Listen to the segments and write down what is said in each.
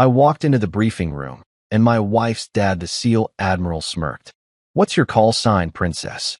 I walked into the briefing room, and my wife's dad, the SEAL Admiral, smirked. "What's your call sign, Princess?"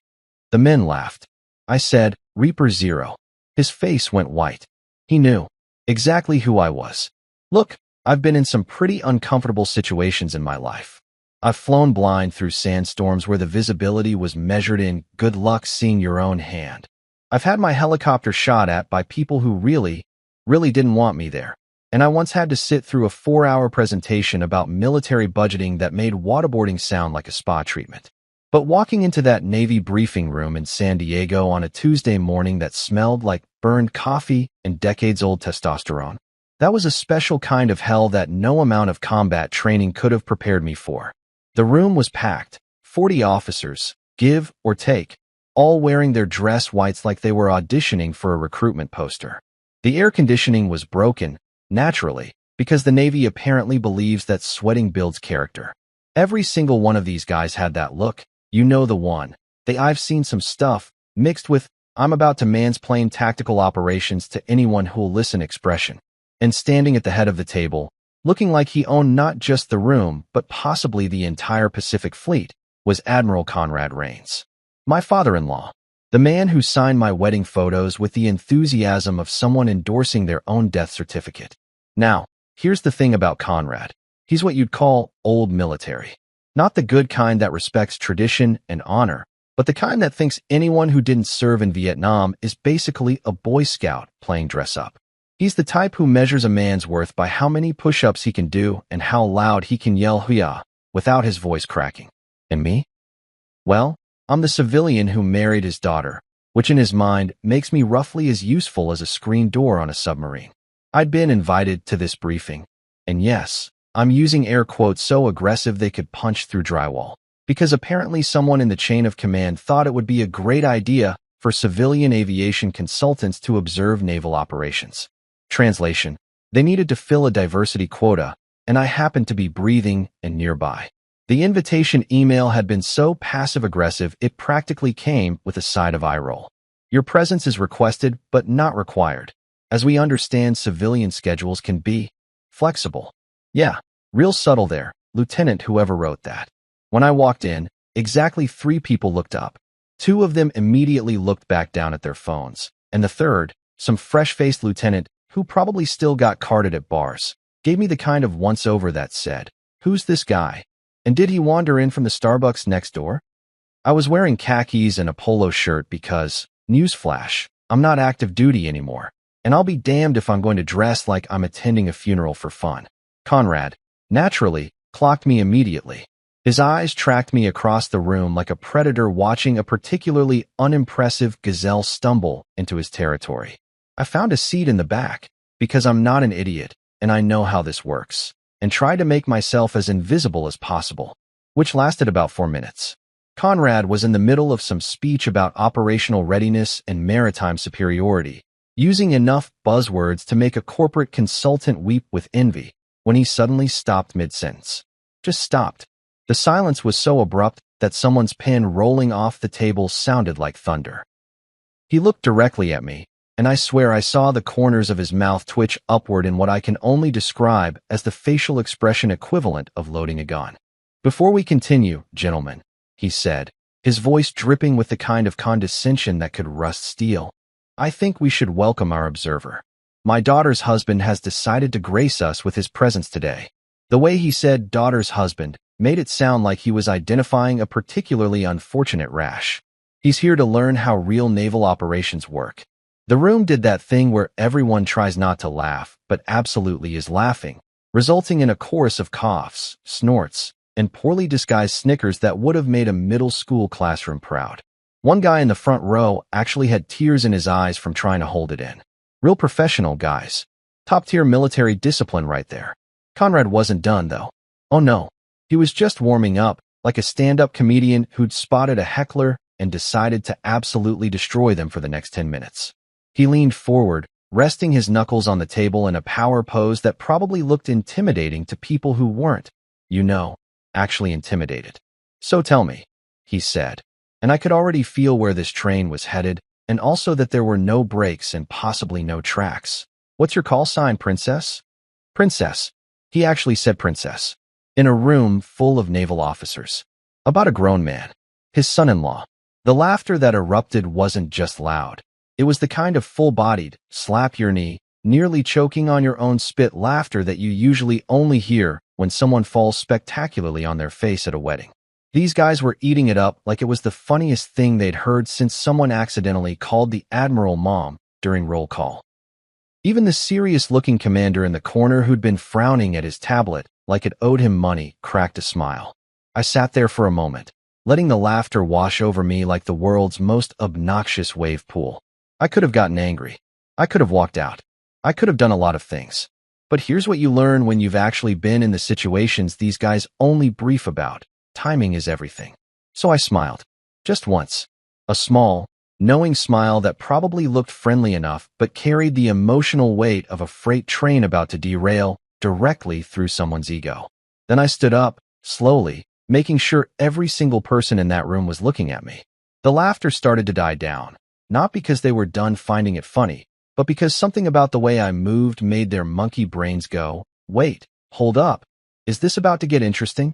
The men laughed. I said, "Reaper Zero." His face went white. He knew exactly who I was. Look, I've been in some pretty uncomfortable situations in my life. I've flown blind through sandstorms where the visibility was measured in good luck seeing your own hand. I've had my helicopter shot at by people who really didn't want me there. And I once had to sit through a 4-hour presentation about military budgeting that made waterboarding sound like a spa treatment. But walking into that Navy briefing room in San Diego on a Tuesday morning that smelled like burned coffee and decades-old testosterone, that was a special kind of hell that no amount of combat training could have prepared me for. The room was packed, 40 officers, give or take, all wearing their dress whites like they were auditioning for a recruitment poster. The air conditioning was broken, naturally, because the Navy apparently believes that sweating builds character. Every single one of these guys had that look. You know the one. I've seen some stuff, mixed with, I'm about to mansplain tactical operations to anyone who'll listen expression. And standing at the head of the table, looking like he owned not just the room, but possibly the entire Pacific Fleet, was Admiral Conrad Rains. My father-in-law. The man who signed my wedding photos with the enthusiasm of someone endorsing their own death certificate. Now, here's the thing about Conrad. He's what you'd call old military. Not the good kind that respects tradition and honor, but the kind that thinks anyone who didn't serve in Vietnam is basically a Boy Scout playing dress-up. He's the type who measures a man's worth by how many push-ups he can do and how loud he can yell "Hoo-yah" without his voice cracking. And me? Well, I'm the civilian who married his daughter, which in his mind makes me roughly as useful as a screen door on a submarine. I'd been invited to this briefing, and yes, I'm using air quotes so aggressive they could punch through drywall, because apparently someone in the chain of command thought it would be a great idea for civilian aviation consultants to observe naval operations. Translation: they needed to fill a diversity quota, and I happened to be breathing and nearby. The invitation email had been so passive-aggressive it practically came with a side of eye roll. Your presence is requested but not required, as we understand civilian schedules can be flexible. Yeah, real subtle there, Lieutenant whoever wrote that. When I walked in, exactly 3 people looked up. 2 of them immediately looked back down at their phones, and the third, some fresh-faced lieutenant who probably still got carded at bars, gave me the kind of once-over that said, "Who's this guy? And did he wander in from the Starbucks next door?" I was wearing khakis and a polo shirt because, newsflash, I'm not active duty anymore, and I'll be damned if I'm going to dress like I'm attending a funeral for fun. Conrad, naturally, clocked me immediately. His eyes tracked me across the room like a predator watching a particularly unimpressive gazelle stumble into his territory. I found a seat in the back, because I'm not an idiot, and I know how this works, and tried to make myself as invisible as possible, which lasted about 4 minutes. Conrad was in the middle of some speech about operational readiness and maritime superiority, using enough buzzwords to make a corporate consultant weep with envy, when he suddenly stopped mid-sentence. Just stopped. The silence was so abrupt that someone's pen rolling off the table sounded like thunder. He looked directly at me, and I swear I saw the corners of his mouth twitch upward in what I can only describe as the facial expression equivalent of loading a gun. "Before we continue, gentlemen," he said, his voice dripping with the kind of condescension that could rust steel, "I think we should welcome our observer. My daughter's husband has decided to grace us with his presence today." The way he said "daughter's husband" made it sound like he was identifying a particularly unfortunate rash. He's here to learn how real naval operations work. The room did that thing where everyone tries not to laugh, but absolutely is laughing, resulting in a chorus of coughs, snorts, and poorly disguised snickers that would have made a middle school classroom proud. One guy in the front row actually had tears in his eyes from trying to hold it in. Real professional guys. Top-tier military discipline right there. Conrad wasn't done, though. Oh no, he was just warming up, like a stand-up comedian who'd spotted a heckler and decided to absolutely destroy them for the next 10 minutes. He leaned forward, resting his knuckles on the table in a power pose that probably looked intimidating to people who weren't, actually intimidated. "So tell me," he said, and I could already feel where this train was headed, and also that there were no brakes and possibly no tracks. "What's your call sign, Princess?" "Princess." He actually said princess. In a room full of naval officers. About a grown man. His son-in-law. The laughter that erupted wasn't just loud. It was the kind of full-bodied, slap-your-knee, nearly choking on your own spit laughter that you usually only hear when someone falls spectacularly on their face at a wedding. These guys were eating it up like it was the funniest thing they'd heard since someone accidentally called the Admiral Mom during roll call. Even the serious-looking commander in the corner who'd been frowning at his tablet like it owed him money cracked a smile. I sat there for a moment, letting the laughter wash over me like the world's most obnoxious wave pool. I could have gotten angry. I could have walked out. I could have done a lot of things. But here's what you learn when you've actually been in the situations these guys only brief about. Timing is everything. So I smiled. Just once. A small, knowing smile that probably looked friendly enough but carried the emotional weight of a freight train about to derail directly through someone's ego. Then I stood up, slowly, making sure every single person in that room was looking at me. The laughter started to die down, not because they were done finding it funny, but because something about the way I moved made their monkey brains go, wait, hold up. Is this about to get interesting?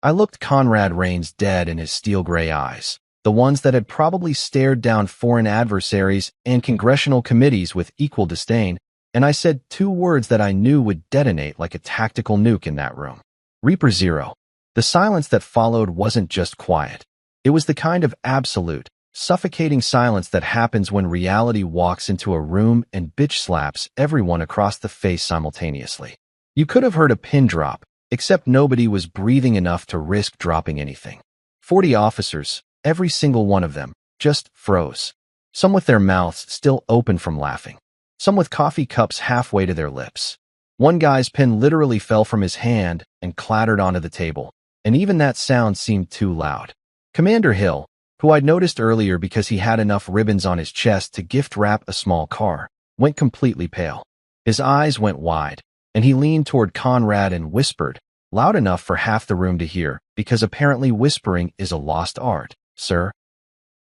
I looked Conrad Rains dead in his steel-gray eyes, the ones that had probably stared down foreign adversaries and congressional committees with equal disdain, and I said two words that I knew would detonate like a tactical nuke in that room. Reaper Zero. The silence that followed wasn't just quiet. It was the kind of absolute, suffocating silence that happens when reality walks into a room and bitch slaps everyone across the face simultaneously. You could have heard a pin drop, except nobody was breathing enough to risk dropping anything. 40 officers, every single one of them, just froze. Some with their mouths still open from laughing. Some with coffee cups halfway to their lips. One guy's pen literally fell from his hand and clattered onto the table, and even that sound seemed too loud. Commander Hill, who I'd noticed earlier because he had enough ribbons on his chest to gift wrap a small car, went completely pale. His eyes went wide, and he leaned toward Conrad and whispered, loud enough for half the room to hear, because apparently whispering is a lost art. Sir?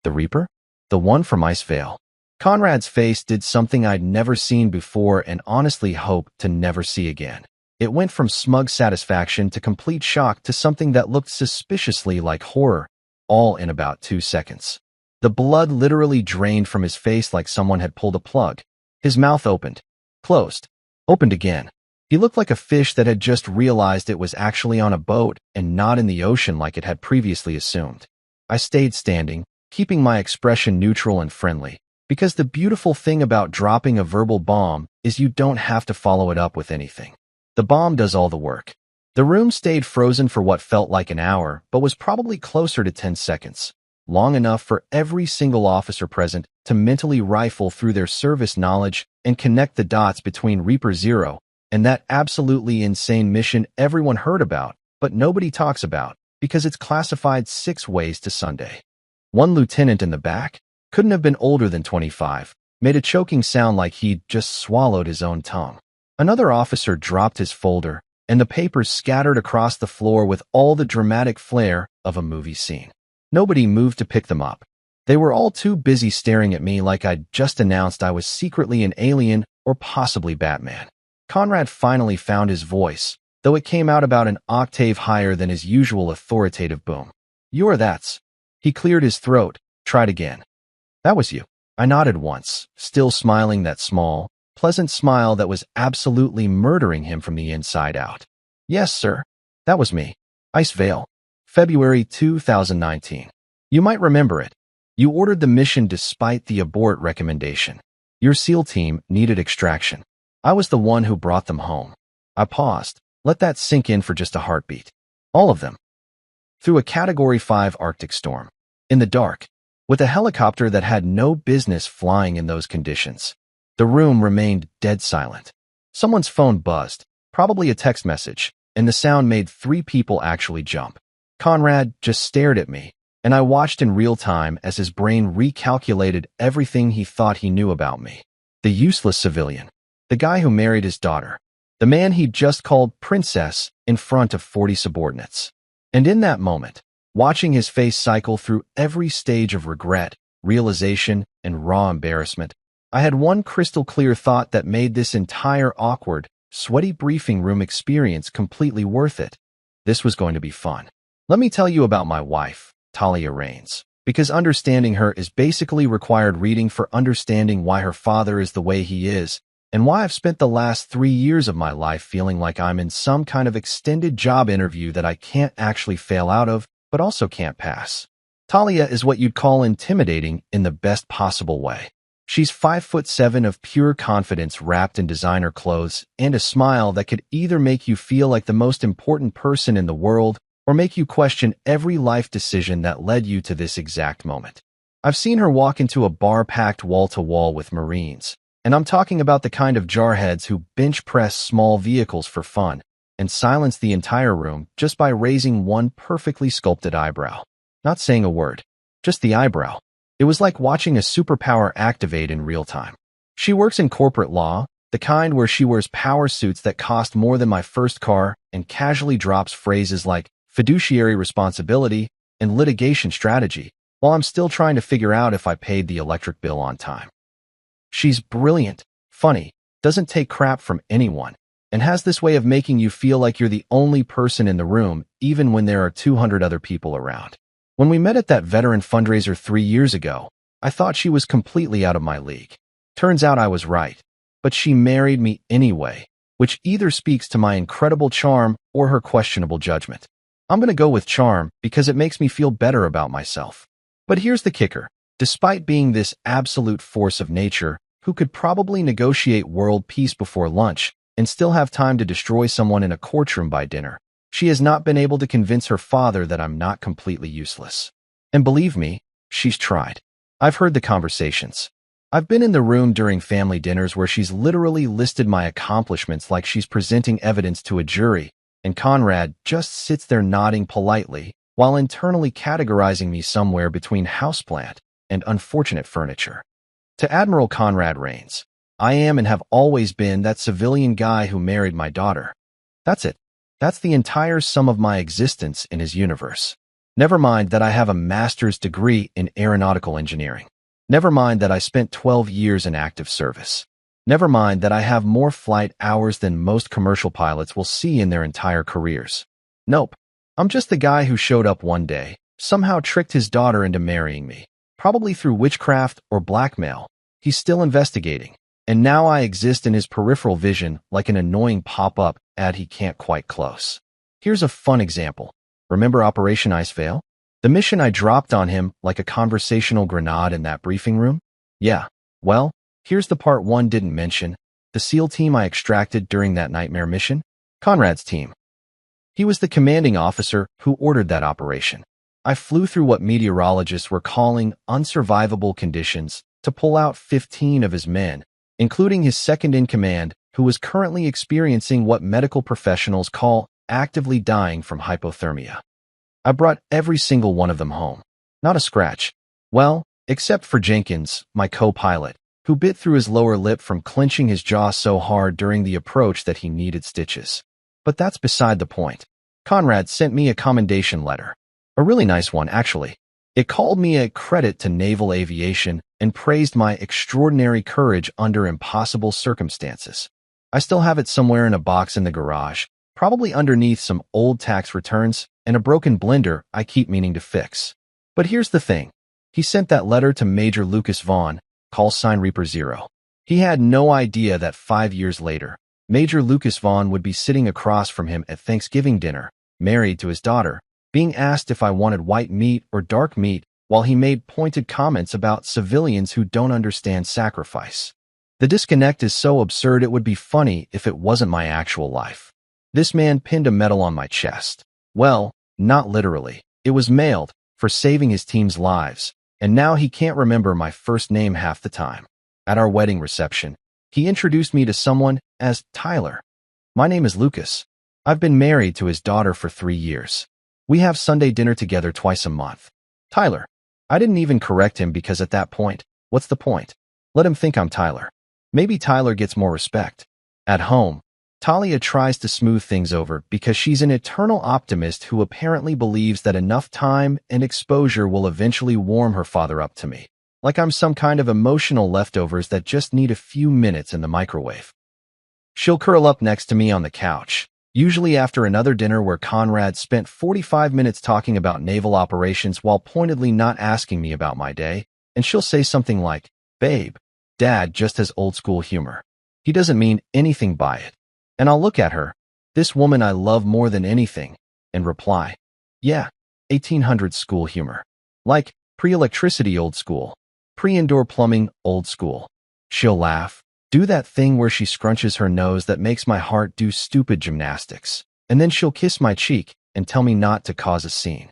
The Reaper? The one from Icevale. Conrad's face did something I'd never seen before and honestly hoped to never see again. It went from smug satisfaction to complete shock to something that looked suspiciously like horror, all in about 2 seconds. The blood literally drained from his face like someone had pulled a plug. His mouth opened, closed, opened again. He looked like a fish that had just realized it was actually on a boat and not in the ocean like it had previously assumed. I stayed standing, keeping my expression neutral and friendly, because the beautiful thing about dropping a verbal bomb is you don't have to follow it up with anything. The bomb does all the work. The room stayed frozen for what felt like an hour, but was probably closer to 10 seconds, long enough for every single officer present to mentally rifle through their service knowledge and connect the dots between Reaper Zero and that absolutely insane mission everyone heard about, but nobody talks about, because it's classified 6 ways to Sunday. One lieutenant in the back, couldn't have been older than 25, made a choking sound like he'd just swallowed his own tongue. Another officer dropped his folder, and the papers scattered across the floor with all the dramatic flair of a movie scene. Nobody moved to pick them up. They were all too busy staring at me like I'd just announced I was secretly an alien or possibly Batman. Conrad finally found his voice, though it came out about an octave higher than his usual authoritative boom. "You're that's." He cleared his throat, tried again. "That was you." I nodded once, still smiling that small, pleasant smile that was absolutely murdering him from the inside out. "Yes, sir. That was me. Icevale. February 2019. You might remember it. You ordered the mission despite the abort recommendation. Your SEAL team needed extraction. I was the one who brought them home." I paused, let that sink in for just a heartbeat. All of them. Through a Category 5 Arctic storm. In the dark. With a helicopter that had no business flying in those conditions. The room remained dead silent. Someone's phone buzzed, probably a text message, and the sound made 3 people actually jump. Conrad just stared at me, and I watched in real time as his brain recalculated everything he thought he knew about me. The useless civilian. The guy who married his daughter. The man he'd just called princess in front of 40 subordinates. And in that moment, watching his face cycle through every stage of regret, realization, and raw embarrassment, I had one crystal clear thought that made this entire awkward, sweaty briefing room experience completely worth it. This was going to be fun. Let me tell you about my wife, Talia Rains, because understanding her is basically required reading for understanding why her father is the way he is, and why I've spent the last 3 years of my life feeling like I'm in some kind of extended job interview that I can't actually fail out of, but also can't pass. Talia is what you'd call intimidating in the best possible way. She's 5'7" of pure confidence wrapped in designer clothes and a smile that could either make you feel like the most important person in the world or make you question every life decision that led you to this exact moment. I've seen her walk into a bar packed wall-to-wall with Marines, and I'm talking about the kind of jarheads who bench press small vehicles for fun and silence the entire room just by raising one perfectly sculpted eyebrow. Not saying a word, just the eyebrow. It was like watching a superpower activate in real time. She works in corporate law, the kind where she wears power suits that cost more than my first car and casually drops phrases like fiduciary responsibility and litigation strategy, while I'm still trying to figure out if I paid the electric bill on time. She's brilliant, funny, doesn't take crap from anyone, and has this way of making you feel like you're the only person in the room, even when there are 200 other people around. When we met at that veteran fundraiser 3 years ago, I thought she was completely out of my league. Turns out I was right, but she married me anyway, which either speaks to my incredible charm or her questionable judgment. I'm going to go with charm because it makes me feel better about myself. But here's the kicker. Despite being this absolute force of nature, who could probably negotiate world peace before lunch and still have time to destroy someone in a courtroom by dinner, she has not been able to convince her father that I'm not completely useless. And believe me, she's tried. I've heard the conversations. I've been in the room during family dinners where she's literally listed my accomplishments like she's presenting evidence to a jury, and Conrad just sits there nodding politely while internally categorizing me somewhere between houseplant and unfortunate furniture. To Admiral Conrad Rains, I am and have always been that civilian guy who married my daughter. That's it. That's the entire sum of my existence in his universe. Never mind that I have a master's degree in aeronautical engineering. Never mind that I spent 12 years in active service. Never mind that I have more flight hours than most commercial pilots will see in their entire careers. Nope. I'm just the guy who showed up one day, somehow tricked his daughter into marrying me, probably through witchcraft or blackmail. He's still investigating, and now I exist in his peripheral vision like an annoying pop-up ad he can't quite close. Here's a fun example. Remember Operation Icevale? The mission I dropped on him like a conversational grenade in that briefing room? Yeah, well, here's the part one didn't mention. The SEAL team I extracted during that nightmare mission? Conrad's team. He was the commanding officer who ordered that operation. I flew through what meteorologists were calling unsurvivable conditions to pull out 15 of his men, including his second-in-command, who was currently experiencing what medical professionals call actively dying from hypothermia. I brought every single one of them home. Not a scratch. Well, except for Jenkins, my co-pilot, who bit through his lower lip from clenching his jaw so hard during the approach that he needed stitches. But that's beside the point. Conrad sent me a commendation letter. A really nice one, actually. It called me a credit to naval aviation and praised my extraordinary courage under impossible circumstances. I still have it somewhere in a box in the garage, probably underneath some old tax returns and a broken blender I keep meaning to fix. But here's the thing. He sent that letter to Major Lucas Vaughn, call sign Reaper Zero. He had no idea that 5 years later, Major Lucas Vaughn would be sitting across from him at Thanksgiving dinner, married to his daughter, being asked if I wanted white meat or dark meat while he made pointed comments about civilians who don't understand sacrifice. The disconnect is so absurd it would be funny if it wasn't my actual life. This man pinned a medal on my chest. Well, not literally. It was mailed for saving his team's lives, and now he can't remember my first name half the time. At our wedding reception, he introduced me to someone as Tyler. My name is Lucas. I've been married to his daughter for 3 years. We have Sunday dinner together twice a month. Tyler. I didn't even correct him because at that point, what's the point? Let him think I'm Tyler. Maybe Tyler gets more respect. At home, Talia tries to smooth things over because she's an eternal optimist who apparently believes that enough time and exposure will eventually warm her father up to me. Like I'm some kind of emotional leftovers that just need a few minutes in the microwave. She'll curl up next to me on the couch, usually after another dinner where Conrad spent 45 minutes talking about naval operations while pointedly not asking me about my day, and she'll say something like, "Babe, Dad just has old-school humor. He doesn't mean anything by it." And I'll look at her, this woman I love more than anything, and reply, "Yeah, 1800s school humor. Like, pre-electricity old school. Pre-indoor plumbing old school." She'll laugh, do that thing where she scrunches her nose that makes my heart do stupid gymnastics, and then she'll kiss my cheek and tell me not to cause a scene.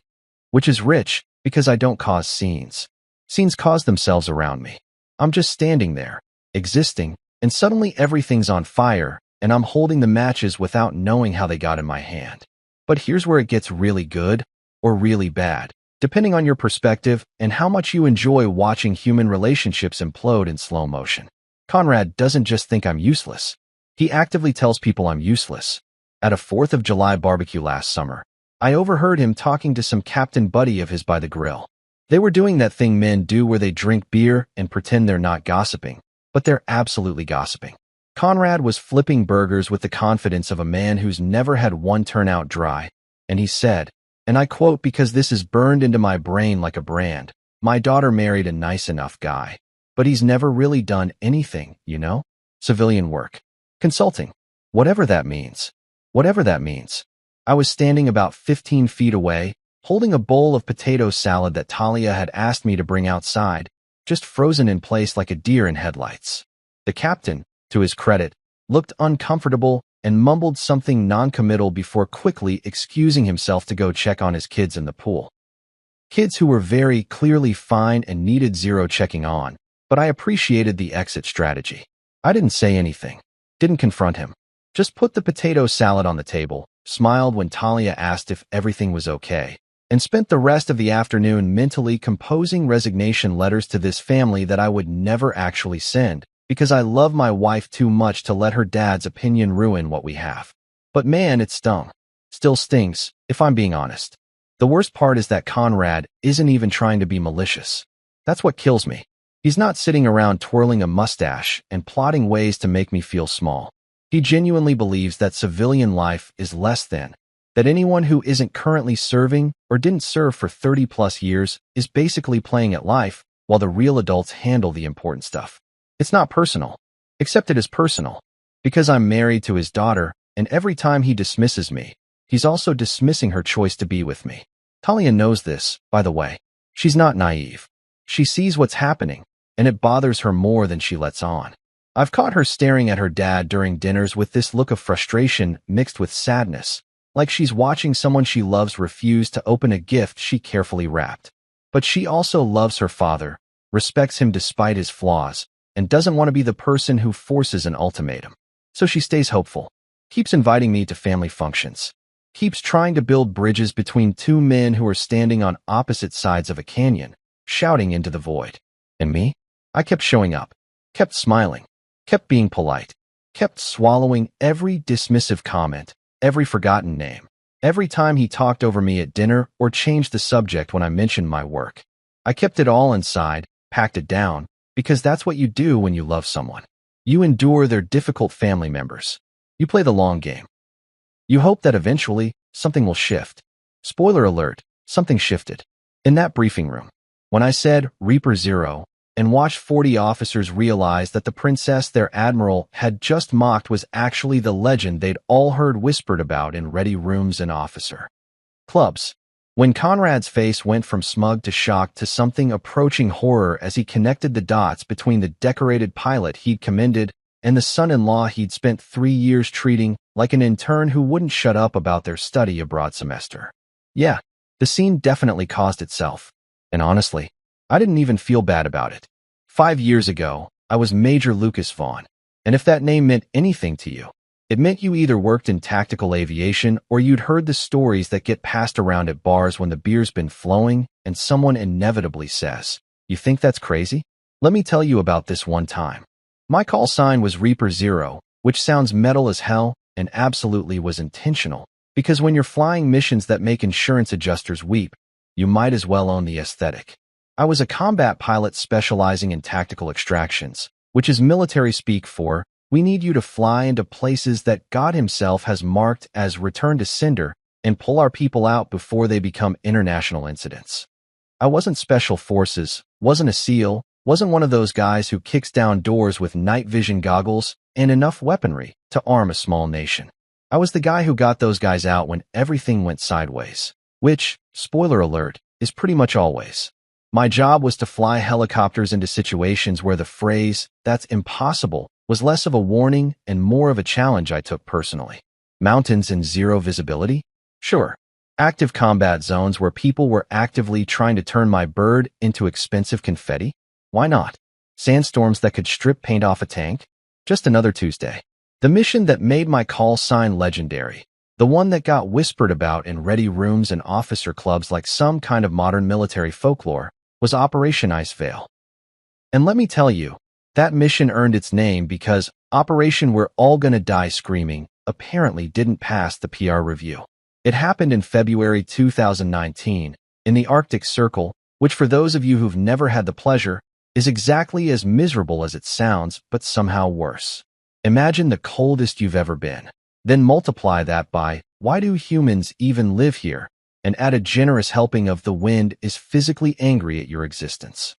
Which is rich, because I don't cause scenes. Scenes cause themselves around me. I'm just standing there, existing, and suddenly everything's on fire, and I'm holding the matches without knowing how they got in my hand. But here's where it gets really good, or really bad, depending on your perspective and how much you enjoy watching human relationships implode in slow motion. Conrad doesn't just think I'm useless. He actively tells people I'm useless. At a 4th of July barbecue last summer, I overheard him talking to some captain buddy of his by the grill. They were doing that thing men do where they drink beer and pretend they're not gossiping, but they're absolutely gossiping. Conrad was flipping burgers with the confidence of a man who's never had one turn out dry, and he said, and I quote because this is burned into my brain like a brand, "My daughter married a nice enough guy, but he's never really done anything, you know? Civilian work. Consulting. Whatever that means. Whatever that means." I was standing about 15 feet away, holding a bowl of potato salad that Talia had asked me to bring outside, just frozen in place like a deer in headlights. The captain, to his credit, looked uncomfortable and mumbled something non-committal before quickly excusing himself to go check on his kids in the pool. Kids who were very clearly fine and needed zero checking on, but I appreciated the exit strategy. I didn't say anything, didn't confront him, just put the potato salad on the table, smiled when Talia asked if everything was okay, and spent the rest of the afternoon mentally composing resignation letters to this family that I would never actually send, because I love my wife too much to let her dad's opinion ruin what we have. But man, it stung. Still stings, if I'm being honest. The worst part is that Conrad isn't even trying to be malicious. That's what kills me. He's not sitting around twirling a mustache and plotting ways to make me feel small. He genuinely believes that civilian life is less than, that anyone who isn't currently serving or didn't serve for 30+ years is basically playing at life while the real adults handle the important stuff. It's not personal, except it is personal, because I'm married to his daughter, and every time he dismisses me, he's also dismissing her choice to be with me. Talia knows this, by the way. She's not naive. She sees what's happening, and it bothers her more than she lets on. I've caught her staring at her dad during dinners with this look of frustration mixed with sadness, like she's watching someone she loves refuse to open a gift she carefully wrapped. But she also loves her father, respects him despite his flaws, and doesn't want to be the person who forces an ultimatum. So she stays hopeful, keeps inviting me to family functions, keeps trying to build bridges between two men who are standing on opposite sides of a canyon, shouting into the void. And me? I kept showing up, kept smiling, kept being polite, kept swallowing every dismissive comment, every forgotten name, every time he talked over me at dinner or changed the subject when I mentioned my work. I kept it all inside, packed it down, because that's what you do when you love someone. You endure their difficult family members. You play the long game. You hope that eventually, something will shift. Spoiler alert, something shifted. In that briefing room, when I said Reaper Zero, and watched 40 officers realize that the princess their admiral had just mocked was actually the legend they'd all heard whispered about in ready rooms and officer clubs. When Conrad's face went from smug to shocked to something approaching horror as he connected the dots between the decorated pilot he'd commended and the son-in-law he'd spent 3 years treating like an intern who wouldn't shut up about their study abroad semester. Yeah, the scene definitely caused itself. And honestly, I didn't even feel bad about it. 5 years ago, I was Major Lucas Vaughn, and if that name meant anything to you, it meant you either worked in tactical aviation or you'd heard the stories that get passed around at bars when the beer's been flowing and someone inevitably says, "You think that's crazy? Let me tell you about this one time." My call sign was Reaper Zero, which sounds metal as hell and absolutely was intentional, because when you're flying missions that make insurance adjusters weep, you might as well own the aesthetic. I was a combat pilot specializing in tactical extractions, which is military speak for We need you to fly into places that God himself has marked as return to sender and pull our people out before they become international incidents. I wasn't special forces, wasn't a SEAL, wasn't one of those guys who kicks down doors with night vision goggles and enough weaponry to arm a small nation. I was the guy who got those guys out when everything went sideways, which, spoiler alert, is pretty much always. My job was to fly helicopters into situations where the phrase, "that's impossible," was less of a warning and more of a challenge I took personally. Mountains and zero visibility? Sure. Active combat zones where people were actively trying to turn my bird into expensive confetti? Why not? Sandstorms that could strip paint off a tank? Just another Tuesday. The mission that made my call sign legendary, the one that got whispered about in ready rooms and officer clubs like some kind of modern military folklore, was Operation Icevale. And let me tell you, that mission earned its name because Operation We're All Gonna Die Screaming apparently didn't pass the PR review. It happened in February 2019, in the Arctic Circle, which for those of you who've never had the pleasure, is exactly as miserable as it sounds, but somehow worse. Imagine the coldest you've ever been. Then multiply that by, why do humans even live here? And add a generous helping of the wind is physically angry at your existence.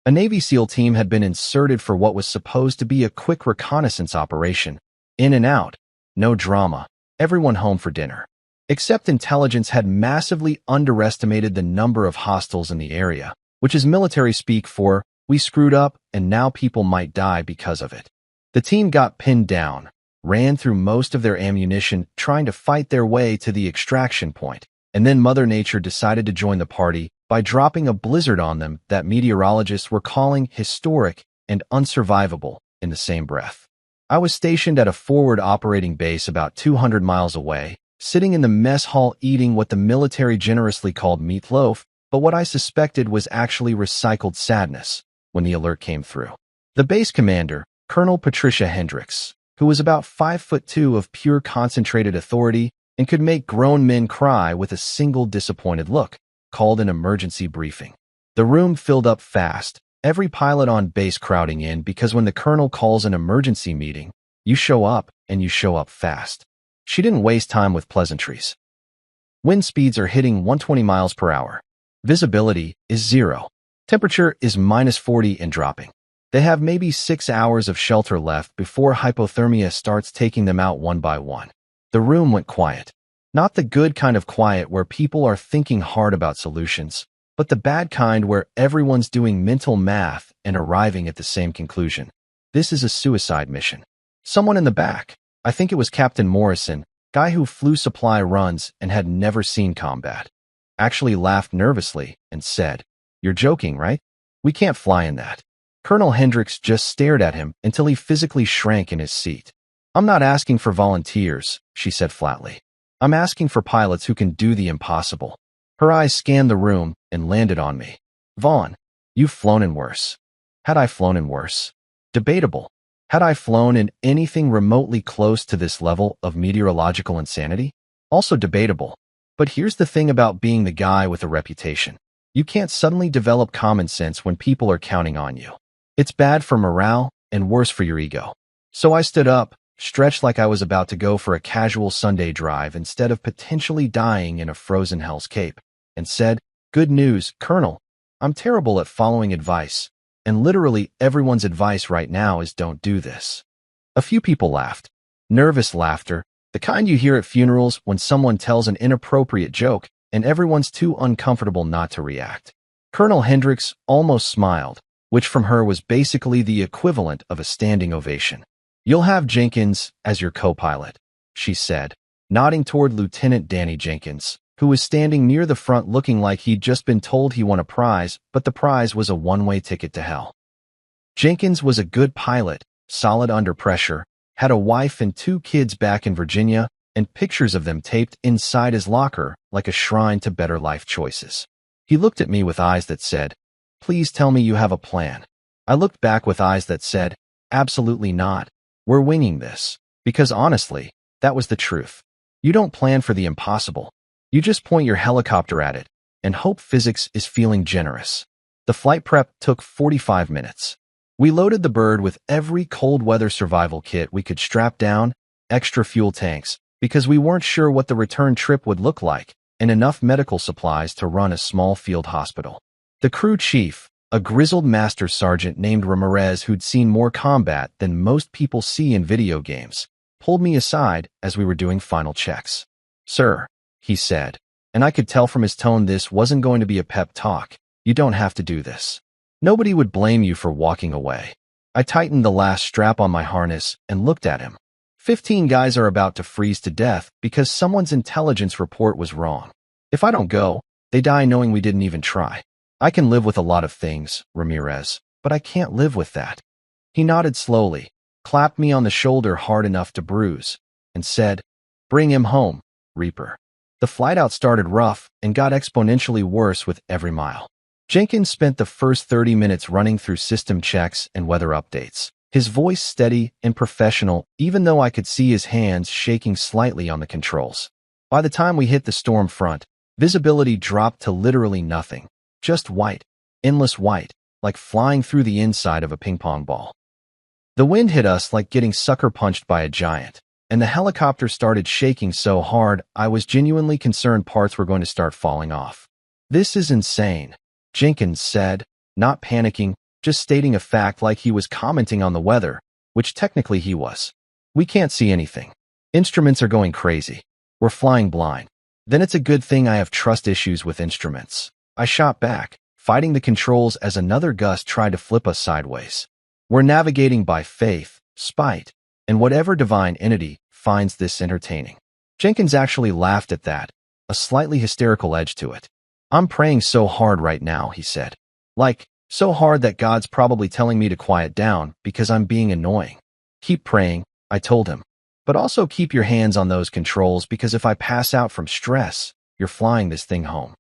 A Navy SEAL team had been inserted for what was supposed to be a quick reconnaissance operation. In and out. No drama. Everyone home for dinner. Except intelligence had massively underestimated the number of hostiles in the area, which is military speak for, we screwed up and now people might die because of it. The team got pinned down, ran through most of their ammunition trying to fight their way to the extraction point, and then Mother Nature decided to join the party by dropping a blizzard on them that meteorologists were calling historic and unsurvivable in the same breath. I was stationed at a forward operating base about 200 miles away, sitting in the mess hall eating what the military generously called meatloaf, but what I suspected was actually recycled sadness when the alert came through. The base commander, Colonel Patricia Hendricks, who was about 5'2" of pure concentrated authority and could make grown men cry with a single disappointed look, called an emergency briefing. The room filled up fast, every pilot on base crowding in because when the colonel calls an emergency meeting, you show up and you show up fast. She didn't waste time with pleasantries. Wind speeds are hitting 120 miles per hour. Visibility is 0. Temperature is -40 and dropping. They have maybe 6 hours of shelter left before hypothermia starts taking them out one by one. The room went quiet. Not the good kind of quiet where people are thinking hard about solutions, but the bad kind where everyone's doing mental math and arriving at the same conclusion. This is a suicide mission. Someone in the back, I think it was Captain Morrison, guy who flew supply runs and had never seen combat, actually laughed nervously and said, "You're joking, right? We can't fly in that." Colonel Hendricks just stared at him until he physically shrank in his seat. "I'm not asking for volunteers," she said flatly. "I'm asking for pilots who can do the impossible." Her eyes scanned the room and landed on me. "Vaughn, you've flown in worse." Had I flown in worse? Debatable. Had I flown in anything remotely close to this level of meteorological insanity? Also debatable. But here's the thing about being the guy with a reputation. You can't suddenly develop common sense when people are counting on you. It's bad for morale and worse for your ego. So I stood up, stretched like I was about to go for a casual Sunday drive instead of potentially dying in a frozen Hell's Cape, and said, "Good news, Colonel. I'm terrible at following advice, and literally everyone's advice right now is don't do this." A few people laughed. Nervous laughter, the kind you hear at funerals when someone tells an inappropriate joke and everyone's too uncomfortable not to react. Colonel Hendricks almost smiled, which from her was basically the equivalent of a standing ovation. "You'll have Jenkins as your co-pilot," she said, nodding toward Lieutenant Danny Jenkins, who was standing near the front looking like he'd just been told he won a prize, but the prize was a one-way ticket to hell. Jenkins was a good pilot, solid under pressure, had a wife and 2 kids back in Virginia, and pictures of them taped inside his locker like a shrine to better life choices. He looked at me with eyes that said, "Please tell me you have a plan." I looked back with eyes that said, "Absolutely not. We're winging this." Because honestly, that was the truth. You don't plan for the impossible. You just point your helicopter at it and hope physics is feeling generous. The flight prep took 45 minutes. We loaded the bird with every cold weather survival kit we could strap down, extra fuel tanks, because we weren't sure what the return trip would look like, and enough medical supplies to run a small field hospital. The crew chief, a grizzled master sergeant named Ramirez who'd seen more combat than most people see in video games, pulled me aside as we were doing final checks. "Sir," he said, and I could tell from his tone this wasn't going to be a pep talk. "You don't have to do this. Nobody would blame you for walking away." I tightened the last strap on my harness and looked at him. 15 guys are about to freeze to death because someone's intelligence report was wrong. If I don't go, they die knowing we didn't even try. I can live with a lot of things, Ramirez, but I can't live with that. He nodded slowly, clapped me on the shoulder hard enough to bruise, and said, "Bring him home, Reaper." The flight out started rough and got exponentially worse with every mile. Jenkins spent the first 30 minutes running through system checks and weather updates, his voice steady and professional even though I could see his hands shaking slightly on the controls. By the time we hit the storm front, visibility dropped to literally nothing, just white, endless white, like flying through the inside of a ping-pong ball. The wind hit us like getting sucker-punched by a giant, and the helicopter started shaking so hard I was genuinely concerned parts were going to start falling off. "This is insane," Jenkins said, not panicking, just stating a fact like he was commenting on the weather, which technically he was. "We can't see anything. Instruments are going crazy. We're flying blind." "Then it's a good thing I have trust issues with instruments," I shot back, fighting the controls as another gust tried to flip us sideways. "We're navigating by faith, spite, and whatever divine entity finds this entertaining." Jenkins actually laughed at that, a slightly hysterical edge to it. "I'm praying so hard right now," he said. "Like, so hard that God's probably telling me to quiet down because I'm being annoying." "Keep praying," I told him. "But also keep your hands on those controls because if I pass out from stress, you're flying this thing home."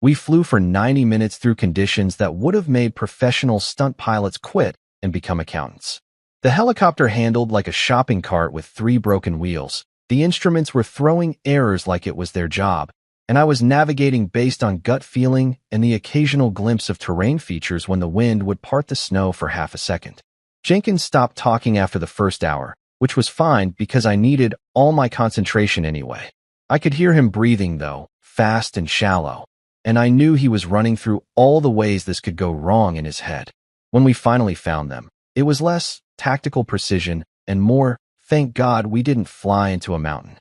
We flew for 90 minutes through conditions that would have made professional stunt pilots quit and become accountants. The helicopter handled like a shopping cart with 3 broken wheels. The instruments were throwing errors like it was their job, and I was navigating based on gut feeling and the occasional glimpse of terrain features when the wind would part the snow for half a second. Jenkins stopped talking after the first hour, which was fine because I needed all my concentration anyway. I could hear him breathing, though, fast and shallow, and I knew he was running through all the ways this could go wrong in his head. When we finally found them, it was less tactical precision and more, thank God we didn't fly into a mountain.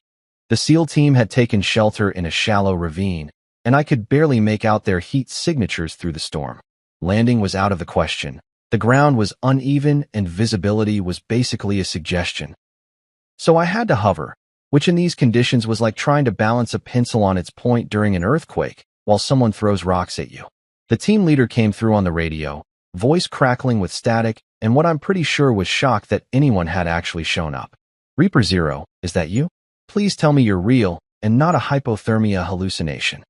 The SEAL team had taken shelter in a shallow ravine, and I could barely make out their heat signatures through the storm. Landing was out of the question. The ground was uneven and visibility was basically a suggestion. So I had to hover, which in these conditions was like trying to balance a pencil on its point during an earthquake while someone throws rocks at you. The team leader came through on the radio, voice crackling with static, and what I'm pretty sure was shocked that anyone had actually shown up. "Reaper Zero, is that you? Please tell me you're real and not a hypothermia hallucination."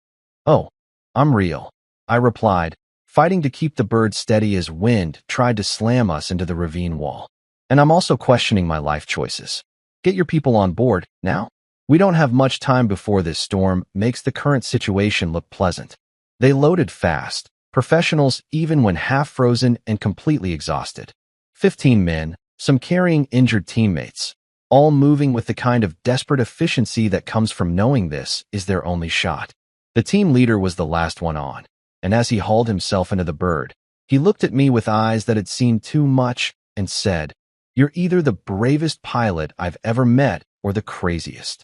"Oh, I'm real," I replied, fighting to keep the bird steady as wind tried to slam us into the ravine wall. "And I'm also questioning my life choices. Get your people on board, now? We don't have much time before this storm makes the current situation look pleasant." They loaded fast, professionals even when half-frozen and completely exhausted. 15 men, some carrying injured teammates, all moving with the kind of desperate efficiency that comes from knowing this is their only shot. The team leader was the last one on, and as he hauled himself into the bird, he looked at me with eyes that had seen too much and said, "You're either the bravest pilot I've ever met or the craziest."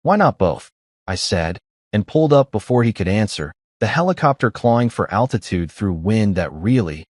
"Why not both?" I said, and pulled up before he could answer, the helicopter clawing for altitude through wind that really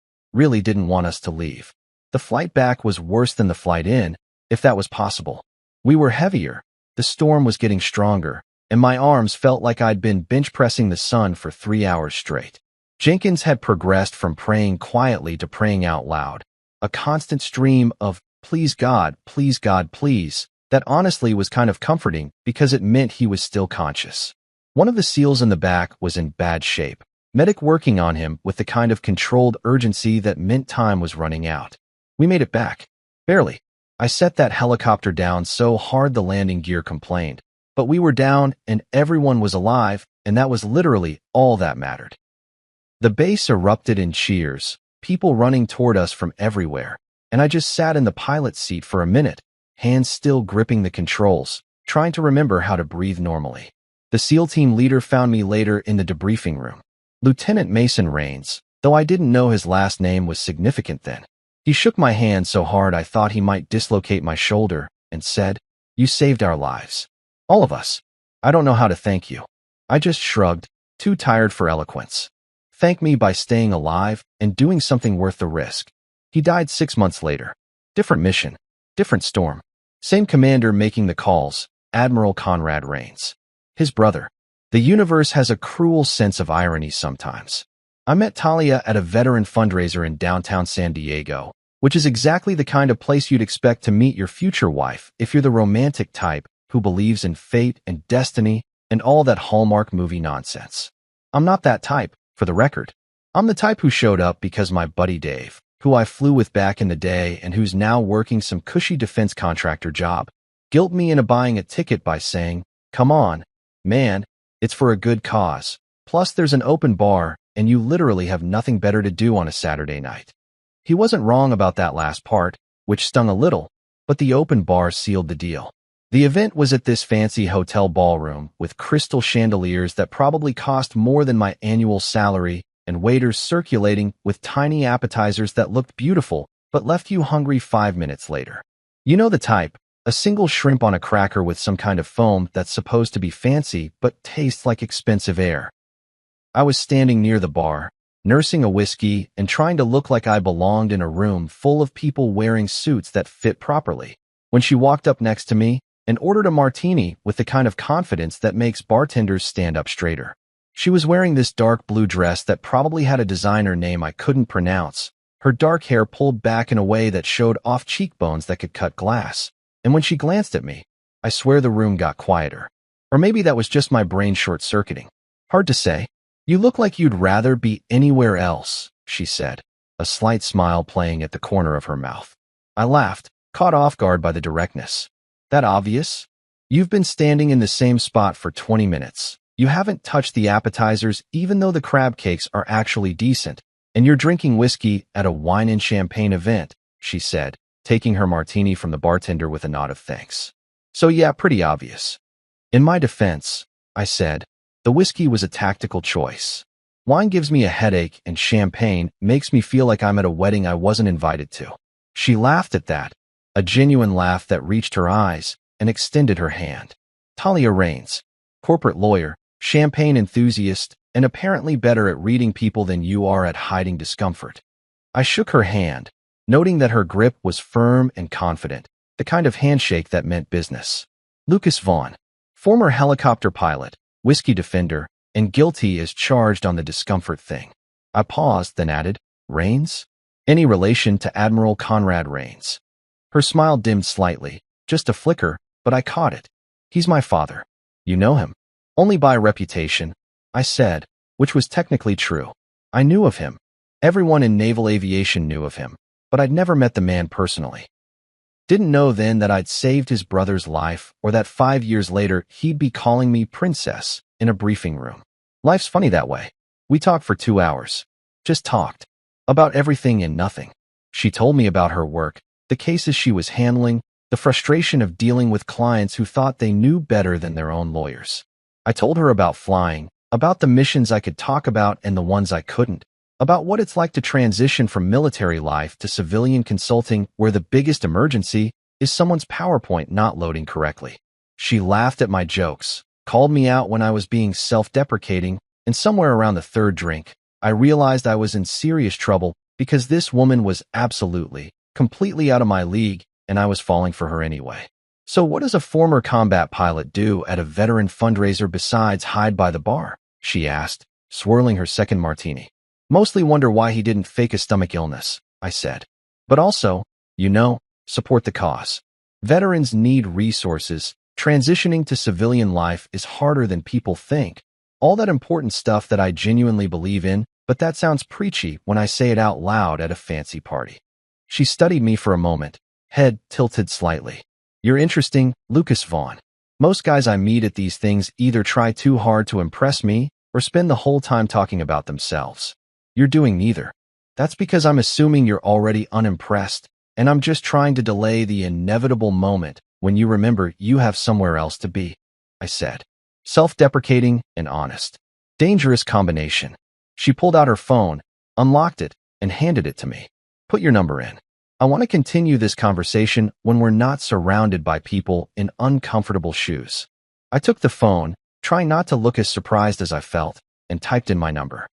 didn't want us to leave. The flight back was worse than the flight in, if that was possible. We were heavier, the storm was getting stronger, and my arms felt like I'd been bench pressing the sun for 3 hours straight. Jenkins had progressed from praying quietly to praying out loud, a constant stream of please God, please, that honestly was kind of comforting because it meant he was still conscious. One of the SEALs in the back was in bad shape, medic working on him with the kind of controlled urgency that meant time was running out. We made it back. Barely. I set that helicopter down so hard the landing gear complained, but we were down and everyone was alive, and that was literally all that mattered. The base erupted in cheers, people running toward us from everywhere, and I just sat in the pilot's seat for a minute, hands still gripping the controls, trying to remember how to breathe normally. The SEAL team leader found me later in the debriefing room. Lieutenant Mason Rains, though I didn't know his last name was significant then. He shook my hand so hard I thought he might dislocate my shoulder and said, "You saved our lives. All of us. I don't know how to thank you." I just shrugged, too tired for eloquence. Thank me by staying alive and doing something worth the risk. He died 6 months later. Different mission, different storm. Same commander making the calls, Admiral Conrad Rains. His brother. The universe has a cruel sense of irony sometimes. I met Talia at a veteran fundraiser in downtown San Diego, which is exactly the kind of place you'd expect to meet your future wife if you're the romantic type who believes in fate and destiny and all that Hallmark movie nonsense. I'm not that type, for the record. I'm the type who showed up because my buddy Dave, who I flew with back in the day and who's now working some cushy defense contractor job, guilt me into buying a ticket by saying, "Come on, man, it's for a good cause. Plus there's an open bar and you literally have nothing better to do on a Saturday night." He wasn't wrong about that last part, which stung a little, but the open bar sealed the deal. The event was at this fancy hotel ballroom with crystal chandeliers that probably cost more than my annual salary and waiters circulating with tiny appetizers that looked beautiful but left you hungry 5 minutes later. You know the type, a single shrimp on a cracker with some kind of foam that's supposed to be fancy but tastes like expensive air. I was standing near the bar, nursing a whiskey and trying to look like I belonged in a room full of people wearing suits that fit properly, when she walked up next to me and ordered a martini with the kind of confidence that makes bartenders stand up straighter. She was wearing this dark blue dress that probably had a designer name I couldn't pronounce, her dark hair pulled back in a way that showed off cheekbones that could cut glass. And when she glanced at me, I swear the room got quieter. Or maybe that was just my brain short-circuiting. Hard to say. "You look like you'd rather be anywhere else," she said, a slight smile playing at the corner of her mouth. I laughed, caught off guard by the directness. "That obvious? You've been standing in the same spot for 20 minutes. You haven't touched the appetizers even though the crab cakes are actually decent, and you're drinking whiskey at a wine and champagne event," she said, taking her martini from the bartender with a nod of thanks. "So yeah, pretty obvious." In my defense, I said, the whiskey was a tactical choice. Wine gives me a headache and champagne makes me feel like I'm at a wedding I wasn't invited to. She laughed at that, a genuine laugh that reached her eyes, and extended her hand. Talia Rains, corporate lawyer, champagne enthusiast, and apparently better at reading people than you are at hiding discomfort. I shook her hand, noting that her grip was firm and confident, the kind of handshake that meant business. Lucas Vaughn, former helicopter pilot, whiskey defender, and guilty as charged on the discomfort thing. I paused, then added, "Rains? Any relation to Admiral Conrad Rains?" Her smile dimmed slightly, just a flicker, but I caught it. "He's my father." "You know him?" "Only by reputation," I said, which was technically true. I knew of him. Everyone in naval aviation knew of him, but I'd never met the man personally. Didn't know then that I'd saved his brother's life or that 5 years later he'd be calling me princess in a briefing room. Life's funny that way. We talked for 2 hours. Just talked. About everything and nothing. She told me about her work, the cases she was handling, the frustration of dealing with clients who thought they knew better than their own lawyers. I told her about flying, about the missions I could talk about and the ones I couldn't, about what it's like to transition from military life to civilian consulting where the biggest emergency is someone's PowerPoint not loading correctly. She laughed at my jokes, called me out when I was being self-deprecating, and somewhere around the third drink, I realized I was in serious trouble because this woman was absolutely, completely out of my league, and I was falling for her anyway. "So what does a former combat pilot do at a veteran fundraiser besides hide by the bar?" she asked, swirling her second martini. "Mostly wonder why he didn't fake a stomach illness," I said. "But also, support the cause. Veterans need resources. Transitioning to civilian life is harder than people think. All that important stuff that I genuinely believe in, but that sounds preachy when I say it out loud at a fancy party." She studied me for a moment, head tilted slightly. "You're interesting, Lucas Vaughn. Most guys I meet at these things either try too hard to impress me or spend the whole time talking about themselves. You're doing neither. That's because I'm assuming you're already unimpressed, and I'm just trying to delay the inevitable moment when you remember you have somewhere else to be, I said. Self-deprecating and honest. Dangerous combination. She pulled out her phone, unlocked it, and handed it to me. Put your number in. I want to continue this conversation when we're not surrounded by people in uncomfortable shoes. I took the phone, trying not to look as surprised as I felt, and typed in my number.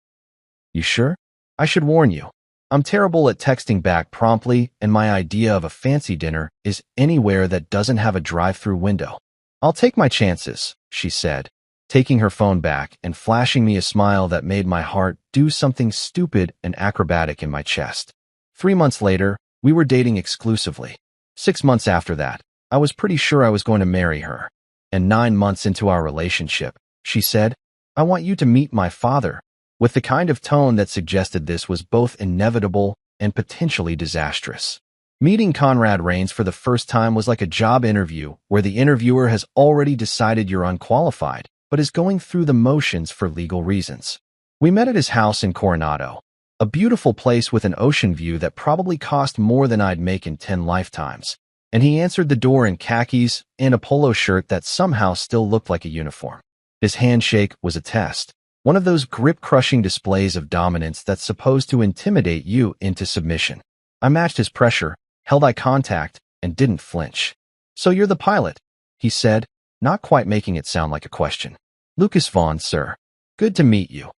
You sure? I should warn you. I'm terrible at texting back promptly, and my idea of a fancy dinner is anywhere that doesn't have a drive-through window. I'll take my chances, she said, taking her phone back and flashing me a smile that made my heart do something stupid and acrobatic in my chest. 3 months later, we were dating exclusively. 6 months after that, I was pretty sure I was going to marry her. And 9 months into our relationship, she said, I want you to meet my father, with the kind of tone that suggested this was both inevitable and potentially disastrous. Meeting Conrad Rains for the first time was like a job interview where the interviewer has already decided you're unqualified, but is going through the motions for legal reasons. We met at his house in Coronado, a beautiful place with an ocean view that probably cost more than I'd make in 10 lifetimes, and he answered the door in khakis and a polo shirt that somehow still looked like a uniform. His handshake was a test, one of those grip-crushing displays of dominance that's supposed to intimidate you into submission. I matched his pressure, held eye contact, and didn't flinch. So you're the pilot, he said, not quite making it sound like a question. Lucas Vaughn, sir. Good to meet you.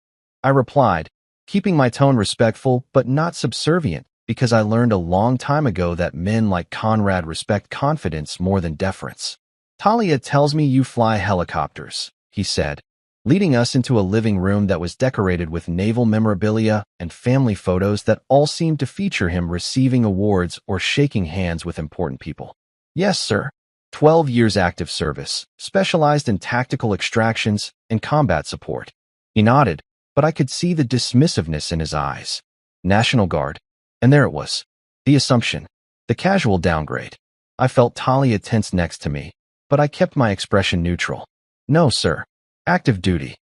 I replied, keeping my tone respectful but not subservient, because I learned a long time ago that men like Conrad respect confidence more than deference. Talia tells me you fly helicopters, he said, leading us into a living room that was decorated with naval memorabilia and family photos that all seemed to feature him receiving awards or shaking hands with important people. Yes, sir. 12 years active service, specialized in tactical extractions and combat support. He nodded, but I could see the dismissiveness in his eyes. National Guard. And there it was. The assumption. The casual downgrade. I felt Talia tense next to me, but I kept my expression neutral. No, sir. Active duty.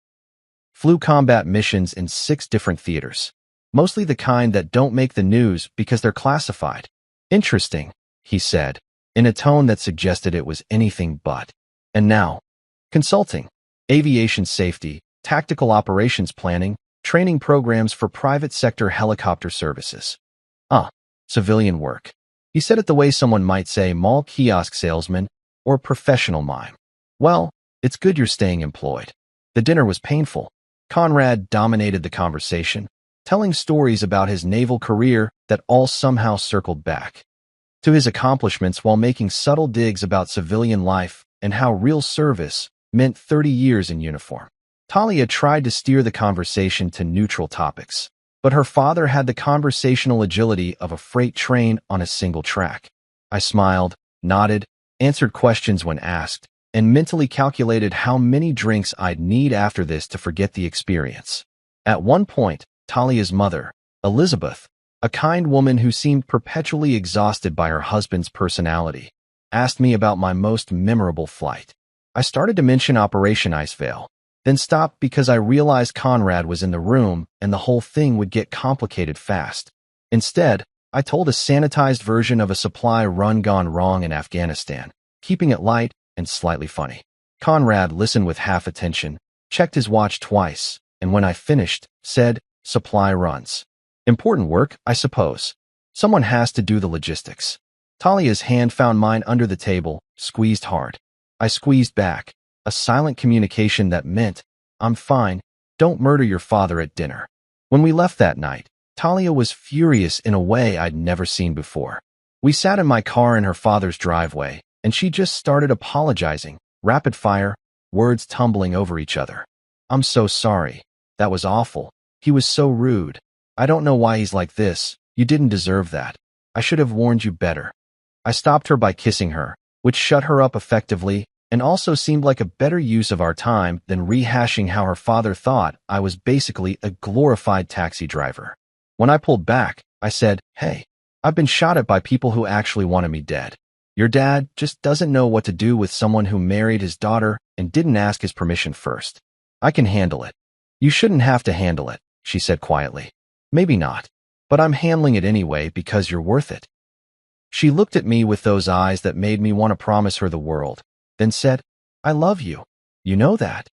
Flew combat missions in 6 different theaters. Mostly the kind that don't make the news because they're classified. Interesting, he said, in a tone that suggested it was anything but. And now, consulting, aviation safety, tactical operations planning, training programs for private sector helicopter services. Civilian work. He said it the way someone might say mall kiosk salesman or professional mime. Well, it's good you're staying employed. The dinner was painful. Conrad dominated the conversation, telling stories about his naval career that all somehow circled back to his accomplishments while making subtle digs about civilian life and how real service meant 30 years in uniform. Talia tried to steer the conversation to neutral topics, but her father had the conversational agility of a freight train on a single track. I smiled, nodded, answered questions when asked, and mentally calculated how many drinks I'd need after this to forget the experience. At one point, Talia's mother, Elizabeth, a kind woman who seemed perpetually exhausted by her husband's personality, asked me about my most memorable flight. I started to mention Operation Icevale, then stopped because I realized Conrad was in the room and the whole thing would get complicated fast. Instead, I told a sanitized version of a supply run gone wrong in Afghanistan, keeping it light and slightly funny. Conrad listened with half attention, checked his watch twice, and when I finished, said, supply runs. Important work, I suppose. Someone has to do the logistics. Talia's hand found mine under the table, squeezed hard. I squeezed back, a silent communication that meant, I'm fine, don't murder your father at dinner. When we left that night, Talia was furious in a way I'd never seen before. We sat in my car in her father's driveway, and she just started apologizing, rapid fire, words tumbling over each other. I'm so sorry. That was awful. He was so rude. I don't know why he's like this. You didn't deserve that. I should have warned you better. I stopped her by kissing her, which shut her up effectively and also seemed like a better use of our time than rehashing how her father thought I was basically a glorified taxi driver. When I pulled back, I said, hey, I've been shot at by people who actually wanted me dead. Your dad just doesn't know what to do with someone who married his daughter and didn't ask his permission first. I can handle it. You shouldn't have to handle it, she said quietly. Maybe not, but I'm handling it anyway because you're worth it. She looked at me with those eyes that made me want to promise her the world, then said, "I love you. You know that."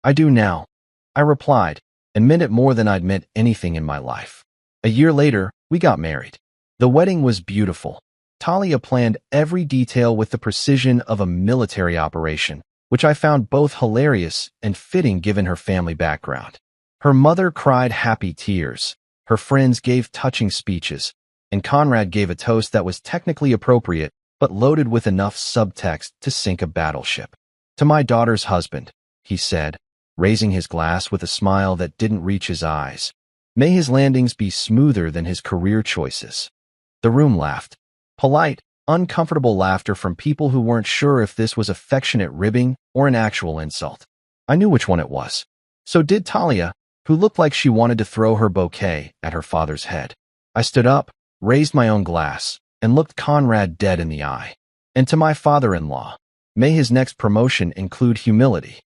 "I do now," I replied, and meant it more than I'd meant anything in my life. A year later, we got married. The wedding was beautiful. Talia planned every detail with the precision of a military operation, which I found both hilarious and fitting given her family background. Her mother cried happy tears, her friends gave touching speeches, and Conrad gave a toast that was technically appropriate but loaded with enough subtext to sink a battleship. "To my daughter's husband," he said, raising his glass with a smile that didn't reach his eyes. "May his landings be smoother than his career choices." The room laughed. Polite, uncomfortable laughter from people who weren't sure if this was affectionate ribbing or an actual insult. I knew which one it was. So did Talia, who looked like she wanted to throw her bouquet at her father's head. I stood up, raised my own glass, and looked Conrad dead in the eye. "And to my father-in-law, may his next promotion include humility."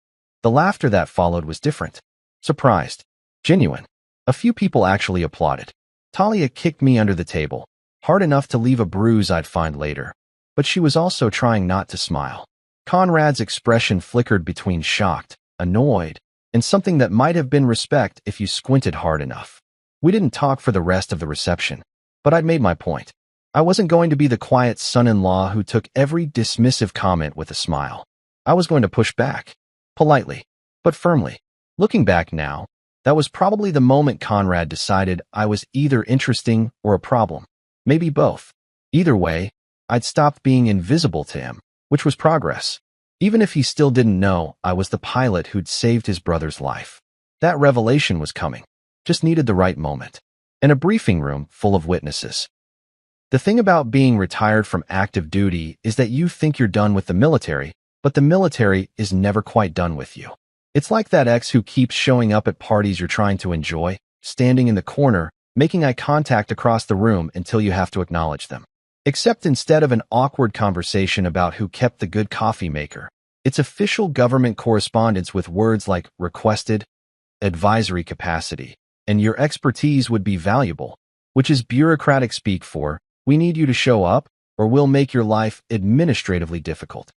The laughter that followed was different. Surprised. Genuine. A few people actually applauded. Talia kicked me under the table, hard enough to leave a bruise I'd find later. But she was also trying not to smile. Conrad's expression flickered between shocked, annoyed, and something that might have been respect if you squinted hard enough. We didn't talk for the rest of the reception, but I'd made my point. I wasn't going to be the quiet son-in-law who took every dismissive comment with a smile. I was going to push back. Politely, but firmly. Looking back now, that was probably the moment Conrad decided I was either interesting or a problem. Maybe both. Either way, I'd stopped being invisible to him, which was progress. Even if he still didn't know I was the pilot who'd saved his brother's life. That revelation was coming. Just needed the right moment. In a briefing room full of witnesses. The thing about being retired from active duty is that you think you're done with the military, but the military is never quite done with you. It's like that ex who keeps showing up at parties you're trying to enjoy, standing in the corner, making eye contact across the room until you have to acknowledge them. Except instead of an awkward conversation about who kept the good coffee maker, it's official government correspondence with words like requested, advisory capacity, and your expertise would be valuable, which is bureaucratic speak for, we need you to show up, or we'll make your life administratively difficult.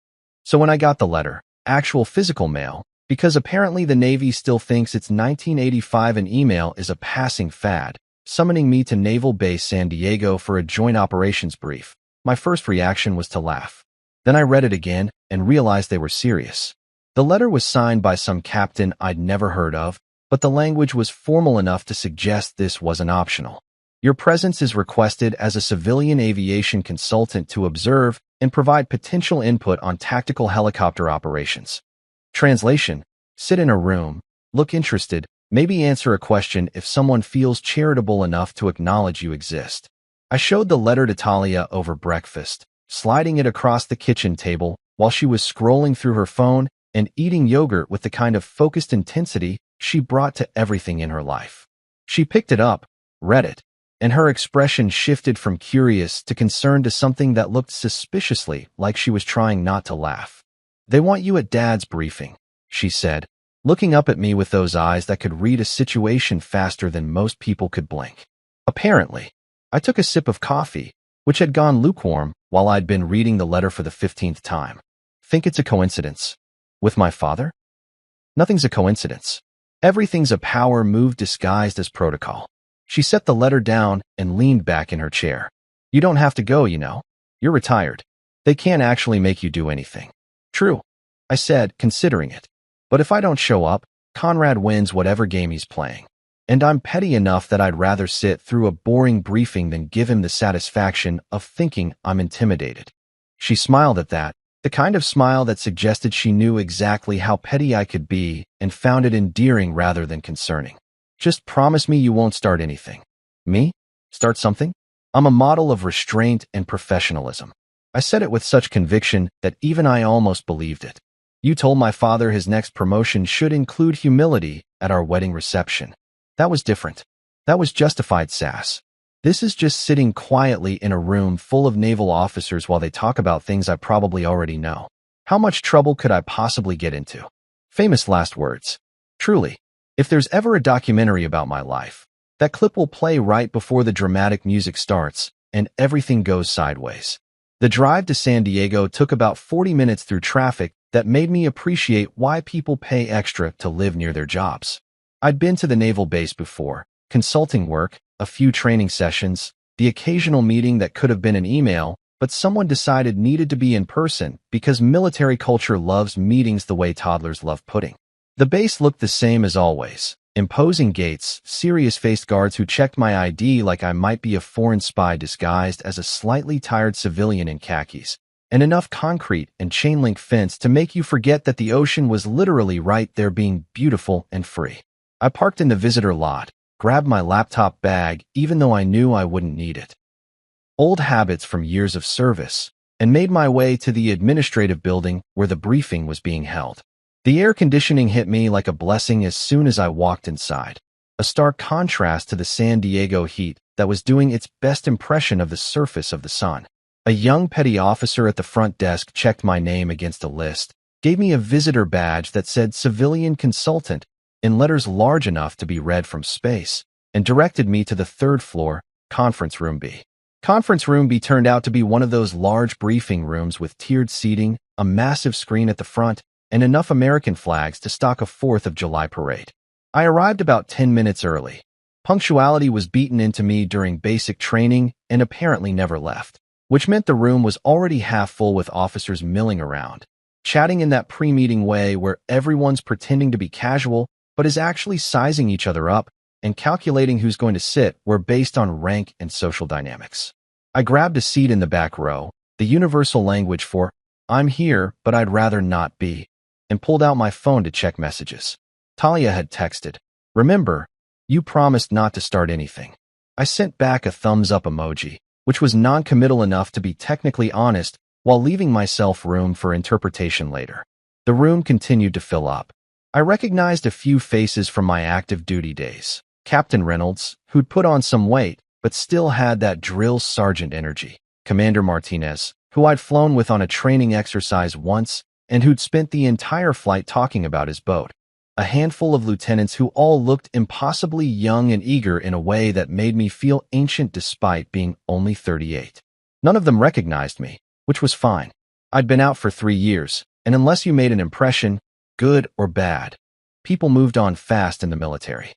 So when I got the letter, actual physical mail, because apparently the Navy still thinks it's 1985 and email is a passing fad, summoning me to Naval Base San Diego for a joint operations brief, my first reaction was to laugh. Then I read it again and realized they were serious. The letter was signed by some captain I'd never heard of, but the language was formal enough to suggest this wasn't optional. Your presence is requested as a civilian aviation consultant to observe and provide potential input on tactical helicopter operations. Translation: sit in a room, look interested, maybe answer a question if someone feels charitable enough to acknowledge you exist. I showed the letter to Talia over breakfast, sliding it across the kitchen table while she was scrolling through her phone and eating yogurt with the kind of focused intensity she brought to everything in her life. She picked it up, read it, and her expression shifted from curious to concerned to something that looked suspiciously like she was trying not to laugh. "They want you at Dad's briefing," she said, looking up at me with those eyes that could read a situation faster than most people could blink. Apparently, I took a sip of coffee, which had gone lukewarm while I'd been reading the letter for the 15th time. Think it's a coincidence? With my father? Nothing's a coincidence. Everything's a power move disguised as protocol. She set the letter down and leaned back in her chair. "You don't have to go, you know. You're retired. They can't actually make you do anything." "True," I said, considering it. "But if I don't show up, Conrad wins whatever game he's playing. And I'm petty enough that I'd rather sit through a boring briefing than give him the satisfaction of thinking I'm intimidated." She smiled at that, the kind of smile that suggested she knew exactly how petty I could be and found it endearing rather than concerning. "Just promise me you won't start anything." "Me? Start something?" I'm a model of restraint and professionalism. I said it with such conviction that even I almost believed it. "You told my father his next promotion should include humility at our wedding reception." That was different. That was justified sass. This is just sitting quietly in a room full of naval officers while they talk about things I probably already know. How much trouble could I possibly get into? Famous last words. Truly, if there's ever a documentary about my life, that clip will play right before the dramatic music starts, and everything goes sideways. The drive to San Diego took about 40 minutes through traffic that made me appreciate why people pay extra to live near their jobs. I'd been to the naval base before, consulting work, a few training sessions, the occasional meeting that could have been an email, but someone decided needed to be in person because military culture loves meetings the way toddlers love pudding. The base looked the same as always. Imposing gates, serious-faced guards who checked my ID like I might be a foreign spy disguised as a slightly tired civilian in khakis, and enough concrete and chain-link fence to make you forget that the ocean was literally right there being beautiful and free. I parked in the visitor lot, grabbed my laptop bag even though I knew I wouldn't need it. Old habits from years of service, and made my way to the administrative building where the briefing was being held. The air conditioning hit me like a blessing as soon as I walked inside, a stark contrast to the San Diego heat that was doing its best impression of the surface of the sun. A young petty officer at the front desk checked my name against a list, gave me a visitor badge that said civilian consultant in letters large enough to be read from space, and directed me to the third floor, Conference Room B. Conference Room B turned out to be one of those large briefing rooms with tiered seating, a massive screen at the front, and enough American flags to stock a 4th of July parade. I arrived about 10 minutes early. Punctuality was beaten into me during basic training and apparently never left, which meant the room was already half full with officers milling around, chatting in that pre-meeting way where everyone's pretending to be casual but is actually sizing each other up and calculating who's going to sit where based on rank and social dynamics. I grabbed a seat in the back row, the universal language for, "I'm here, but I'd rather not be," and pulled out my phone to check messages. Talia had texted, "Remember, you promised not to start anything." I sent back a thumbs-up emoji, which was non-committal enough to be technically honest while leaving myself room for interpretation later. The room continued to fill up. I recognized a few faces from my active duty days. Captain Reynolds, who'd put on some weight, but still had that drill sergeant energy. Commander Martinez, who I'd flown with on a training exercise once, and who'd spent the entire flight talking about his boat. A handful of lieutenants who all looked impossibly young and eager in a way that made me feel ancient despite being only 38. None of them recognized me, which was fine. I'd been out for 3 years, and unless you made an impression, good or bad, people moved on fast in the military.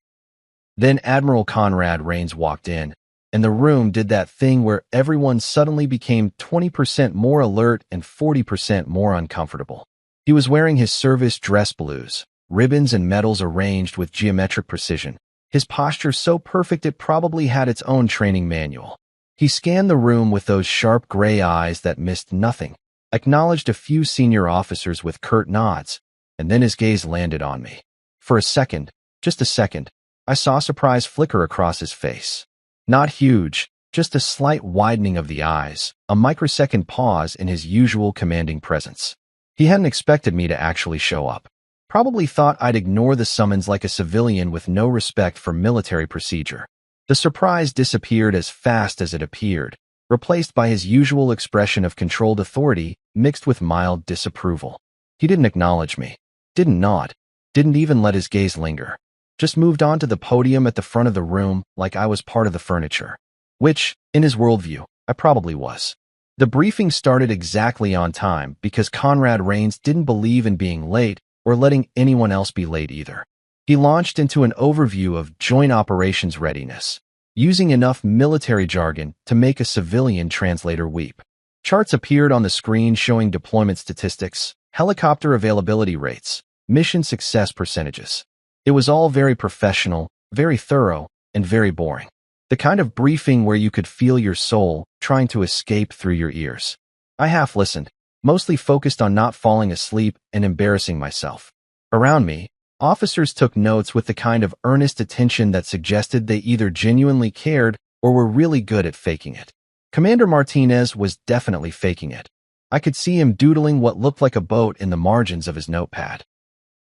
Then Admiral Conrad Rains walked in, and the room did that thing where everyone suddenly became 20% more alert and 40% more uncomfortable. He was wearing his service dress blues, ribbons and medals arranged with geometric precision, his posture so perfect it probably had its own training manual. He scanned the room with those sharp gray eyes that missed nothing, acknowledged a few senior officers with curt nods, and then his gaze landed on me. For a second, just a second, I saw surprise flicker across his face. Not huge, just a slight widening of the eyes, a microsecond pause in his usual commanding presence. He hadn't expected me to actually show up. Probably thought I'd ignore the summons like a civilian with no respect for military procedure. The surprise disappeared as fast as it appeared, replaced by his usual expression of controlled authority mixed with mild disapproval. He didn't acknowledge me, didn't nod, didn't even let his gaze linger. Just moved on to the podium at the front of the room like I was part of the furniture. Which, in his worldview, I probably was. The briefing started exactly on time because Conrad Rains didn't believe in being late or letting anyone else be late either. He launched into an overview of joint operations readiness, using enough military jargon to make a civilian translator weep. Charts appeared on the screen showing deployment statistics, helicopter availability rates, mission success percentages. It was all very professional, very thorough, and very boring. The kind of briefing where you could feel your soul trying to escape through your ears. I half listened, mostly focused on not falling asleep and embarrassing myself. Around me, officers took notes with the kind of earnest attention that suggested they either genuinely cared or were really good at faking it. Commander Martinez was definitely faking it. I could see him doodling what looked like a boat in the margins of his notepad.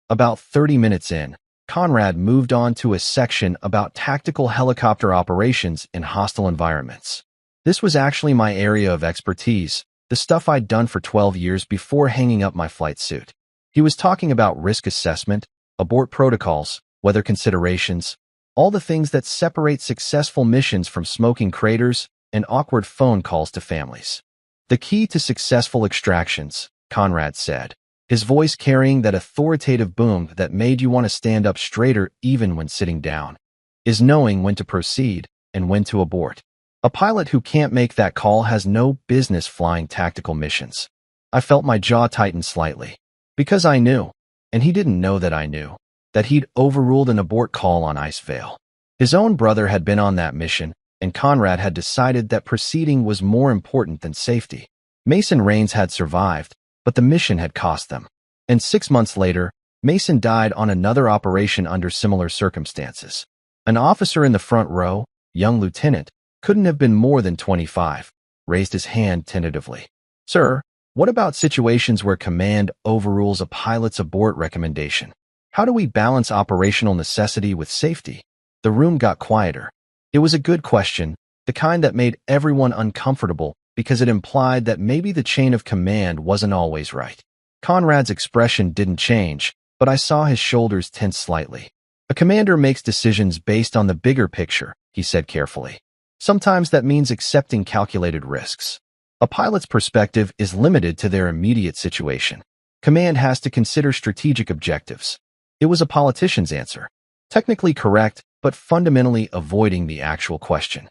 About 30 minutes in, Conrad moved on to a section about tactical helicopter operations in hostile environments. This was actually my area of expertise, the stuff I'd done for 12 years before hanging up my flight suit. He was talking about risk assessment, abort protocols, weather considerations, all the things that separate successful missions from smoking craters, and awkward phone calls to families. The key to successful extractions, Conrad said, his voice carrying that authoritative boom that made you want to stand up straighter even when sitting down, is knowing when to proceed and when to abort. A pilot who can't make that call has no business flying tactical missions. I felt my jaw tighten slightly. Because I knew, and he didn't know that I knew, that he'd overruled an abort call on Icevale. His own brother had been on that mission, and Conrad had decided that proceeding was more important than safety. Mason Rains had survived, but the mission had cost them. And 6 months later, Mason died on another operation under similar circumstances. An officer in the front row, young lieutenant, couldn't have been more than 25, raised his hand tentatively. Sir, what about situations where command overrules a pilot's abort recommendation? How do we balance operational necessity with safety? The room got quieter. It was a good question, the kind that made everyone uncomfortable because it implied that maybe the chain of command wasn't always right. Conrad's expression didn't change, but I saw his shoulders tense slightly. A commander makes decisions based on the bigger picture, he said carefully. Sometimes that means accepting calculated risks. A pilot's perspective is limited to their immediate situation. Command has to consider strategic objectives. It was a politician's answer. Technically correct, but fundamentally avoiding the actual question.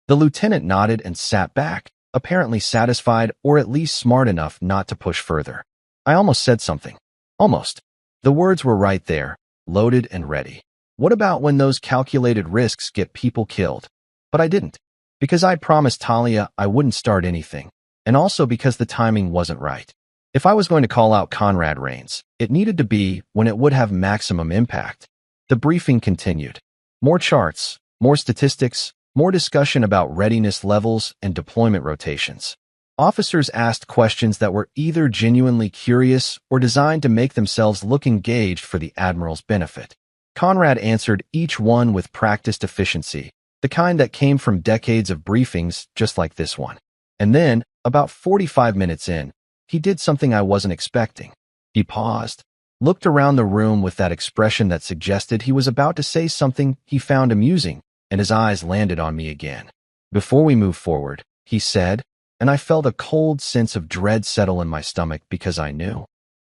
The lieutenant nodded and sat back, apparently satisfied or at least smart enough not to push further. I almost said something. Almost. The words were right there, loaded and ready. What about when those calculated risks get people killed? But I didn't. Because I promised Talia I wouldn't start anything, and also because the timing wasn't right. If I was going to call out Conrad Rains, it needed to be when it would have maximum impact. The briefing continued. More charts, more statistics, more discussion about readiness levels and deployment rotations. Officers asked questions that were either genuinely curious or designed to make themselves look engaged for the Admiral's benefit. Conrad answered each one with practiced efficiency, the kind that came from decades of briefings just like this one. And then, about 45 minutes in, he did something I wasn't expecting. He paused, looked around the room with that expression that suggested he was about to say something he found amusing, and his eyes landed on me again. Before we move forward, he said, and I felt a cold sense of dread settle in my stomach because I knew.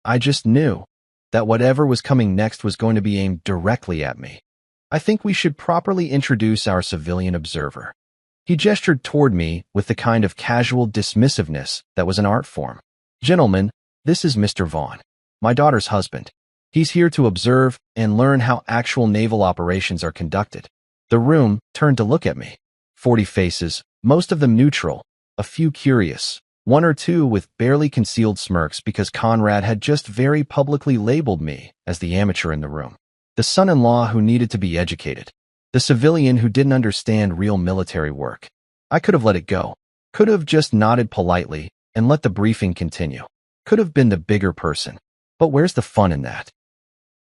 I just knew that whatever was coming next was going to be aimed directly at me. I think we should properly introduce our civilian observer. He gestured toward me with the kind of casual dismissiveness that was an art form. Gentlemen, this is Mr. Vaughn, my daughter's husband. He's here to observe and learn how actual naval operations are conducted. The room turned to look at me. 40 faces, most of them neutral, a few curious, one or two with barely concealed smirks because Conrad had just very publicly labeled me as the amateur in the room. The son-in-law who needed to be educated. The civilian who didn't understand real military work. I could have let it go. Could have just nodded politely and let the briefing continue. Could have been the bigger person. But where's the fun in that?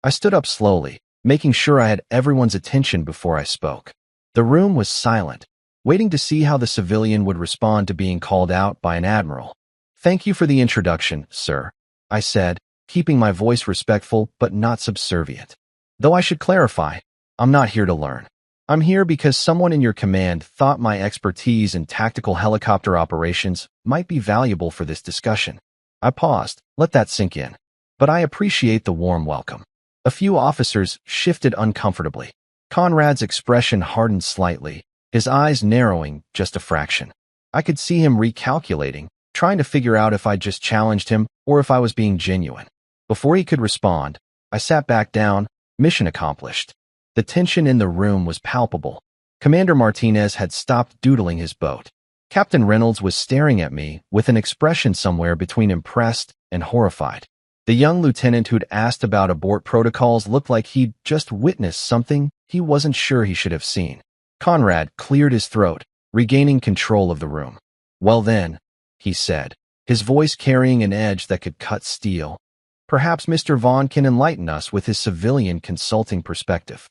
I stood up slowly, making sure I had everyone's attention before I spoke. The room was silent, waiting to see how the civilian would respond to being called out by an admiral. Thank you for the introduction, sir, I said, keeping my voice respectful but not subservient. Though I should clarify, I'm not here to learn. I'm here because someone in your command thought my expertise in tactical helicopter operations might be valuable for this discussion. I paused, let that sink in. But I appreciate the warm welcome. A few officers shifted uncomfortably. Conrad's expression hardened slightly, his eyes narrowing just a fraction. I could see him recalculating, trying to figure out if I'd just challenged him or if I was being genuine. Before he could respond, I sat back down. Mission accomplished. The tension in the room was palpable. Commander Martinez had stopped doodling his boat. Captain Reynolds was staring at me with an expression somewhere between impressed and horrified. The young lieutenant who'd asked about abort protocols looked like he'd just witnessed something he wasn't sure he should have seen. Conrad cleared his throat, regaining control of the room. Well then, he said, his voice carrying an edge that could cut steel. Perhaps Mr. Vaughn can enlighten us with his civilian consulting perspective.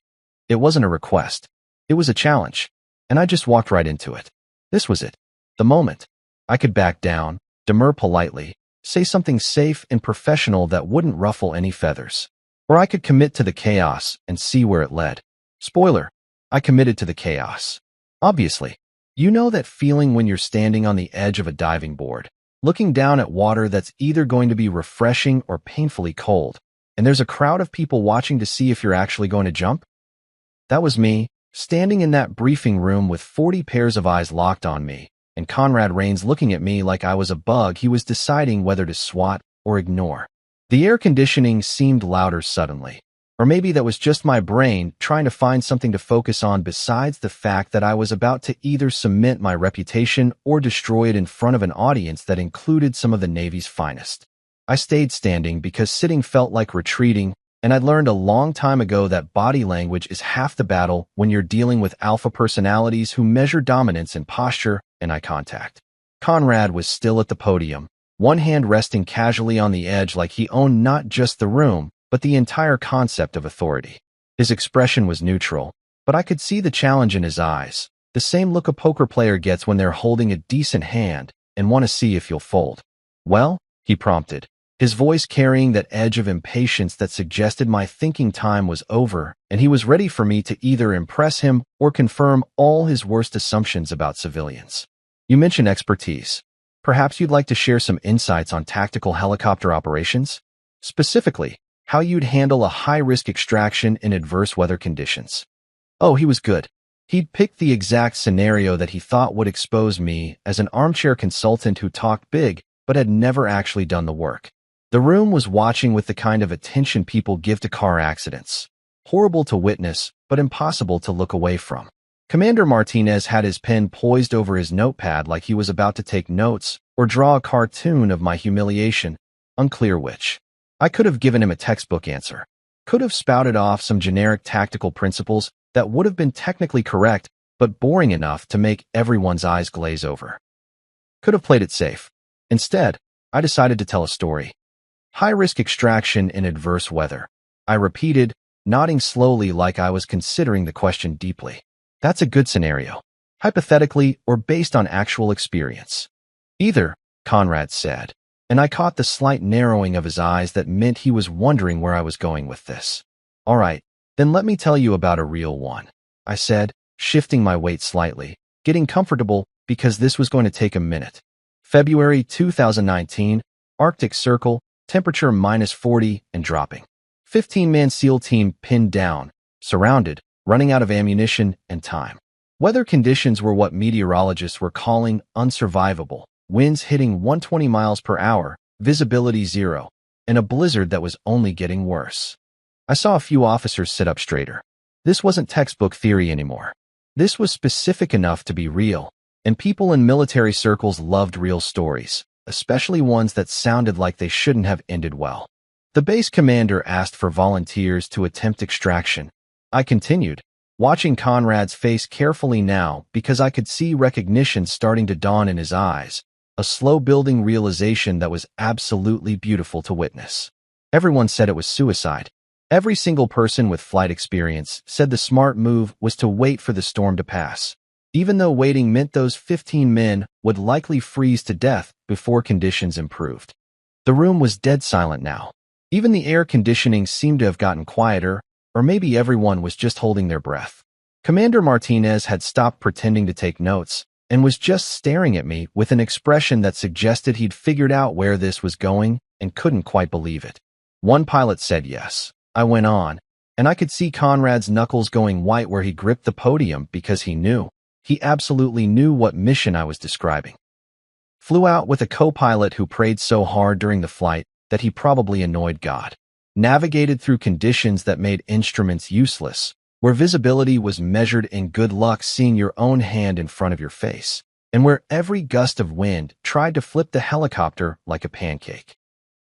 It wasn't a request. It was a challenge. And I just walked right into it. This was it. The moment. I could back down, demur politely, say something safe and professional that wouldn't ruffle any feathers. Or I could commit to the chaos and see where it led. Spoiler, I committed to the chaos. Obviously. You know that feeling when you're standing on the edge of a diving board, looking down at water that's either going to be refreshing or painfully cold, and there's a crowd of people watching to see if you're actually going to jump? That was me, standing in that briefing room with 40 pairs of eyes locked on me, and Conrad Rains looking at me like I was a bug he was deciding whether to swat or ignore. The air conditioning seemed louder suddenly. Or maybe that was just my brain trying to find something to focus on besides the fact that I was about to either cement my reputation or destroy it in front of an audience that included some of the Navy's finest. I stayed standing because sitting felt like retreating, and I'd learned a long time ago that body language is half the battle when you're dealing with alpha personalities who measure dominance in posture and eye contact. Conrad was still at the podium, one hand resting casually on the edge like he owned not just the room, but the entire concept of authority. His expression was neutral, but I could see the challenge in his eyes, the same look a poker player gets when they're holding a decent hand and want to see if you'll fold. Well, he prompted, his voice carrying that edge of impatience that suggested my thinking time was over, and he was ready for me to either impress him or confirm all his worst assumptions about civilians. You mentioned expertise. Perhaps you'd like to share some insights on tactical helicopter operations? Specifically, how you'd handle a high-risk extraction in adverse weather conditions. Oh, he was good. He'd picked the exact scenario that he thought would expose me as an armchair consultant who talked big but had never actually done the work. The room was watching with the kind of attention people give to car accidents. Horrible to witness, but impossible to look away from. Commander Martinez had his pen poised over his notepad like he was about to take notes or draw a cartoon of my humiliation, unclear which. I could have given him a textbook answer. Could have spouted off some generic tactical principles that would have been technically correct, but boring enough to make everyone's eyes glaze over. Could have played it safe. Instead, I decided to tell a story. High-risk extraction in adverse weather. I repeated, nodding slowly like I was considering the question deeply. That's a good scenario. Hypothetically or based on actual experience. Either, Conrad said, and I caught the slight narrowing of his eyes that meant he was wondering where I was going with this. All right, then let me tell you about a real one, I said, shifting my weight slightly, getting comfortable because this was going to take a minute. February 2019, Arctic Circle, temperature -40 and dropping. 15-man SEAL team pinned down, surrounded, running out of ammunition and time. Weather conditions were what meteorologists were calling unsurvivable. Winds hitting 120 miles per hour, visibility 0, and a blizzard that was only getting worse. I saw a few officers sit up straighter. This wasn't textbook theory anymore. This was specific enough to be real, and people in military circles loved real stories, especially ones that sounded like they shouldn't have ended well. The base commander asked for volunteers to attempt extraction. I continued, watching Conrad's face carefully now because I could see recognition starting to dawn in his eyes. A slow-building realization that was absolutely beautiful to witness. Everyone said it was suicide. Every single person with flight experience said the smart move was to wait for the storm to pass, even though waiting meant those 15 men would likely freeze to death before conditions improved. The room was dead silent now. Even the air conditioning seemed to have gotten quieter, or maybe everyone was just holding their breath. Commander Martinez had stopped pretending to take notes, and was just staring at me with an expression that suggested he'd figured out where this was going and couldn't quite believe it. One pilot said yes. I went on, and I could see Conrad's knuckles going white where he gripped the podium because he knew. He absolutely knew what mission I was describing. Flew out with a co-pilot who prayed so hard during the flight that he probably annoyed God. Navigated through conditions that made instruments useless, where visibility was measured in good luck seeing your own hand in front of your face, and where every gust of wind tried to flip the helicopter like a pancake.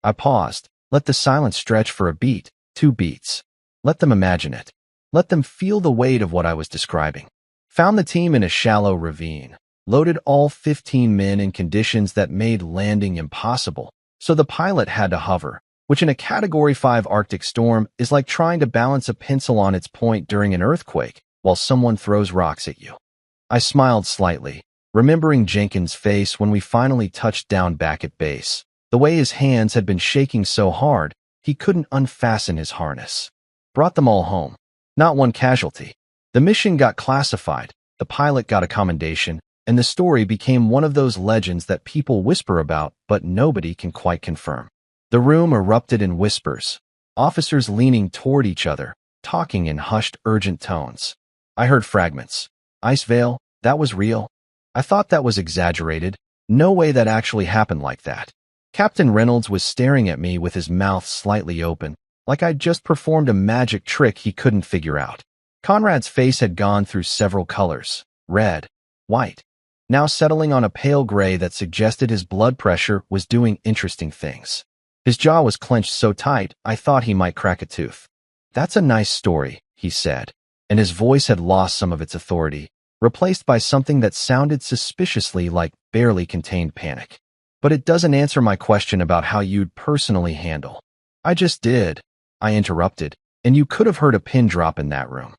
I paused, let the silence stretch for a beat, 2 beats. Let them imagine it. Let them feel the weight of what I was describing. Found the team in a shallow ravine, loaded all 15 men in conditions that made landing impossible, so the pilot had to hover, which in a Category 5 Arctic storm is like trying to balance a pencil on its point during an earthquake while someone throws rocks at you. I smiled slightly, remembering Jenkins' face when we finally touched down back at base, the way his hands had been shaking so hard he couldn't unfasten his harness. Brought them all home. Not one casualty. The mission got classified, the pilot got a commendation, and the story became one of those legends that people whisper about, but nobody can quite confirm. The room erupted in whispers, officers leaning toward each other, talking in hushed, urgent tones. I heard fragments. Icevale, that was real? I thought that was exaggerated. No way that actually happened like that. Captain Reynolds was staring at me with his mouth slightly open, like I'd just performed a magic trick he couldn't figure out. Conrad's face had gone through several colors, red, white, now settling on a pale gray that suggested his blood pressure was doing interesting things. His jaw was clenched so tight I thought he might crack a tooth. That's a nice story, he said, and his voice had lost some of its authority, replaced by something that sounded suspiciously like barely contained panic. But it doesn't answer my question about how you'd personally handle. I just did, I interrupted, and you could have heard a pin drop in that room.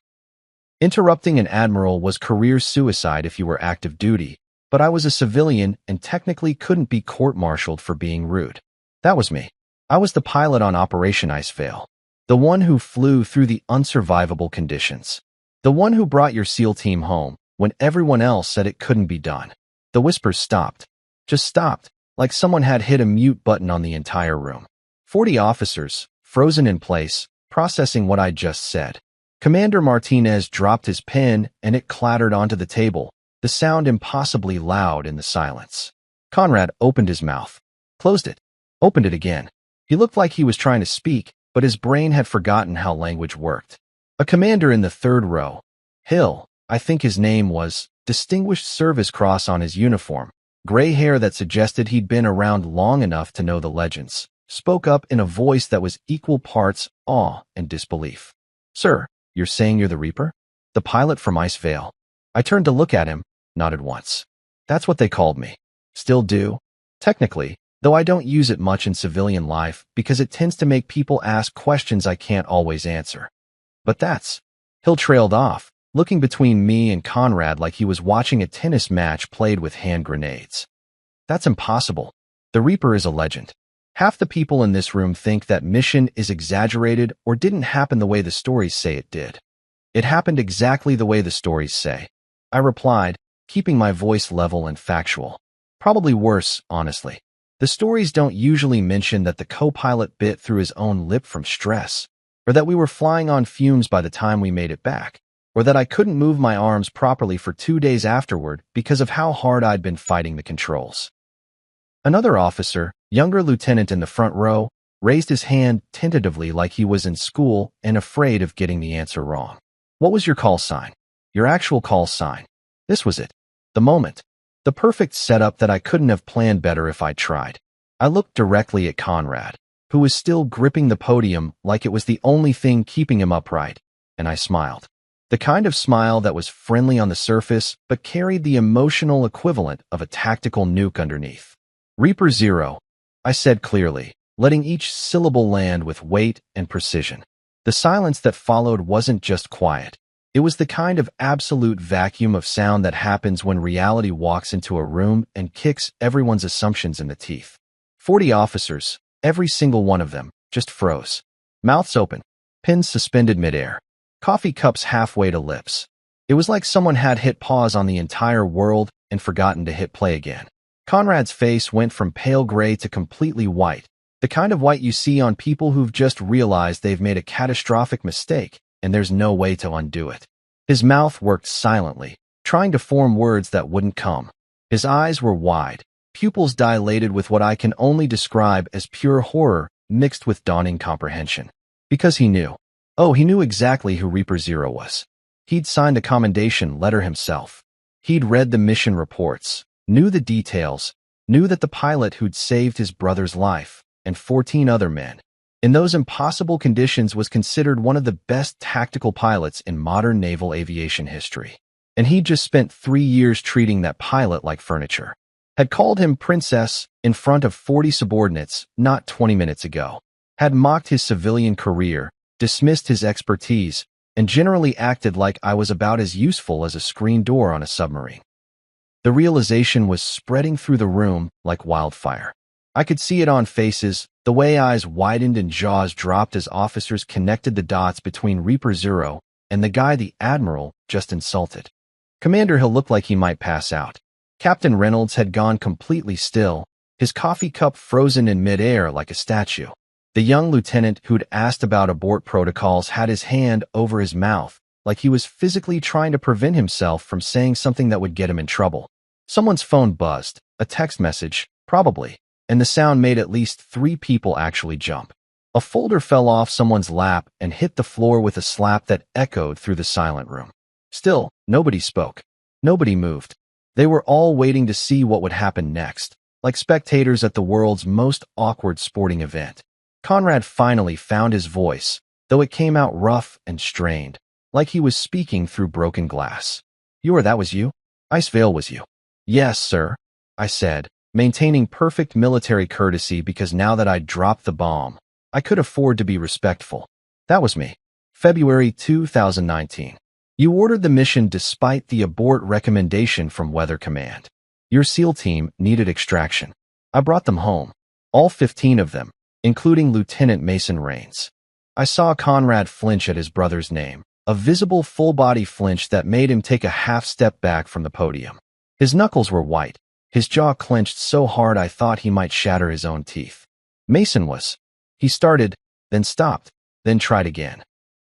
Interrupting an admiral was career suicide if you were active duty, but I was a civilian and technically couldn't be court-martialed for being rude. That was me. I was the pilot on Operation Icevale, the one who flew through the unsurvivable conditions, the one who brought your SEAL team home when everyone else said it couldn't be done. The whispers stopped. Just stopped, like someone had hit a mute button on the entire room. 40 officers, frozen in place, processing what I'd just said. Commander Martinez dropped his pen and it clattered onto the table, the sound impossibly loud in the silence. Conrad opened his mouth, closed it, opened it again. He looked like he was trying to speak, but his brain had forgotten how language worked. A commander in the third row, Hill, I think his name was, Distinguished Service Cross on his uniform, gray hair that suggested he'd been around long enough to know the legends, spoke up in a voice that was equal parts awe and disbelief. Sir, you're saying you're the Reaper? The pilot from Icevale? I turned to look at him, nodded once. That's what they called me. Still do. Technically, though I don't use it much in civilian life because it tends to make people ask questions I can't always answer. But that's... Hill trailed off, looking between me and Conrad like he was watching a tennis match played with hand grenades. That's impossible. The Reaper is a legend. Half the people in this room think that mission is exaggerated or didn't happen the way the stories say it did. It happened exactly the way the stories say. I replied, keeping my voice level and factual. Probably worse, honestly. The stories don't usually mention that the co-pilot bit through his own lip from stress, or that we were flying on fumes by the time we made it back, or that I couldn't move my arms properly for 2 days afterward because of how hard I'd been fighting the controls. Another officer, younger lieutenant in the front row, raised his hand tentatively like he was in school and afraid of getting the answer wrong. What was your call sign? Your actual call sign. This was it. The moment. The perfect setup that I couldn't have planned better if I'd tried. I looked directly at Conrad, who was still gripping the podium like it was the only thing keeping him upright, and I smiled. The kind of smile that was friendly on the surface but carried the emotional equivalent of a tactical nuke underneath. Reaper Zero, I said clearly, letting each syllable land with weight and precision. The silence that followed wasn't just quiet. It was the kind of absolute vacuum of sound that happens when reality walks into a room and kicks everyone's assumptions in the teeth. 40 officers, every single one of them, just froze. Mouths open, pins suspended midair, coffee cups halfway to lips. It was like someone had hit pause on the entire world and forgotten to hit play again. Conrad's face went from pale gray to completely white, the kind of white you see on people who've just realized they've made a catastrophic mistake and there's no way to undo it. His mouth worked silently, trying to form words that wouldn't come. His eyes were wide, pupils dilated with what I can only describe as pure horror mixed with dawning comprehension. Because he knew. Oh, he knew exactly who Reaper Zero was. He'd signed a commendation letter himself. He'd read the mission reports, knew the details, knew that the pilot who'd saved his brother's life, and 14 other men, in those impossible conditions was considered one of the best tactical pilots in modern naval aviation history. And he'd just spent 3 years treating that pilot like furniture. Had called him Princess in front of 40 subordinates not 20 minutes ago. Had mocked his civilian career, dismissed his expertise, and generally acted like I was about as useful as a screen door on a submarine. The realization was spreading through the room like wildfire. I could see it on faces, the way eyes widened and jaws dropped as officers connected the dots between Reaper Zero and the guy the Admiral just insulted. Commander Hill looked like he might pass out. Captain Reynolds had gone completely still, his coffee cup frozen in midair like a statue. The young lieutenant who'd asked about abort protocols had his hand over his mouth, like he was physically trying to prevent himself from saying something that would get him in trouble. Someone's phone buzzed, a text message, probably, and the sound made at least 3 people actually jump. A folder fell off someone's lap and hit the floor with a slap that echoed through the silent room. Still, nobody spoke. Nobody moved. They were all waiting to see what would happen next, like spectators at the world's most awkward sporting event. Conrad finally found his voice, though it came out rough and strained, like he was speaking through broken glass. That was you? Icevale was you? Yes, sir, I said, maintaining perfect military courtesy because now that I'd dropped the bomb, I could afford to be respectful. That was me. February 2019. You ordered the mission despite the abort recommendation from Weather Command. Your SEAL team needed extraction. I brought them home. All 15 of them, including Lieutenant Mason Rains. I saw Conrad flinch at his brother's name, a visible full-body flinch that made him take a half-step back from the podium. His knuckles were white, his jaw clenched so hard I thought he might shatter his own teeth. Mason was. He started, then stopped, then tried again.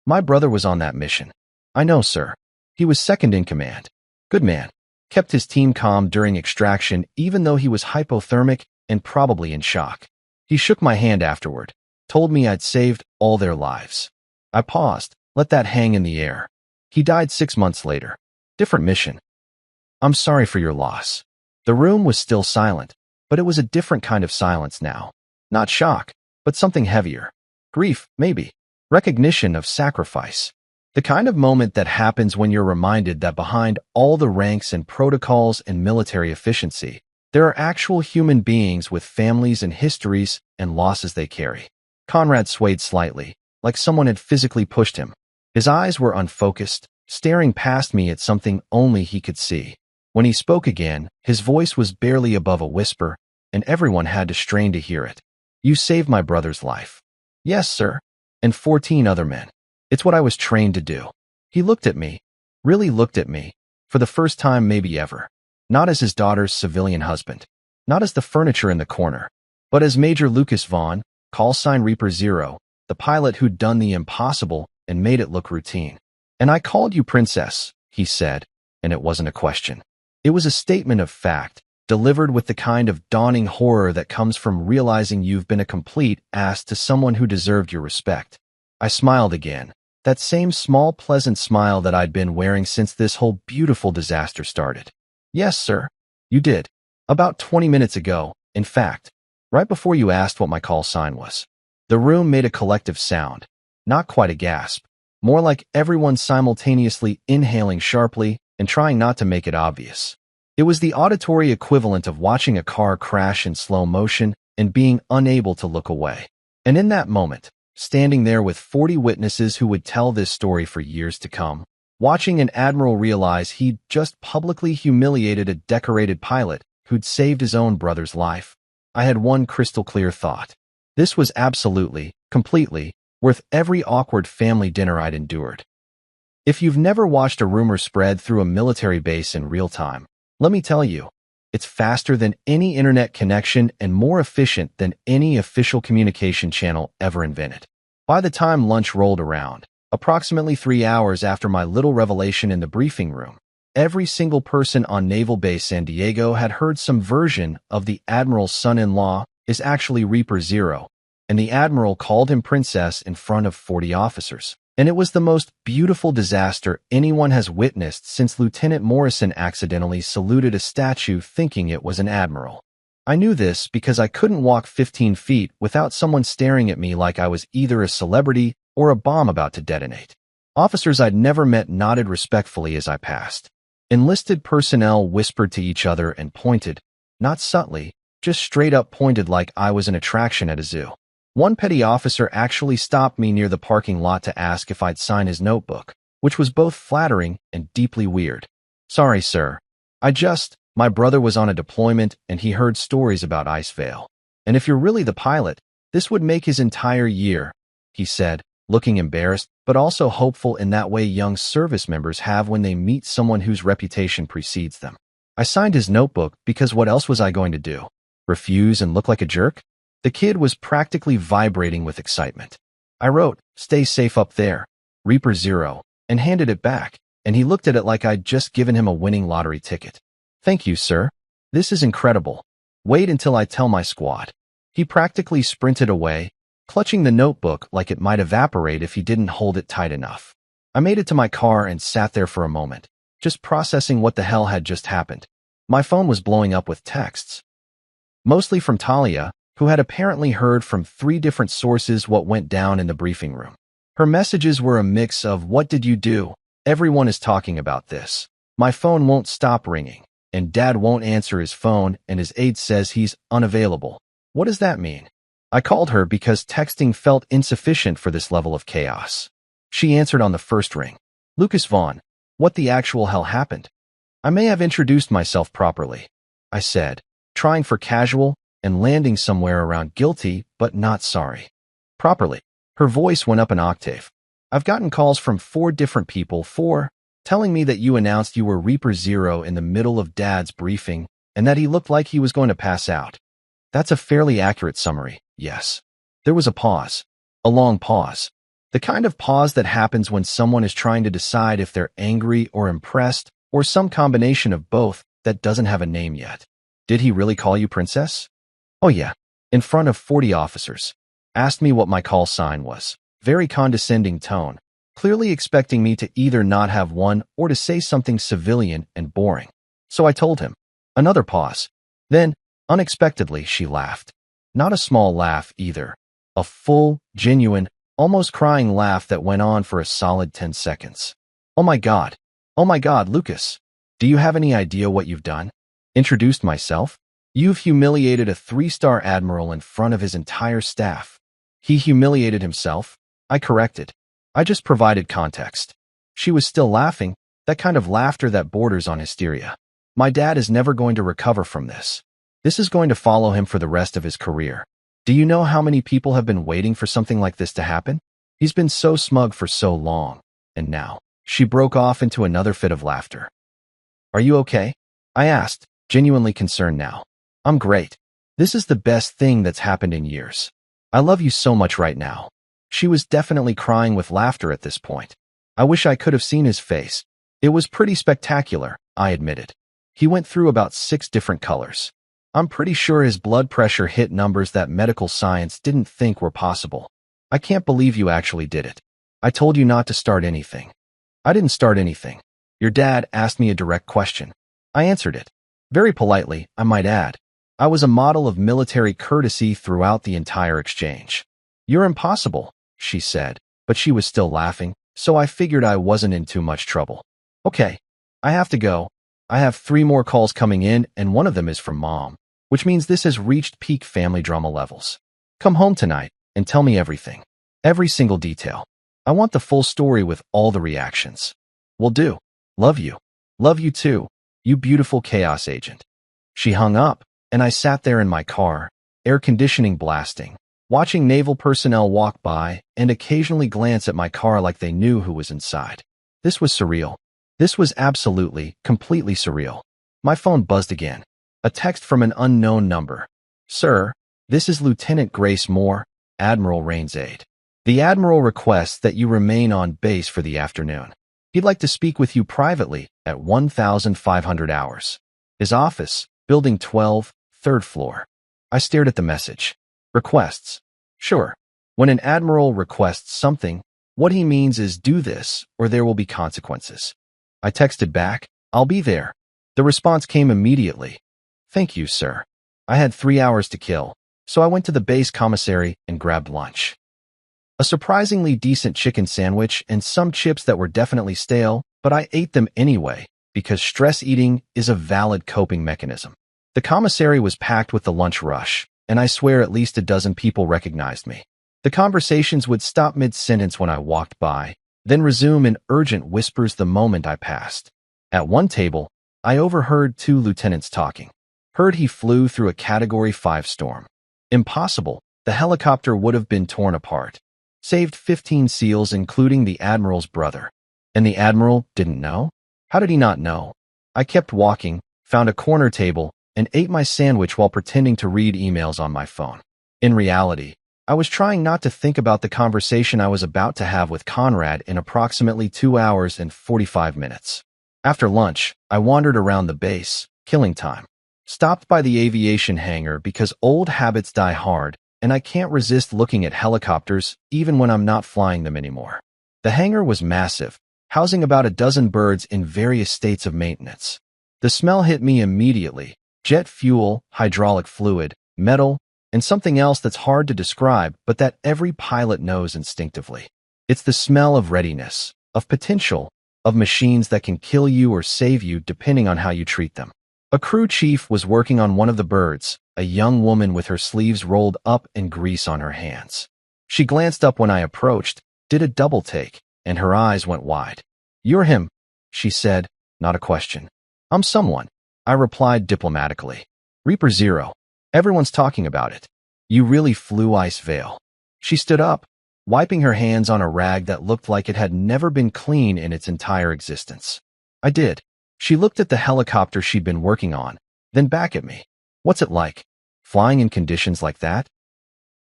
My brother was on that mission. I know, sir. He was second in command. Good man. Kept his team calm during extraction even though he was hypothermic and probably in shock. He shook my hand afterward, told me I'd saved all their lives. I paused, let that hang in the air. He died 6 months later. Different mission. I'm sorry for your loss. The room was still silent, but it was a different kind of silence now. Not shock, but something heavier. Grief, maybe. Recognition of sacrifice. The kind of moment that happens when you're reminded that behind all the ranks and protocols and military efficiency, there are actual human beings with families and histories and losses they carry. Conrad swayed slightly, like someone had physically pushed him. His eyes were unfocused, staring past me at something only he could see. When he spoke again, his voice was barely above a whisper, and everyone had to strain to hear it. You saved my brother's life. Yes, sir. And 14 other men. It's what I was trained to do. He looked at me, really looked at me, for the first time maybe ever. Not as his daughter's civilian husband, not as the furniture in the corner, but as Major Lucas Vaughn, callsign Reaper Zero, the pilot who'd done the impossible and made it look routine. And I called you princess, he said, and it wasn't a question. It was a statement of fact, delivered with the kind of dawning horror that comes from realizing you've been a complete ass to someone who deserved your respect. I smiled again, that same small pleasant smile that I'd been wearing since this whole beautiful disaster started. Yes, sir. You did. About 20 minutes ago, in fact, right before you asked what my call sign was. The room made a collective sound, not quite a gasp, more like everyone simultaneously inhaling sharply and trying not to make it obvious. It was the auditory equivalent of watching a car crash in slow motion and being unable to look away. And in that moment, standing there with 40 witnesses who would tell this story for years to come, watching an admiral realize he'd just publicly humiliated a decorated pilot who'd saved his own brother's life, I had one crystal clear thought. This was absolutely, completely, worth every awkward family dinner I'd endured. If you've never watched a rumor spread through a military base in real time, let me tell you, it's faster than any internet connection and more efficient than any official communication channel ever invented. By the time lunch rolled around, approximately 3 hours after my little revelation in the briefing room, every single person on Naval Base San Diego had heard some version of the Admiral's son-in-law is actually Reaper Zero, and the Admiral called him princess in front of 40 officers. And it was the most beautiful disaster anyone has witnessed since Lieutenant Morrison accidentally saluted a statue thinking it was an admiral. I knew this because I couldn't walk 15 feet without someone staring at me like I was either a celebrity or a bomb about to detonate. Officers I'd never met nodded respectfully as I passed. Enlisted personnel whispered to each other and pointed, not subtly, just straight up pointed like I was an attraction at a zoo. One petty officer actually stopped me near the parking lot to ask if I'd sign his notebook, which was both flattering and deeply weird. Sorry, sir. My brother was on a deployment and he heard stories about Icevale. And if you're really the pilot, this would make his entire year, he said, looking embarrassed, but also hopeful in that way young service members have when they meet someone whose reputation precedes them. I signed his notebook because what else was I going to do? Refuse and look like a jerk? The kid was practically vibrating with excitement. I wrote, "Stay safe up there, Reaper Zero," and handed it back, and he looked at it like I'd just given him a winning lottery ticket. "Thank you, sir. This is incredible. Wait until I tell my squad." He practically sprinted away, clutching the notebook like it might evaporate if he didn't hold it tight enough. I made it to my car and sat there for a moment, just processing what the hell had just happened. My phone was blowing up with texts, mostly from Talia, who had apparently heard from 3 different sources what went down in the briefing room. Her messages were a mix of, "What did you do? Everyone is talking about this. My phone won't stop ringing, and Dad won't answer his phone, and his aide says he's unavailable. What does that mean?" I called her because texting felt insufficient for this level of chaos. She answered on the first ring. "Lucas Vaughn, what the actual hell happened?" "I may have introduced myself properly," I said, trying for casual and landing somewhere around guilty but not sorry. "Properly." Her voice went up an octave. "I've gotten calls from 4 different people, 4, telling me that you announced you were Reaper Zero in the middle of Dad's briefing and that he looked like he was going to pass out." "That's a fairly accurate summary, yes." There was a pause. A long pause. The kind of pause that happens when someone is trying to decide if they're angry or impressed, or some combination of both that doesn't have a name yet. "Did he really call you princess?" "Oh yeah, in front of 40 officers. Asked me what my call sign was. Very condescending tone, clearly expecting me to either not have one or to say something civilian and boring. So I told him." Another pause. Then, unexpectedly, she laughed. Not a small laugh either. A full, genuine, almost crying laugh that went on for a solid 10 seconds. "Oh my God. Oh my God, Lucas. Do you have any idea what you've done?" Introduced myself. "You've humiliated a 3-star admiral in front of his entire staff." "He humiliated himself?" I corrected. I just provided context. She was still laughing, that kind of laughter that borders on hysteria. "My dad is never going to recover from this. This is going to follow him for the rest of his career. Do you know how many people have been waiting for something like this to happen? He's been so smug for so long. And now," she broke off into another fit of laughter. "Are you okay?" I asked, genuinely concerned now. "I'm great. This is the best thing that's happened in years. I love you so much right now." She was definitely crying with laughter at this point. I wish I could have seen his face. It was pretty spectacular, I admitted. He went through about 6 different colors. I'm pretty sure his blood pressure hit numbers that medical science didn't think were possible. "I can't believe you actually did it. I told you not to start anything." "I didn't start anything. Your dad asked me a direct question. I answered it. Very politely, I might add. I was a model of military courtesy throughout the entire exchange." "You're impossible," she said, but she was still laughing, so I figured I wasn't in too much trouble. "Okay, I have to go. I have 3 more calls coming in, and one of them is from Mom, which means this has reached peak family drama levels. Come home tonight and tell me everything. Every single detail. I want the full story with all the reactions." "Will do. Love you." "Love you too, you beautiful chaos agent." She hung up, and I sat there in my car, air conditioning blasting, watching naval personnel walk by and occasionally glance at my car like they knew who was inside. This was surreal. This was absolutely, completely surreal. My phone buzzed again. A text from an unknown number. "Sir, this is Lieutenant Grace Moore, Admiral Rain's aide. The Admiral requests that you remain on base for the afternoon. He'd like to speak with you privately at 1500 hours. His office, Building 12, 3rd floor." I stared at the message. Requests. Sure. When an admiral requests something, what he means is do this or there will be consequences. I texted back, "I'll be there." The response came immediately. "Thank you, sir." I had 3 hours to kill, so I went to the base commissary and grabbed lunch. A surprisingly decent chicken sandwich and some chips that were definitely stale, but I ate them anyway, because stress eating is a valid coping mechanism. The commissary was packed with the lunch rush, and I swear at least a dozen people recognized me. The conversations would stop mid-sentence when I walked by, then resume in urgent whispers the moment I passed. At one table, I overheard 2 lieutenants talking. Heard he flew through a Category 5 storm. Impossible. The helicopter would have been torn apart. Saved 15 SEALs, including the Admiral's brother. And the Admiral didn't know? How did he not know? I kept walking, found a corner table, and ate my sandwich while pretending to read emails on my phone. In reality, I was trying not to think about the conversation I was about to have with Conrad in approximately 2 hours and 45 minutes. After lunch, I wandered around the base, killing time. Stopped by the aviation hangar because old habits die hard, and I can't resist looking at helicopters even when I'm not flying them anymore. The hangar was massive, housing about a dozen birds in various states of maintenance. The smell hit me immediately: jet fuel, hydraulic fluid, metal, and something else that's hard to describe but that every pilot knows instinctively. It's the smell of readiness, of potential, of machines that can kill you or save you depending on how you treat them. A crew chief was working on one of the birds, a young woman with her sleeves rolled up and grease on her hands. She glanced up when I approached, did a double take, and her eyes went wide. "You're him," she said, not a question. "I'm someone," I replied diplomatically. "Reaper Zero. Everyone's talking about it. You really flew Ice Veil." She stood up, wiping her hands on a rag that looked like it had never been clean in its entire existence. "I did." She looked at the helicopter she'd been working on, then back at me. "What's it like, flying in conditions like that?"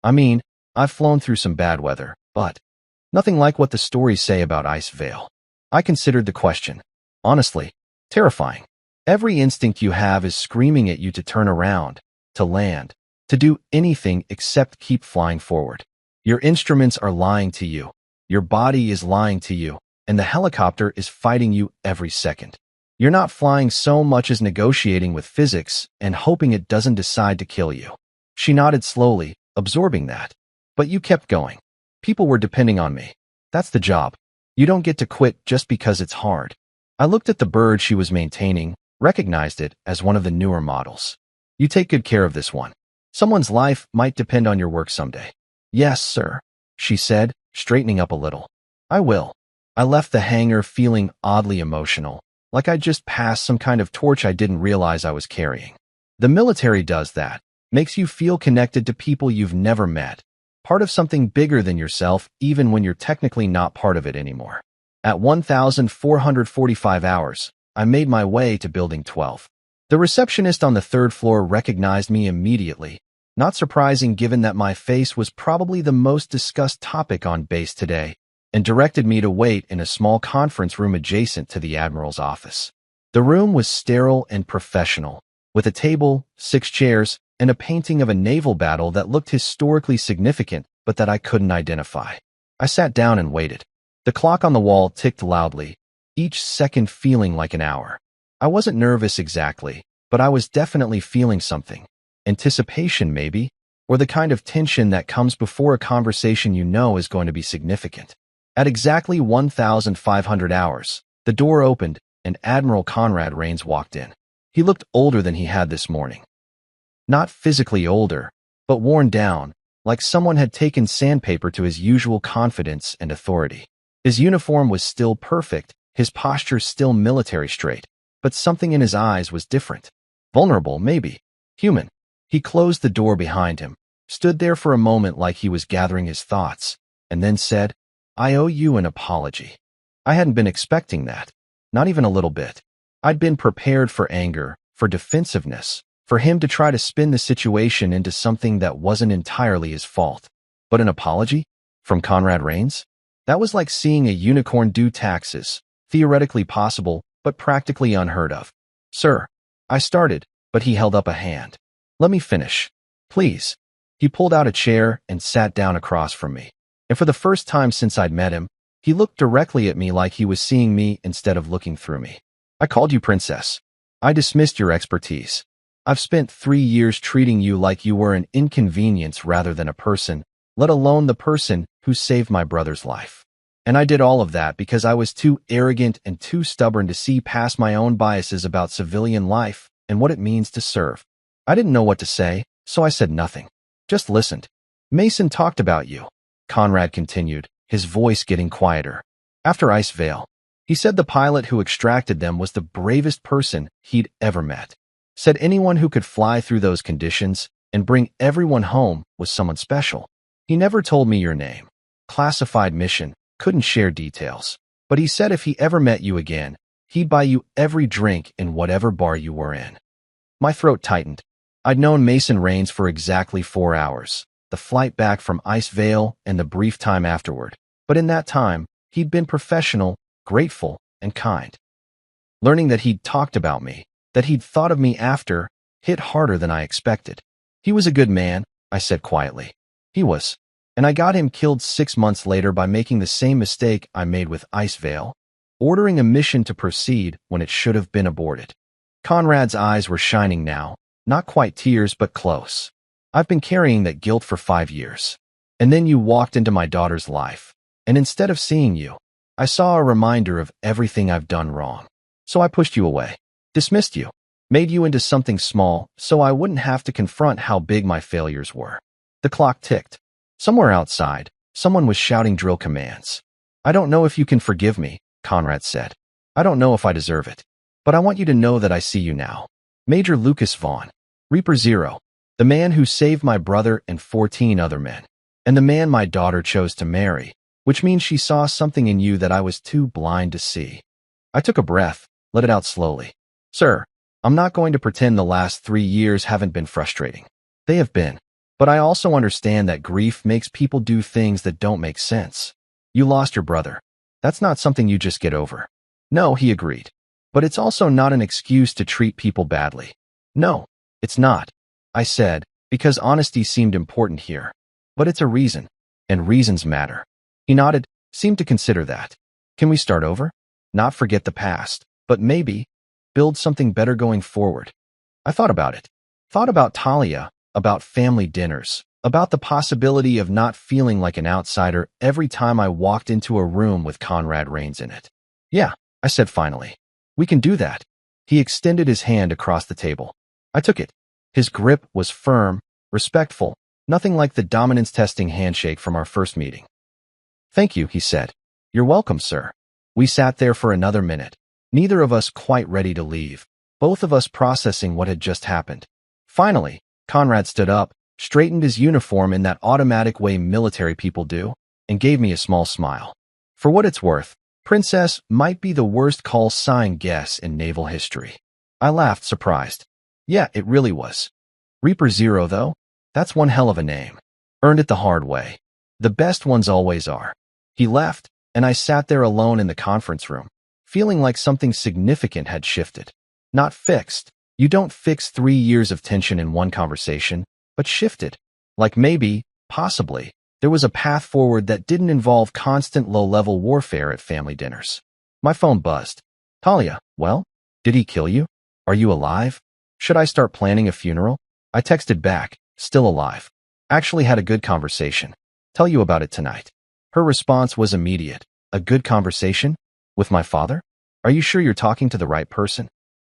"I mean, I've flown through some bad weather, but nothing like what the stories say about Ice Veil." I considered the question. Honestly, terrifying. Every instinct you have is screaming at you to turn around, to land, to do anything except keep flying forward. Your instruments are lying to you. Your body is lying to you, and the helicopter is fighting you every second. You're not flying so much as negotiating with physics and hoping it doesn't decide to kill you. She nodded slowly, absorbing that. "But you kept going. People were depending on me. That's the job. You don't get to quit just because it's hard." I looked at the bird she was maintaining, recognized it as one of the newer models. "You take good care of this one. Someone's life might depend on your work someday." "Yes, sir," she said, straightening up a little. "I will." I left the hangar feeling oddly emotional, like I'd just passed some kind of torch I didn't realize I was carrying. The military does that, makes you feel connected to people you've never met, part of something bigger than yourself even when you're technically not part of it anymore. At 1,445 hours, I made my way to Building 12. The receptionist on the third floor recognized me immediately, not surprising given that my face was probably the most discussed topic on base today, and directed me to wait in a small conference room adjacent to the Admiral's office. The room was sterile and professional, with a table, 6 chairs, and a painting of a naval battle that looked historically significant but that I couldn't identify. I sat down and waited. The clock on the wall ticked loudly, each second feeling like an hour. I wasn't nervous exactly, but I was definitely feeling something. Anticipation, maybe, or the kind of tension that comes before a conversation you know is going to be significant. At exactly 1,500 hours, the door opened and Admiral Conrad Rains walked in. He looked older than he had this morning. Not physically older, but worn down, like someone had taken sandpaper to his usual confidence and authority. His uniform was still perfect, his posture still military straight, but something in his eyes was different. Vulnerable, maybe. Human. He closed the door behind him, stood there for a moment like he was gathering his thoughts, and then said, "I owe you an apology." I hadn't been expecting that. Not even a little bit. I'd been prepared for anger, for defensiveness, for him to try to spin the situation into something that wasn't entirely his fault. But an apology? From Conrad Rains? That was like seeing a unicorn do taxes, theoretically possible, but practically unheard of. "Sir," I started, but he held up a hand. "Let me finish. Please." He pulled out a chair and sat down across from me. And for the first time since I'd met him, he looked directly at me like he was seeing me instead of looking through me. "I called you princess. I dismissed your expertise. I've spent 3 years treating you like you were an inconvenience rather than a person, let alone the person who saved my brother's life. And I did all of that because I was too arrogant and too stubborn to see past my own biases about civilian life and what it means to serve. I didn't know what to say, so I said nothing. Just listened. Mason talked about you," Conrad continued, his voice getting quieter. "After Ice Veil, he said the pilot who extracted them was the bravest person he'd ever met. Said anyone who could fly through those conditions and bring everyone home was someone special. He never told me your name. Classified mission, couldn't share details. But he said if he ever met you again, He'd buy you every drink in whatever bar you were in. My throat tightened. I'd known Mason Rains for exactly 4 hours, the flight back from Ice Vale and the brief time afterward. But in that time, he'd been professional, grateful, and kind. Learning that he'd talked about me, that he'd thought of me after, hit harder than I expected. He was a good man, I said quietly. He was. And I got him killed 6 months later by making the same mistake I made with Ice Vale, ordering a mission to proceed when it should have been aborted. Conrad's eyes were shining now, not quite tears but close. I've been carrying that guilt for 5 years. And then you walked into my daughter's life. And instead of seeing you, I saw a reminder of everything I've done wrong. So I pushed you away, dismissed you, made you into something small so I wouldn't have to confront how big my failures were. The clock ticked. Somewhere outside, someone was shouting drill commands. I don't know if you can forgive me, Conrad said. I don't know if I deserve it. But I want you to know that I see you now. Major Lucas Vaughn, Reaper Zero, the man who saved my brother and 14 other men, and the man my daughter chose to marry, which means she saw something in you that I was too blind to see. I took a breath, let it out slowly. Sir, I'm not going to pretend the last 3 years haven't been frustrating. They have been. But I also understand that grief makes people do things that don't make sense. You lost your brother. That's not something you just get over. No, he agreed. But it's also not an excuse to treat people badly. No, it's not, I said, because honesty seemed important here. But it's a reason, and reasons matter. He nodded, seemed to consider that. Can we start over? Not forget the past, but maybe build something better going forward. I thought about it. Thought about Talia, about family dinners, about the possibility of not feeling like an outsider every time I walked into a room with Conrad Rains in it. Yeah, I said finally. We can do that. He extended his hand across the table. I took it. His grip was firm, respectful, nothing like the dominance-testing handshake from our first meeting. Thank you, he said. You're welcome, sir. We sat there for another minute, neither of us quite ready to leave, both of us processing what had just happened. Finally, Conrad stood up, straightened his uniform in that automatic way military people do, and gave me a small smile. For what it's worth, Princess might be the worst call sign guess in naval history. I laughed, surprised. Yeah, it really was. Reaper Zero, though? That's one hell of a name. Earned it the hard way. The best ones always are. He left, and I sat there alone in the conference room, feeling like something significant had shifted. Not fixed. You don't fix 3 years of tension in one conversation, but shifted. Like maybe, possibly, there was a path forward that didn't involve constant low-level warfare at family dinners. My phone buzzed. Talia, well? Did he kill you? Are you alive? Should I start planning a funeral? I texted back, still alive. Actually had a good conversation. Tell you about it tonight. Her response was immediate. A good conversation? With my father? Are you sure you're talking to the right person?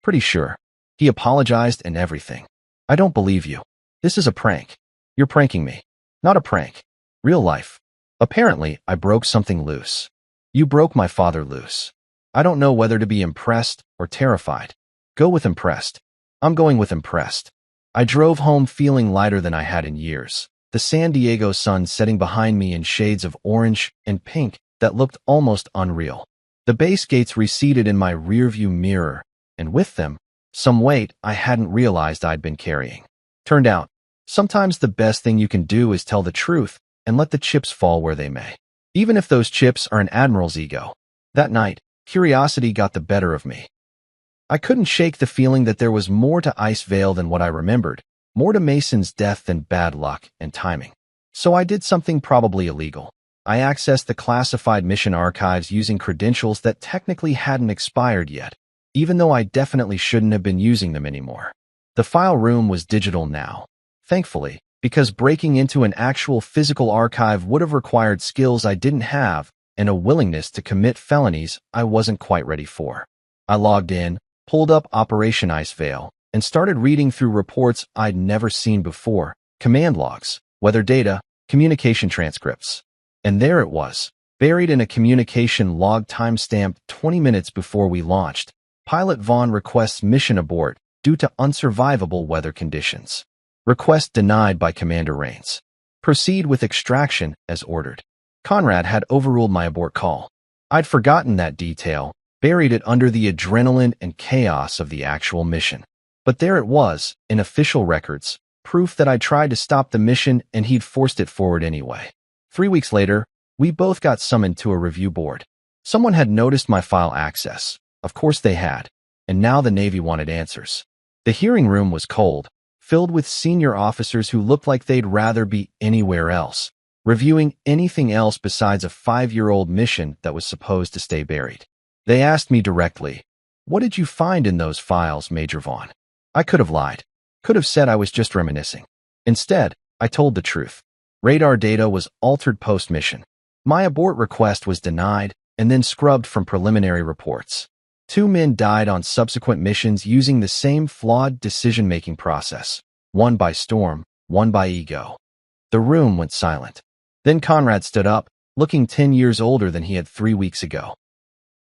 Pretty sure. He apologized and everything. I don't believe you. This is a prank. You're pranking me. Not a prank. Real life. Apparently, I broke something loose. You broke my father loose. I don't know whether to be impressed or terrified. Go with impressed. I'm going with impressed. I drove home feeling lighter than I had in years. The San Diego sun setting behind me in shades of orange and pink that looked almost unreal. The base gates receded in my rearview mirror, and with them, some weight I hadn't realized I'd been carrying. Turned out, sometimes the best thing you can do is tell the truth and let the chips fall where they may. Even if those chips are an admiral's ego. That night, curiosity got the better of me. I couldn't shake the feeling that there was more to Ice Vale than what I remembered, more to Mason's death than bad luck and timing. So I did something probably illegal. I accessed the classified mission archives using credentials that technically hadn't expired yet, even though I definitely shouldn't have been using them anymore. The file room was digital now, thankfully, because breaking into an actual physical archive would have required skills I didn't have and a willingness to commit felonies I wasn't quite ready for. I logged in, pulled up Operation Ice Vale, and started reading through reports I'd never seen before, command logs, weather data, communication transcripts. And there it was, buried in a communication log timestamped 20 minutes before we launched. Pilot Vaughn requests mission abort due to unsurvivable weather conditions. Request denied by Commander Rains. Proceed with extraction as ordered. Conrad had overruled my abort call. I'd forgotten that detail, buried it under the adrenaline and chaos of the actual mission. But there it was, in official records, proof that I tried to stop the mission and he'd forced it forward anyway. 3 weeks later, we both got summoned to a review board. Someone had noticed my file access. Of course they had. And now the Navy wanted answers. The hearing room was cold, filled with senior officers who looked like they'd rather be anywhere else, reviewing anything else besides a 5-year-old mission that was supposed to stay buried. They asked me directly, "What did you find in those files, Major Vaughn?" I could have lied. Could have said I was just reminiscing. Instead, I told the truth. Radar data was altered post-mission. My abort request was denied and then scrubbed from preliminary reports. 2 men died on subsequent missions using the same flawed decision-making process, one by storm, one by ego. The room went silent. Then Conrad stood up, looking 10 years older than he had 3 weeks ago.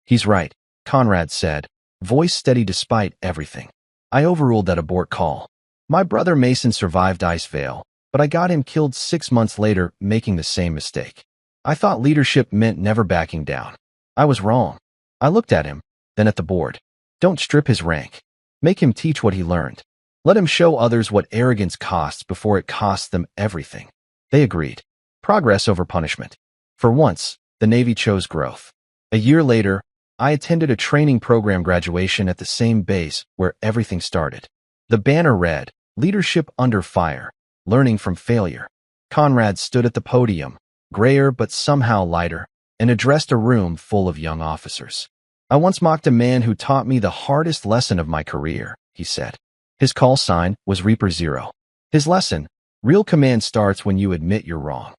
"He's right," Conrad said, voice steady despite everything. "I overruled that abort call. My brother Mason survived Icevale, but I got him killed 6 months later, making the same mistake. I thought leadership meant never backing down. I was wrong." I looked at him, then at the board. "Don't strip his rank. Make him teach what he learned. Let him show others what arrogance costs before it costs them everything." They agreed. Progress over punishment. For once, the Navy chose growth. A year later, I attended a training program graduation at the same base where everything started. The banner read, "Leadership Under Fire, Learning from Failure." Conrad stood at the podium, grayer but somehow lighter, and addressed a room full of young officers. "I once mocked a man who taught me the hardest lesson of my career," he said. His call sign was Reaper Zero. His lesson, real command starts when you admit you're wrong.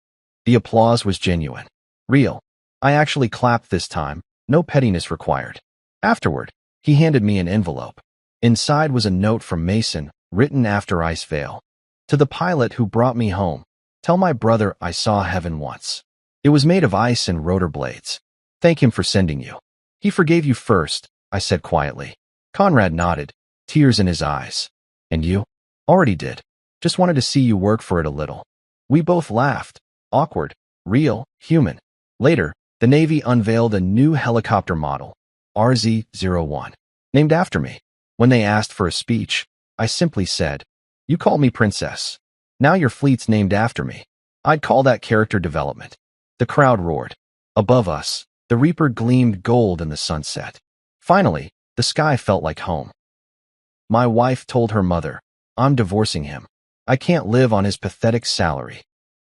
The applause was genuine. Real. I actually clapped this time, no pettiness required. Afterward, he handed me an envelope. Inside was a note from Mason, written after Icevale. "To the pilot who brought me home, tell my brother I saw heaven once. It was made of ice and rotor blades. Thank him for sending you. He forgave you first," I said quietly. Conrad nodded, tears in his eyes. "And you?" "Already did. Just wanted to see you work for it a little." We both laughed. Awkward, real, human. Later, the Navy unveiled a new helicopter model, RZ-01, named after me. When they asked for a speech, I simply said, "You called me Princess. Now your fleet's named after me." I'd call that character development. The crowd roared. Above us, the Reaper gleamed gold in the sunset. Finally, the sky felt like home. My wife told her mother, "I'm divorcing him. I can't live on his pathetic salary."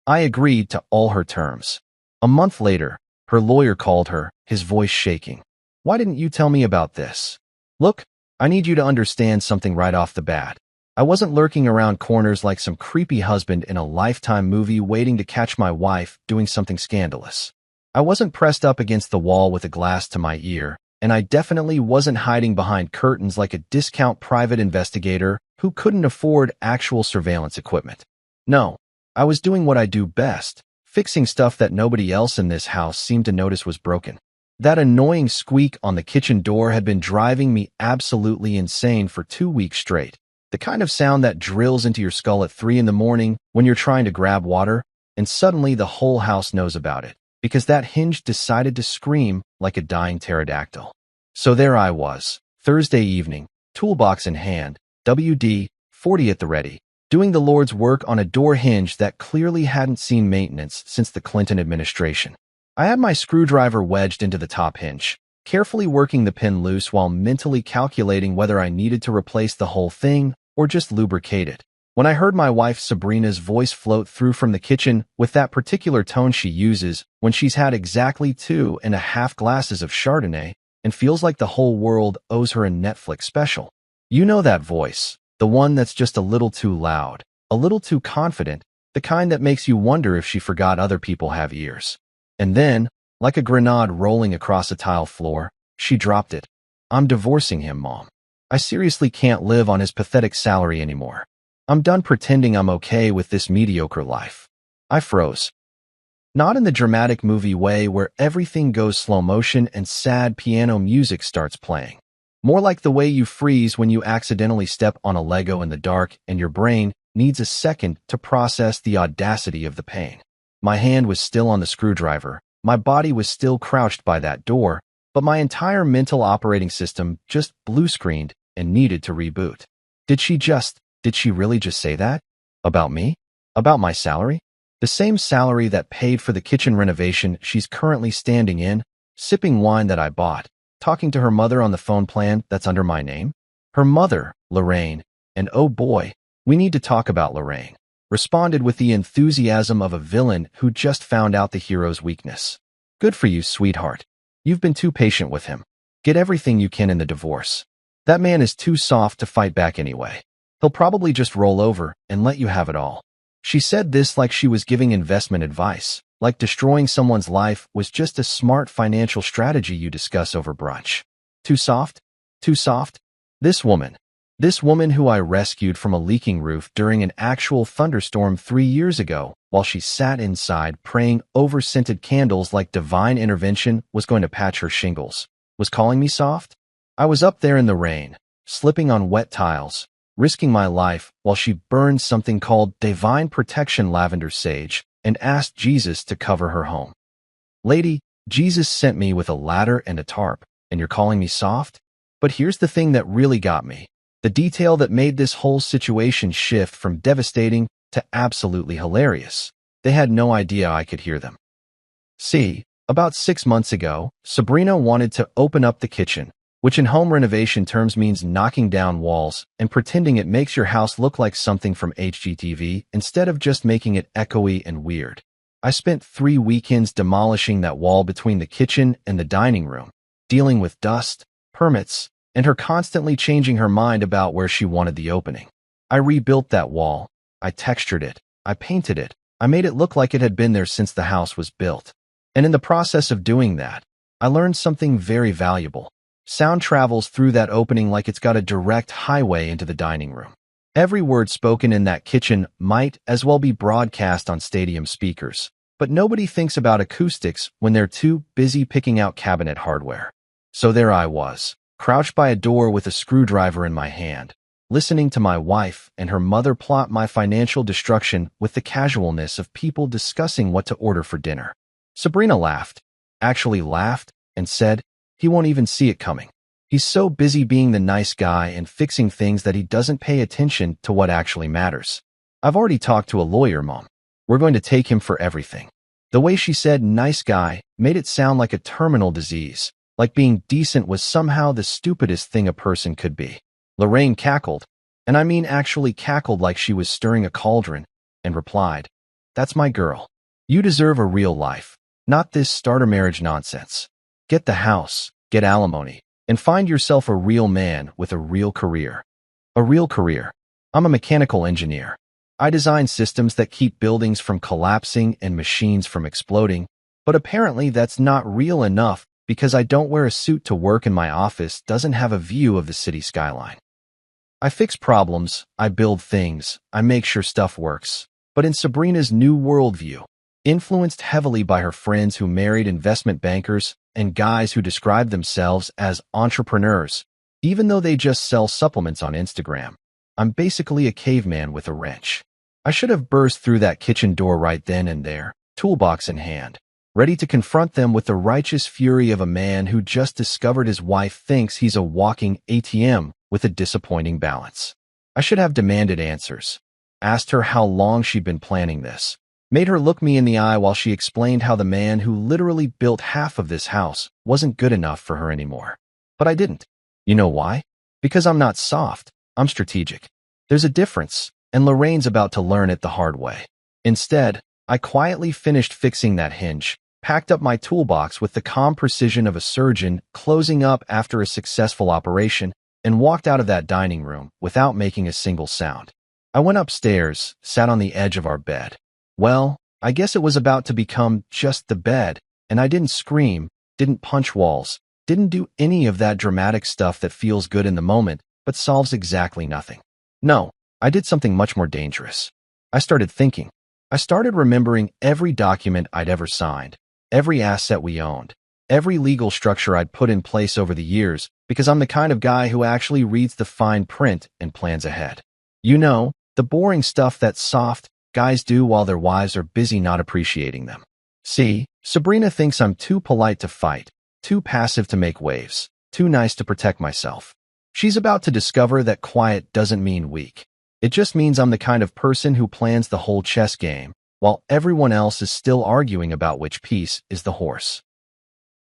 I agreed to all her terms. A month later, her lawyer called her, his voice shaking. "Why didn't you tell me about this? Look, I need you to understand something right off the bat. I wasn't lurking around corners like some creepy husband in a Lifetime movie waiting to catch my wife doing something scandalous. I wasn't pressed up against the wall with a glass to my ear, and I definitely wasn't hiding behind curtains like a discount private investigator who couldn't afford actual surveillance equipment. No, I was doing what I do best, fixing stuff that nobody else in this house seemed to notice was broken. That annoying squeak on the kitchen door had been driving me absolutely insane for 2 weeks straight. The kind of sound that drills into your skull at 3 in the morning when you're trying to grab water, and suddenly the whole house knows about it, because that hinge decided to scream like a dying pterodactyl. So there I was, Thursday evening, toolbox in hand, WD-40 at the ready, doing the Lord's work on a door hinge that clearly hadn't seen maintenance since the Clinton administration. I had my screwdriver wedged into the top hinge, carefully working the pin loose while mentally calculating whether I needed to replace the whole thing or just lubricate it, when I heard my wife Sabrina's voice float through from the kitchen with that particular tone she uses when she's had exactly 2.5 glasses of Chardonnay and feels like the whole world owes her a Netflix special. You know that voice, the one that's just a little too loud, a little too confident, the kind that makes you wonder if she forgot other people have ears. And then, like a grenade rolling across a tile floor, she dropped it. "I'm divorcing him, Mom. I seriously can't live on his pathetic salary anymore. I'm done pretending I'm okay with this mediocre life." I froze. Not in the dramatic movie way where everything goes slow motion and sad piano music starts playing. More like the way you freeze when you accidentally step on a Lego in the dark and your brain needs a second to process the audacity of the pain. My hand was still on the screwdriver, my body was still crouched by that door, but my entire mental operating system just blue-screened and needed to reboot. Did she really just say that? About me? About my salary? The same salary that paid for the kitchen renovation she's currently standing in, sipping wine that I bought, talking to her mother on the phone plan that's under my name? Her mother, Lorraine, and oh boy, we need to talk about Lorraine, responded with the enthusiasm of a villain who just found out the hero's weakness. Good for you, sweetheart. You've been too patient with him. Get everything you can in the divorce. That man is too soft to fight back anyway. He'll probably just roll over and let you have it all. She said this like she was giving investment advice, like destroying someone's life was just a smart financial strategy you discuss over brunch. Too soft? Too soft? This woman who I rescued from a leaking roof during an actual thunderstorm 3 years ago while she sat inside praying over scented candles like divine intervention was going to patch her shingles, was calling me soft? I was up there in the rain, slipping on wet tiles, risking my life while she burned something called Divine Protection Lavender Sage and asked Jesus to cover her home. Lady, Jesus sent me with a ladder and a tarp, and you're calling me soft? But here's the thing that really got me. The detail that made this whole situation shift from devastating to absolutely hilarious. They had no idea I could hear them. See, about 6 months ago, Sabrina wanted to open up the kitchen, which in home renovation terms means knocking down walls and pretending it makes your house look like something from HGTV instead of just making it echoey and weird. I spent 3 weekends demolishing that wall between the kitchen and the dining room, dealing with dust, permits, and her constantly changing her mind about where she wanted the opening. I rebuilt that wall. I textured it. I painted it. I made it look like it had been there since the house was built. And in the process of doing that, I learned something very valuable. Sound travels through that opening like it's got a direct highway into the dining room. Every word spoken in that kitchen might as well be broadcast on stadium speakers, but nobody thinks about acoustics when they're too busy picking out cabinet hardware. So there I was, crouched by a door with a screwdriver in my hand, listening to my wife and her mother plot my financial destruction with the casualness of people discussing what to order for dinner. Sabrina laughed, and said, "He won't even see it coming. He's so busy being the nice guy and fixing things that he doesn't pay attention to what actually matters. I've already talked to a lawyer, Mom. We're going to take him for everything." The way she said nice guy made it sound like a terminal disease, like being decent was somehow the stupidest thing a person could be. Lorraine cackled, and I mean actually cackled like she was stirring a cauldron, and replied, "That's my girl. You deserve a real life, not this starter marriage nonsense. Get the house, get alimony, and find yourself a real man with a real career." A real career. I'm a mechanical engineer. I design systems that keep buildings from collapsing and machines from exploding, but apparently that's not real enough because I don't wear a suit to work and my office doesn't have a view of the city skyline. I fix problems, I build things, I make sure stuff works. But in Sabrina's new worldview, influenced heavily by her friends who married investment bankers and guys who describe themselves as entrepreneurs, even though they just sell supplements on Instagram, I'm basically a caveman with a wrench. I should have burst through that kitchen door right then and there, toolbox in hand, ready to confront them with the righteous fury of a man who just discovered his wife thinks he's a walking ATM with a disappointing balance. I should have demanded answers, asked her how long she'd been planning this, made her look me in the eye while she explained how the man who literally built half of this house wasn't good enough for her anymore. But I didn't. You know why? Because I'm not soft, I'm strategic. There's a difference, and Lorraine's about to learn it the hard way. Instead, I quietly finished fixing that hinge, packed up my toolbox with the calm precision of a surgeon closing up after a successful operation, and walked out of that dining room without making a single sound. I went upstairs, sat on the edge of our bed. Well, I guess it was about to become just the bed, and I didn't scream, didn't punch walls, didn't do any of that dramatic stuff that feels good in the moment, but solves exactly nothing. No, I did something much more dangerous. I started thinking. I started remembering every document I'd ever signed, every asset we owned, every legal structure I'd put in place over the years, because I'm the kind of guy who actually reads the fine print and plans ahead. You know, the boring stuff that soft guys do while their wives are busy not appreciating them. See, Sabrina thinks I'm too polite to fight, too passive to make waves, too nice to protect myself. She's about to discover that quiet doesn't mean weak. It just means I'm the kind of person who plans the whole chess game, while everyone else is still arguing about which piece is the horse.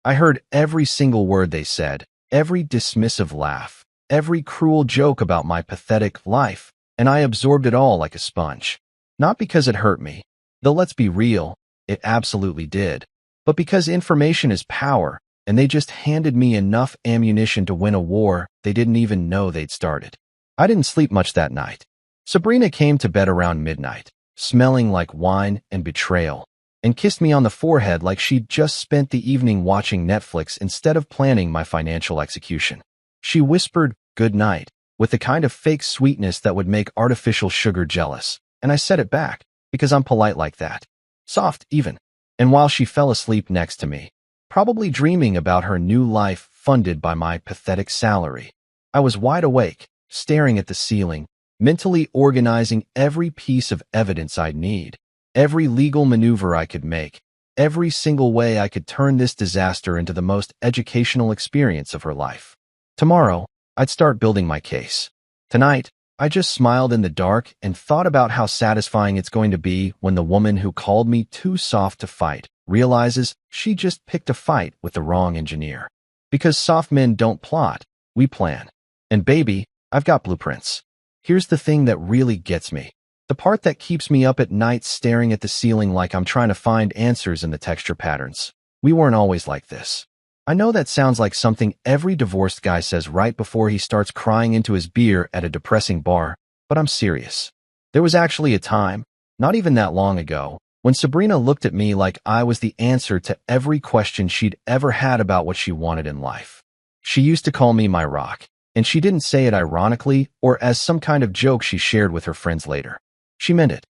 I heard every single word they said, every dismissive laugh, every cruel joke about my pathetic life, and I absorbed it all like a sponge. Not because it hurt me, though let's be real, it absolutely did, but because information is power, and they just handed me enough ammunition to win a war they didn't even know they'd started. I didn't sleep much that night. Sabrina came to bed around midnight, smelling like wine and betrayal, and kissed me on the forehead like she'd just spent the evening watching Netflix instead of planning my financial execution. She whispered, "Good night," with the kind of fake sweetness that would make artificial sugar jealous, and I said it back, because I'm polite like that. Soft, even. And while she fell asleep next to me, probably dreaming about her new life funded by my pathetic salary, I was wide awake, staring at the ceiling, mentally organizing every piece of evidence I'd need, every legal maneuver I could make, every single way I could turn this disaster into the most educational experience of her life. Tomorrow, I'd start building my case. Tonight, I just smiled in the dark and thought about how satisfying it's going to be when the woman who called me too soft to fight realizes she just picked a fight with the wrong engineer. Because soft men don't plot, we plan. And baby, I've got blueprints. Here's the thing that really gets me. The part that keeps me up at night staring at the ceiling like I'm trying to find answers in the texture patterns. We weren't always like this. I know that sounds like something every divorced guy says right before he starts crying into his beer at a depressing bar, but I'm serious. There was actually a time, not even that long ago, when Sabrina looked at me like I was the answer to every question she'd ever had about what she wanted in life. She used to call me my rock, and she didn't say it ironically or as some kind of joke she shared with her friends later. She meant it.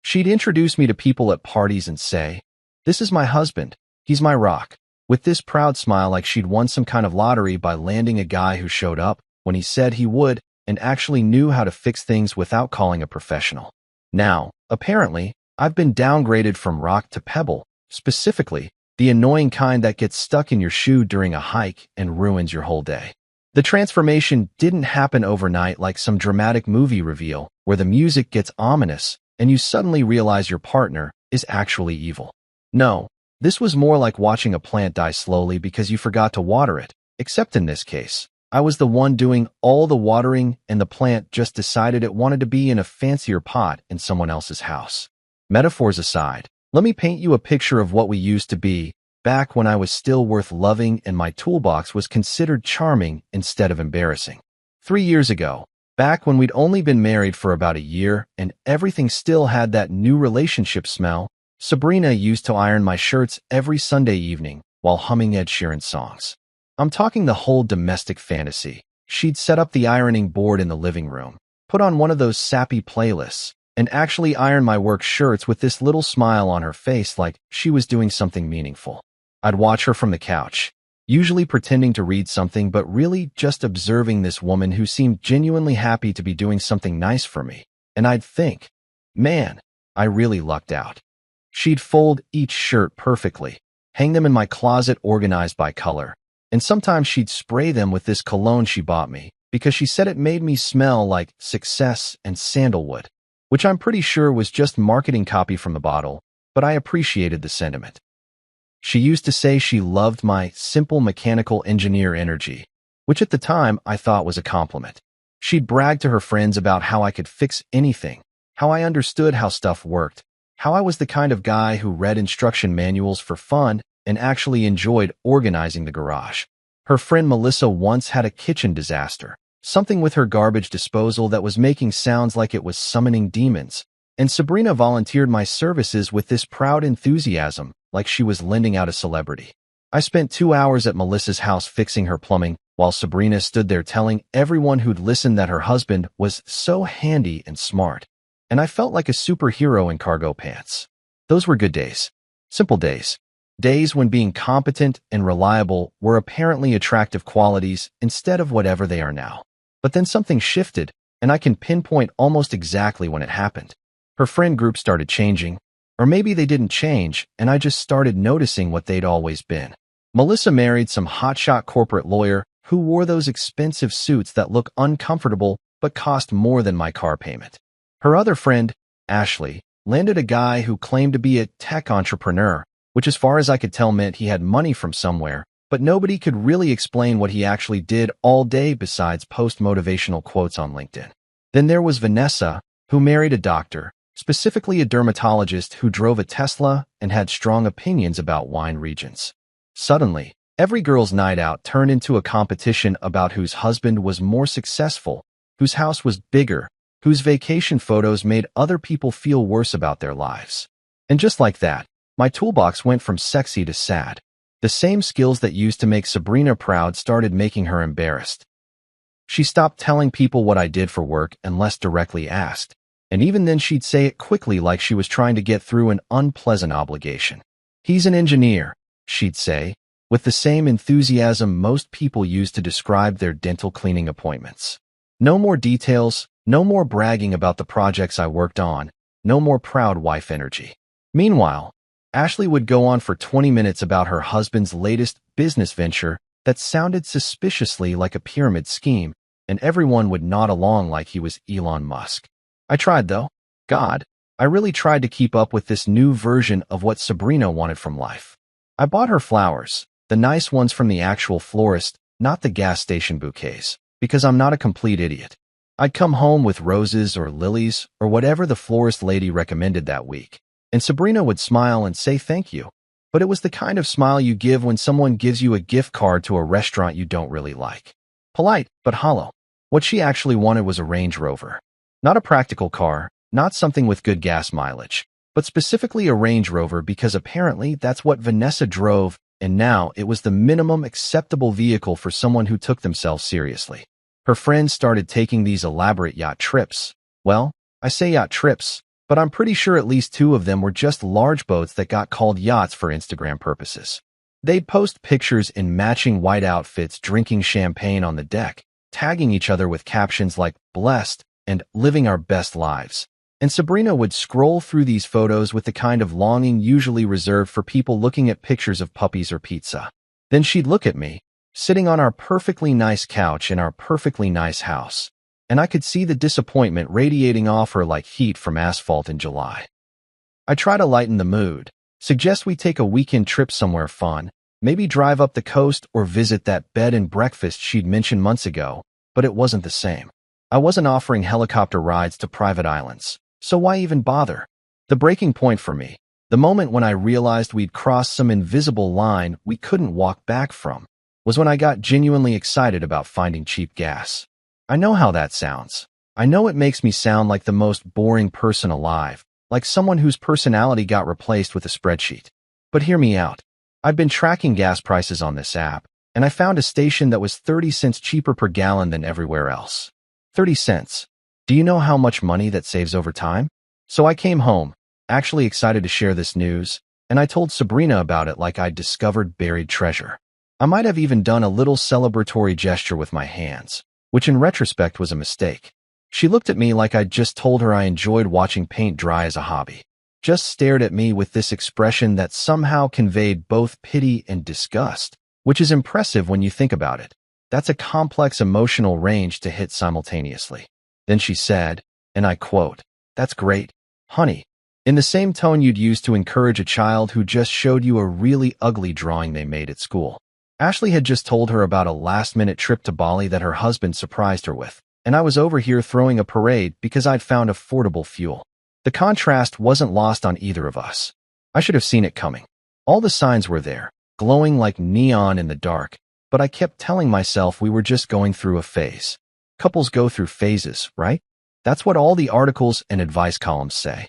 She'd introduce me to people at parties and say, "This is my husband, he's my rock," with this proud smile like she'd won some kind of lottery by landing a guy who showed up when he said he would and actually knew how to fix things without calling a professional. Now, apparently, I've been downgraded from rock to pebble, specifically, the annoying kind that gets stuck in your shoe during a hike and ruins your whole day. The transformation didn't happen overnight like some dramatic movie reveal where the music gets ominous and you suddenly realize your partner is actually evil. No, this was more like watching a plant die slowly because you forgot to water it, except in this case, I was the one doing all the watering and the plant just decided it wanted to be in a fancier pot in someone else's house. Metaphors aside, let me paint you a picture of what we used to be back when I was still worth loving and my toolbox was considered charming instead of embarrassing. 3 years ago, back when we'd only been married for about a year and everything still had that new relationship smell, Sabrina used to iron my shirts every Sunday evening while humming Ed Sheeran songs. I'm talking the whole domestic fantasy. She'd set up the ironing board in the living room, put on one of those sappy playlists, and actually iron my work shirts with this little smile on her face like she was doing something meaningful. I'd watch her from the couch, usually pretending to read something but really just observing this woman who seemed genuinely happy to be doing something nice for me, and I'd think, man, I really lucked out. She'd fold each shirt perfectly, hang them in my closet organized by color, and sometimes she'd spray them with this cologne she bought me because she said it made me smell like success and sandalwood, which I'm pretty sure was just marketing copy from the bottle, but I appreciated the sentiment. She used to say she loved my simple mechanical engineer energy, which at the time I thought was a compliment. She'd brag to her friends about how I could fix anything, how I understood how stuff worked, how I was the kind of guy who read instruction manuals for fun and actually enjoyed organizing the garage. Her friend Melissa once had a kitchen disaster, something with her garbage disposal that was making sounds like it was summoning demons, and Sabrina volunteered my services with this proud enthusiasm, like she was lending out a celebrity. I spent 2 hours at Melissa's house fixing her plumbing, while Sabrina stood there telling everyone who'd listened that her husband was so handy and smart, and I felt like a superhero in cargo pants. Those were good days. Simple days. Days when being competent and reliable were apparently attractive qualities instead of whatever they are now. But then something shifted, and I can pinpoint almost exactly when it happened. Her friend group started changing, or maybe they didn't change, and I just started noticing what they'd always been. Melissa married some hotshot corporate lawyer who wore those expensive suits that look uncomfortable but cost more than my car payment. Her other friend, Ashley, landed a guy who claimed to be a tech entrepreneur, which as far as I could tell meant he had money from somewhere, but nobody could really explain what he actually did all day besides post motivational quotes on LinkedIn. Then there was Vanessa, who married a doctor, specifically a dermatologist who drove a Tesla and had strong opinions about wine regions. Suddenly, every girl's night out turned into a competition about whose husband was more successful, whose house was bigger, whose vacation photos made other people feel worse about their lives. And just like that, my toolbox went from sexy to sad. The same skills that used to make Sabrina proud started making her embarrassed. She stopped telling people what I did for work unless directly asked, and even then she'd say it quickly like she was trying to get through an unpleasant obligation. "He's an engineer," she'd say, with the same enthusiasm most people use to describe their dental cleaning appointments. No more details, no more bragging about the projects I worked on, no more proud wife energy. Meanwhile, Ashley would go on for 20 minutes about her husband's latest business venture that sounded suspiciously like a pyramid scheme, and everyone would nod along like he was Elon Musk. I tried, though. God, I really tried to keep up with this new version of what Sabrina wanted from life. I bought her flowers, the nice ones from the actual florist, not the gas station bouquets, because I'm not a complete idiot. I'd come home with roses or lilies or whatever the florist lady recommended that week, and Sabrina would smile and say thank you. But it was the kind of smile you give when someone gives you a gift card to a restaurant you don't really like. Polite, but hollow. What she actually wanted was a Range Rover. Not a practical car, not something with good gas mileage, but specifically a Range Rover because apparently that's what Vanessa drove, and now it was the minimum acceptable vehicle for someone who took themselves seriously. Her friends started taking these elaborate yacht trips. Well, I say yacht trips, but I'm pretty sure at least 2 of them were just large boats that got called yachts for Instagram purposes. They'd post pictures in matching white outfits drinking champagne on the deck, tagging each other with captions like "blessed" and "living our best lives." And Sabrina would scroll through these photos with the kind of longing usually reserved for people looking at pictures of puppies or pizza. Then she'd look at me, sitting on our perfectly nice couch in our perfectly nice house, and I could see the disappointment radiating off her like heat from asphalt in July. I try to lighten the mood, suggest we take a weekend trip somewhere fun, maybe drive up the coast or visit that bed and breakfast she'd mentioned months ago, but it wasn't the same. I wasn't offering helicopter rides to private islands, so why even bother? The breaking point for me, the moment when I realized we'd crossed some invisible line we couldn't walk back from, was when I got genuinely excited about finding cheap gas. I know how that sounds. I know it makes me sound like the most boring person alive, like someone whose personality got replaced with a spreadsheet. But hear me out. I'd been tracking gas prices on this app, and I found a station that was 30 cents cheaper per gallon than everywhere else. 30 cents. Do you know how much money that saves over time? So I came home, actually excited to share this news, and I told Sabrina about it like I'd discovered buried treasure. I might have even done a little celebratory gesture with my hands, which in retrospect was a mistake. She looked at me like I'd just told her I enjoyed watching paint dry as a hobby, just stared at me with this expression that somehow conveyed both pity and disgust, which is impressive when you think about it. That's a complex emotional range to hit simultaneously. Then she said, and I quote, "That's great, honey," in the same tone you'd use to encourage a child who just showed you a really ugly drawing they made at school. Ashley had just told her about a last-minute trip to Bali that her husband surprised her with, and I was over here throwing a parade because I'd found affordable fuel. The contrast wasn't lost on either of us. I should have seen it coming. All the signs were there, glowing like neon in the dark, but I kept telling myself we were just going through a phase. Couples go through phases, right? That's what all the articles and advice columns say.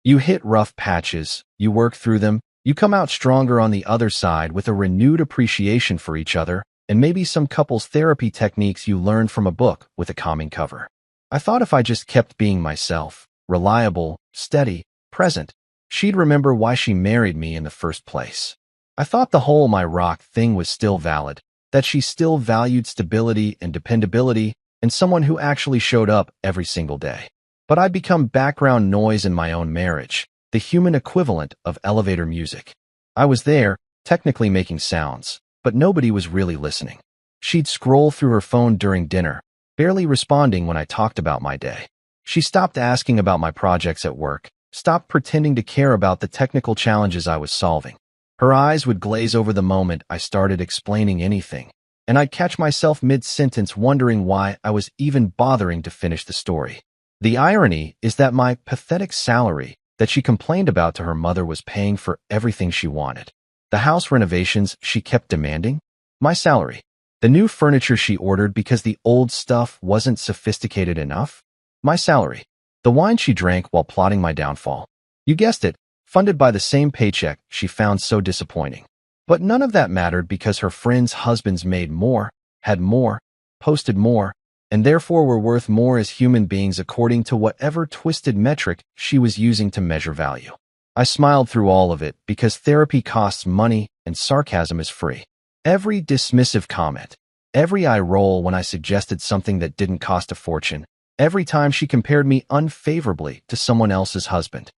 You hit rough patches, you work through them, you come out stronger on the other side with a renewed appreciation for each other, and maybe some couples therapy techniques you learned from a book with a calming cover. I thought if I just kept being myself, reliable, steady, present, she'd remember why she married me in the first place. I thought the whole my rock thing was still valid, that she still valued stability and dependability and someone who actually showed up every single day. But I'd become background noise in my own marriage, the human equivalent of elevator music. I was there, technically making sounds, but nobody was really listening. She'd scroll through her phone during dinner, barely responding when I talked about my day. She stopped asking about my projects at work, stopped pretending to care about the technical challenges I was solving. Her eyes would glaze over the moment I started explaining anything, and I'd catch myself mid-sentence wondering why I was even bothering to finish the story. The irony is that my pathetic salary that she complained about to her mother was paying for everything she wanted. The house renovations she kept demanding, my salary. The new furniture she ordered because the old stuff wasn't sophisticated enough, my salary. The wine she drank while plotting my downfall. You guessed it, funded by the same paycheck she found so disappointing. But none of that mattered because her friends' husbands made more, had more, posted more, and therefore were worth more as human beings according to whatever twisted metric she was using to measure value. I smiled through all of it because therapy costs money and sarcasm is free. Every dismissive comment, every eye roll when I suggested something that didn't cost a fortune, every time she compared me unfavorably to someone else's husband.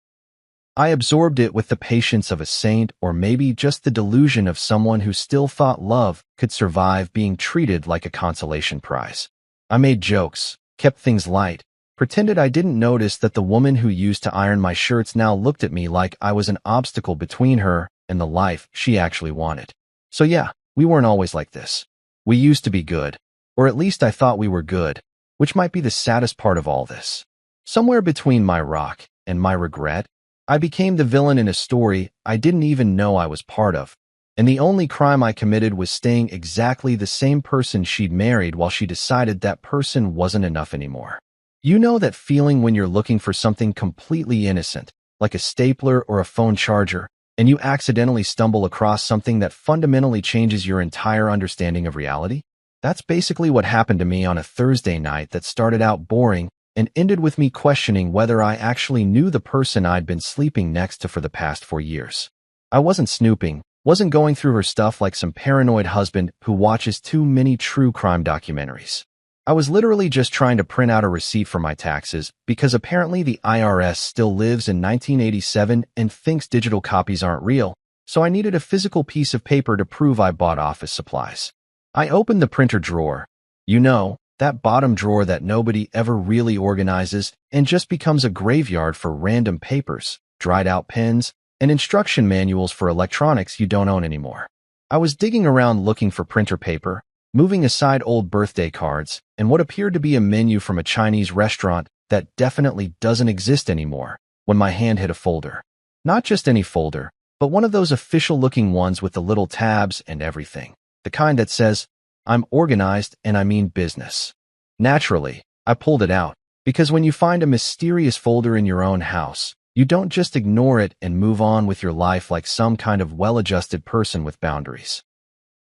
I absorbed it with the patience of a saint, or maybe just the delusion of someone who still thought love could survive being treated like a consolation prize. I made jokes, kept things light, pretended I didn't notice that the woman who used to iron my shirts now looked at me like I was an obstacle between her and the life she actually wanted. So yeah, we weren't always like this. We used to be good, or at least I thought we were good, which might be the saddest part of all this. Somewhere between my rock and my regret, I became the villain in a story I didn't even know I was part of, and the only crime I committed was staying exactly the same person she'd married while she decided that person wasn't enough anymore. You know that feeling when you're looking for something completely innocent, like a stapler or a phone charger, and you accidentally stumble across something that fundamentally changes your entire understanding of reality? That's basically what happened to me on a Thursday night that started out boring and ended with me questioning whether I actually knew the person I'd been sleeping next to for the past 4 years. I wasn't snooping, wasn't going through her stuff like some paranoid husband who watches too many true crime documentaries. I was literally just trying to print out a receipt for my taxes because apparently the IRS still lives in 1987 and thinks digital copies aren't real, so I needed a physical piece of paper to prove I bought office supplies. I opened the printer drawer. You know, that bottom drawer that nobody ever really organizes and just becomes a graveyard for random papers, dried out pens, and instruction manuals for electronics you don't own anymore. I was digging around looking for printer paper, moving aside old birthday cards, and what appeared to be a menu from a Chinese restaurant that definitely doesn't exist anymore, when my hand hit a folder. Not just any folder, but one of those official-looking ones with the little tabs and everything. The kind that says, "I'm organized and I mean business." Naturally, I pulled it out, because when you find a mysterious folder in your own house, you don't just ignore it and move on with your life like some kind of well-adjusted person with boundaries.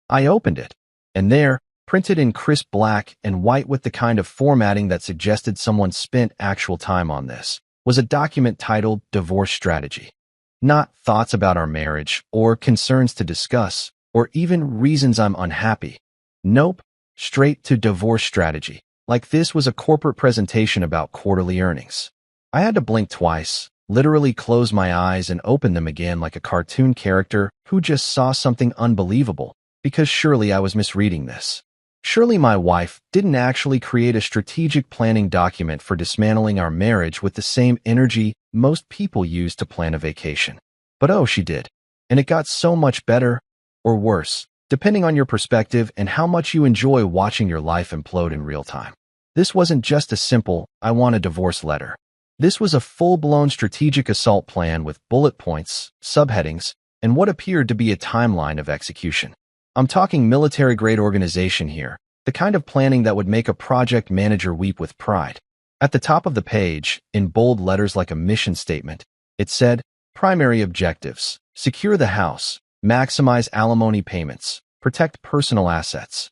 I opened it, and there, printed in crisp black and white with the kind of formatting that suggested someone spent actual time on this, was a document titled Divorce Strategy. Not thoughts about our marriage, or concerns to discuss, or even reasons I'm unhappy. Nope, straight to divorce strategy, like this was a corporate presentation about quarterly earnings. I had to blink twice, literally close my eyes and open them again like a cartoon character who just saw something unbelievable, because surely I was misreading this. Surely my wife didn't actually create a strategic planning document for dismantling our marriage with the same energy most people use to plan a vacation. But oh, she did. And it got so much better, or worse, depending on your perspective and how much you enjoy watching your life implode in real time. This wasn't just a simple, "I want a divorce" letter. This was a full-blown strategic assault plan with bullet points, subheadings, and what appeared to be a timeline of execution. I'm talking military-grade organization here, the kind of planning that would make a project manager weep with pride. At the top of the page, in bold letters like a mission statement, it said, "Primary objectives: secure the house, maximize alimony payments, protect personal assets."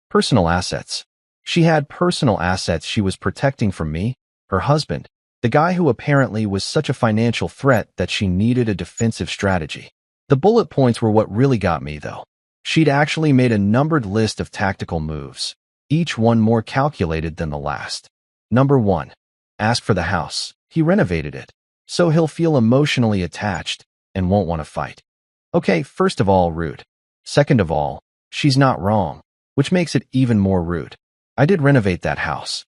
Personal assets. She had personal assets she was protecting from me, her husband, the guy who apparently was such a financial threat that she needed a defensive strategy. The bullet points were what really got me, though. She'd actually made a numbered list of tactical moves, each one more calculated than the last. Number 1. Ask for the house. He renovated it, so he'll feel emotionally attached and won't want to fight. Okay, first of all, rude. Second of all, she's not wrong, which makes it even more rude. I did renovate that house.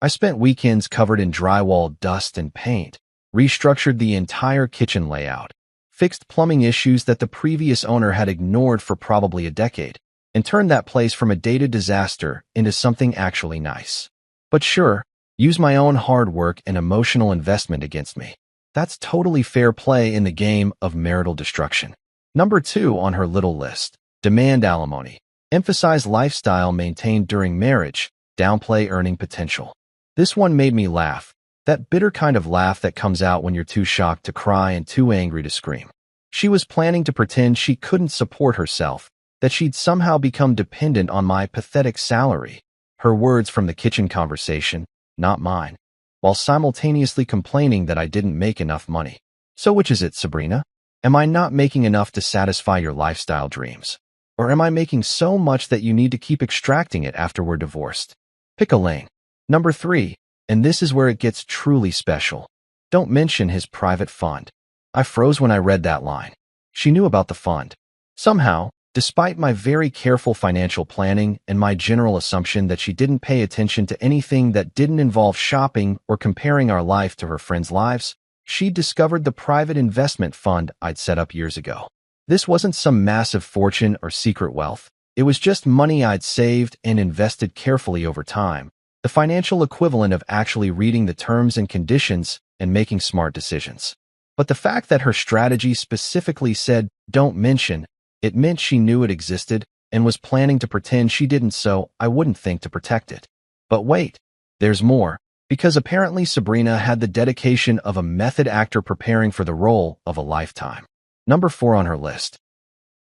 I spent weekends covered in drywall dust and paint, restructured the entire kitchen layout, fixed plumbing issues that the previous owner had ignored for probably a decade, and turned that place from a dated disaster into something actually nice. But sure, use my own hard work and emotional investment against me. That's totally fair play in the game of marital destruction. Number 2 on her little list, demand alimony. Emphasize lifestyle maintained during marriage, downplay earning potential. This one made me laugh. That bitter kind of laugh that comes out when you're too shocked to cry and too angry to scream. She was planning to pretend she couldn't support herself, that she'd somehow become dependent on my pathetic salary. Her words from the kitchen conversation, not mine, while simultaneously complaining that I didn't make enough money. So which is it, Sabrina? Am I not making enough to satisfy your lifestyle dreams? Or am I making so much that you need to keep extracting it after we're divorced? Pick a lane. Number 3, and this is where it gets truly special. Don't mention his private fund. I froze when I read that line. She knew about the fund. Somehow, despite my very careful financial planning and my general assumption that she didn't pay attention to anything that didn't involve shopping or comparing our life to her friends' lives, she discovered the private investment fund I'd set up years ago. This wasn't some massive fortune or secret wealth. It was just money I'd saved and invested carefully over time, the financial equivalent of actually reading the terms and conditions and making smart decisions. But the fact that her strategy specifically said, "Don't mention," it meant she knew it existed and was planning to pretend she didn't, so I wouldn't think to protect it. But wait, there's more, because apparently Sabrina had the dedication of a method actor preparing for the role of a lifetime. Number 4 on her list.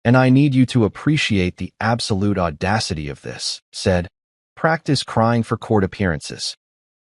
And I need you to appreciate the absolute audacity of this, said, practice crying for court appearances.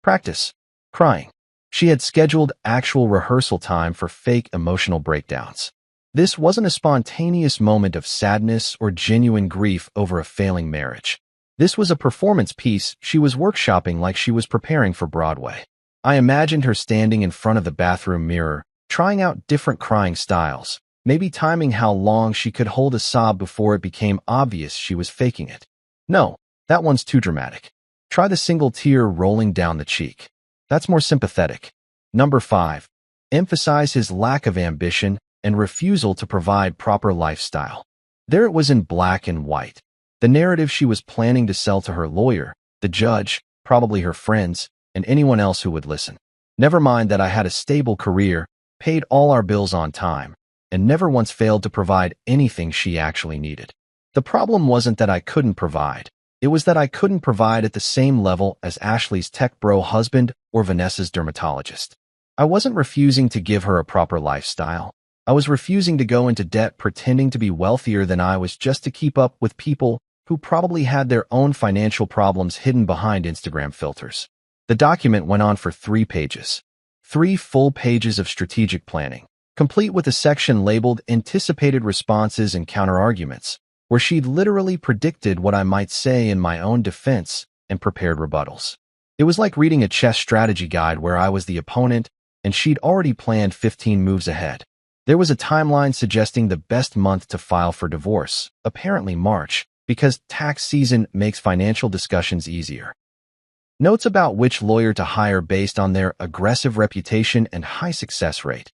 Practice crying. She had scheduled actual rehearsal time for fake emotional breakdowns. This wasn't a spontaneous moment of sadness or genuine grief over a failing marriage. This was a performance piece she was workshopping like she was preparing for Broadway. I imagined her standing in front of the bathroom mirror, trying out different crying styles, maybe timing how long she could hold a sob before it became obvious she was faking it. No, that one's too dramatic. Try the single tear rolling down the cheek. That's more sympathetic. Number 5. Emphasize his lack of ambition and refusal to provide proper lifestyle. There it was in black and white. The narrative she was planning to sell to her lawyer, the judge, probably her friends, and anyone else who would listen. Never mind that I had a stable career, paid all our bills on time, and never once failed to provide anything she actually needed. The problem wasn't that I couldn't provide. It was that I couldn't provide at the same level as Ashley's tech bro husband or Vanessa's dermatologist. I wasn't refusing to give her a proper lifestyle. I was refusing to go into debt pretending to be wealthier than I was just to keep up with people who probably had their own financial problems hidden behind Instagram filters. The document went on for 3 pages. 3 full pages of strategic planning, complete with a section labeled Anticipated Responses and Counterarguments, where she'd literally predicted what I might say in my own defense and prepared rebuttals. It was like reading a chess strategy guide where I was the opponent and she'd already planned 15 moves ahead. There was a timeline suggesting the best month to file for divorce, apparently March, because tax season makes financial discussions easier. Notes about which lawyer to hire based on their aggressive reputation and high success rate.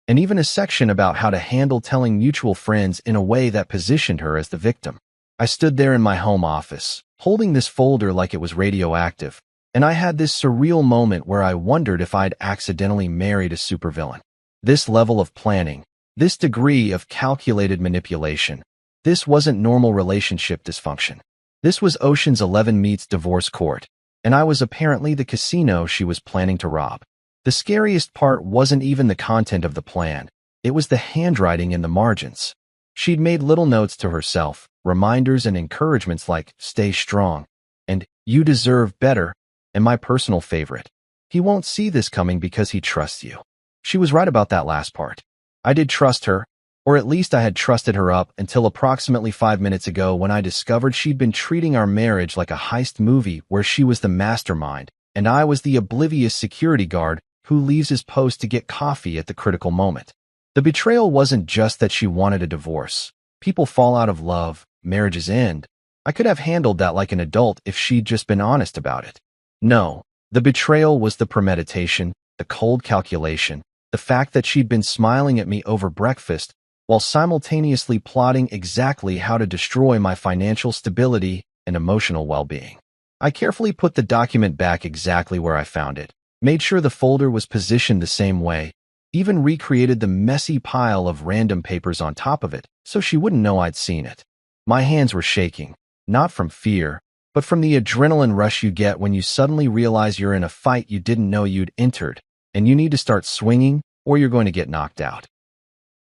And even a section about how to handle telling mutual friends in a way that positioned her as the victim. I stood there in my home office, holding this folder like it was radioactive, and I had this surreal moment where I wondered if I'd accidentally married a supervillain. This level of planning, this degree of calculated manipulation, this wasn't normal relationship dysfunction. This was Ocean's 11 meets divorce court, and I was apparently the casino she was planning to rob. The scariest part wasn't even the content of the plan. It was the handwriting in the margins. She'd made little notes to herself, reminders and encouragements like, "Stay strong," and "You deserve better," and my personal favorite, "He won't see this coming because he trusts you." She was right about that last part. I did trust her, or at least I had trusted her up until approximately 5 minutes ago when I discovered she'd been treating our marriage like a heist movie where she was the mastermind and I was the oblivious security guard who leaves his post to get coffee at the critical moment. The betrayal wasn't just that she wanted a divorce. People fall out of love, marriages end. I could have handled that like an adult if she'd just been honest about it. No, the betrayal was the premeditation, the cold calculation, the fact that she'd been smiling at me over breakfast while simultaneously plotting exactly how to destroy my financial stability and emotional well-being. I carefully put the document back exactly where I found it, made sure the folder was positioned the same way, even recreated the messy pile of random papers on top of it so she wouldn't know I'd seen it. My hands were shaking, not from fear, but from the adrenaline rush you get when you suddenly realize you're in a fight you didn't know you'd entered, and you need to start swinging or you're going to get knocked out.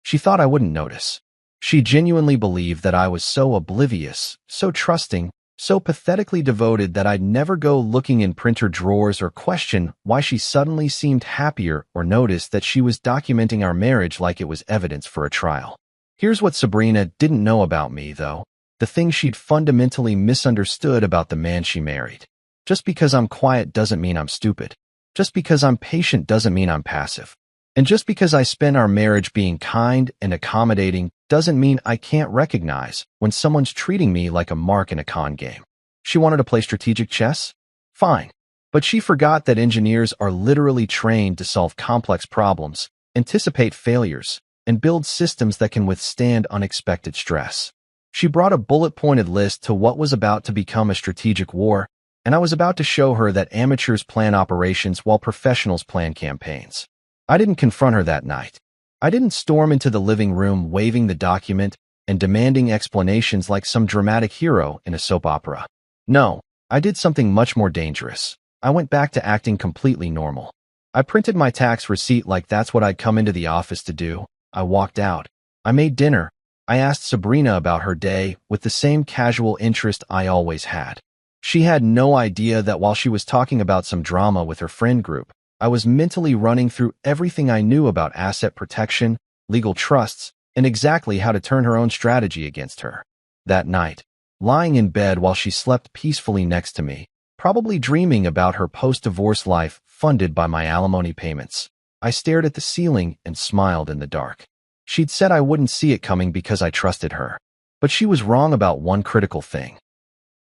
She thought I wouldn't notice. She genuinely believed that I was so oblivious, so trusting, so pathetically devoted that I'd never go looking in printer drawers or question why she suddenly seemed happier or notice that she was documenting our marriage like it was evidence for a trial. Here's what Sabrina didn't know about me, though. The thing she'd fundamentally misunderstood about the man she married. Just because I'm quiet doesn't mean I'm stupid. Just because I'm patient doesn't mean I'm passive. And just because I spend our marriage being kind and accommodating doesn't mean I can't recognize when someone's treating me like a mark in a con game. She wanted to play strategic chess? Fine. But she forgot that engineers are literally trained to solve complex problems, anticipate failures, and build systems that can withstand unexpected stress. She brought a bullet-pointed list to what was about to become a strategic war, and I was about to show her that amateurs plan operations while professionals plan campaigns. I didn't confront her that night. I didn't storm into the living room waving the document and demanding explanations like some dramatic hero in a soap opera. No, I did something much more dangerous. I went back to acting completely normal. I printed my tax receipt like that's what I'd come into the office to do. I walked out. I made dinner. I asked Sabrina about her day with the same casual interest I always had. She had no idea that while she was talking about some drama with her friend group, I was mentally running through everything I knew about asset protection, legal trusts, and exactly how to turn her own strategy against her. That night, lying in bed while she slept peacefully next to me, probably dreaming about her post-divorce life funded by my alimony payments, I stared at the ceiling and smiled in the dark. She'd said I wouldn't see it coming because I trusted her. But she was wrong about one critical thing.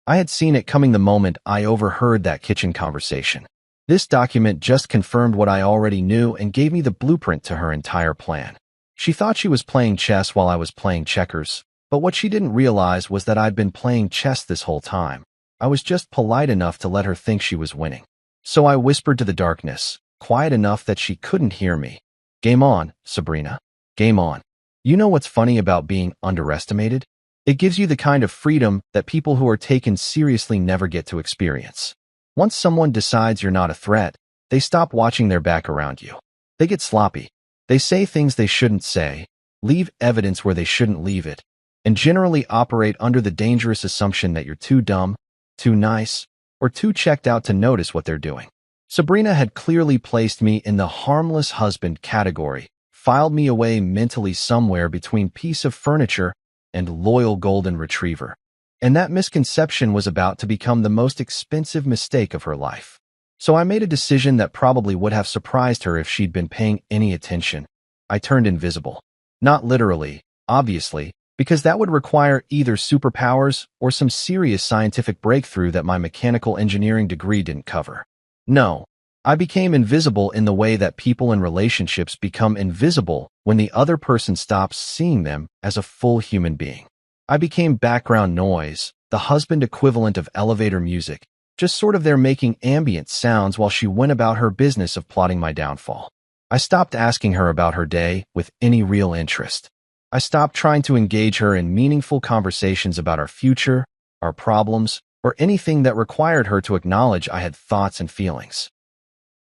I had seen it coming the moment I overheard that kitchen conversation. This document just confirmed what I already knew and gave me the blueprint to her entire plan. She thought she was playing chess while I was playing checkers, but what she didn't realize was that I'd been playing chess this whole time. I was just polite enough to let her think she was winning. So I whispered to the darkness, quiet enough that she couldn't hear me. Game on, Sabrina. Game on. You know what's funny about being underestimated? It gives you the kind of freedom that people who are taken seriously never get to experience. Once someone decides you're not a threat, they stop watching their back around you. They get sloppy. They say things they shouldn't say, leave evidence where they shouldn't leave it, and generally operate under the dangerous assumption that you're too dumb, too nice, or too checked out to notice what they're doing. Sabrina had clearly placed me in the harmless husband category, filed me away mentally somewhere between piece of furniture and loyal golden retriever. And that misconception was about to become the most expensive mistake of her life. So I made a decision that probably would have surprised her if she'd been paying any attention. I turned invisible. Not literally, obviously, because that would require either superpowers or some serious scientific breakthrough that my mechanical engineering degree didn't cover. No, I became invisible in the way that people in relationships become invisible when the other person stops seeing them as a full human being. I became background noise, the husband equivalent of elevator music, just sort of there making ambient sounds while she went about her business of plotting my downfall. I stopped asking her about her day with any real interest. I stopped trying to engage her in meaningful conversations about our future, our problems, or anything that required her to acknowledge I had thoughts and feelings.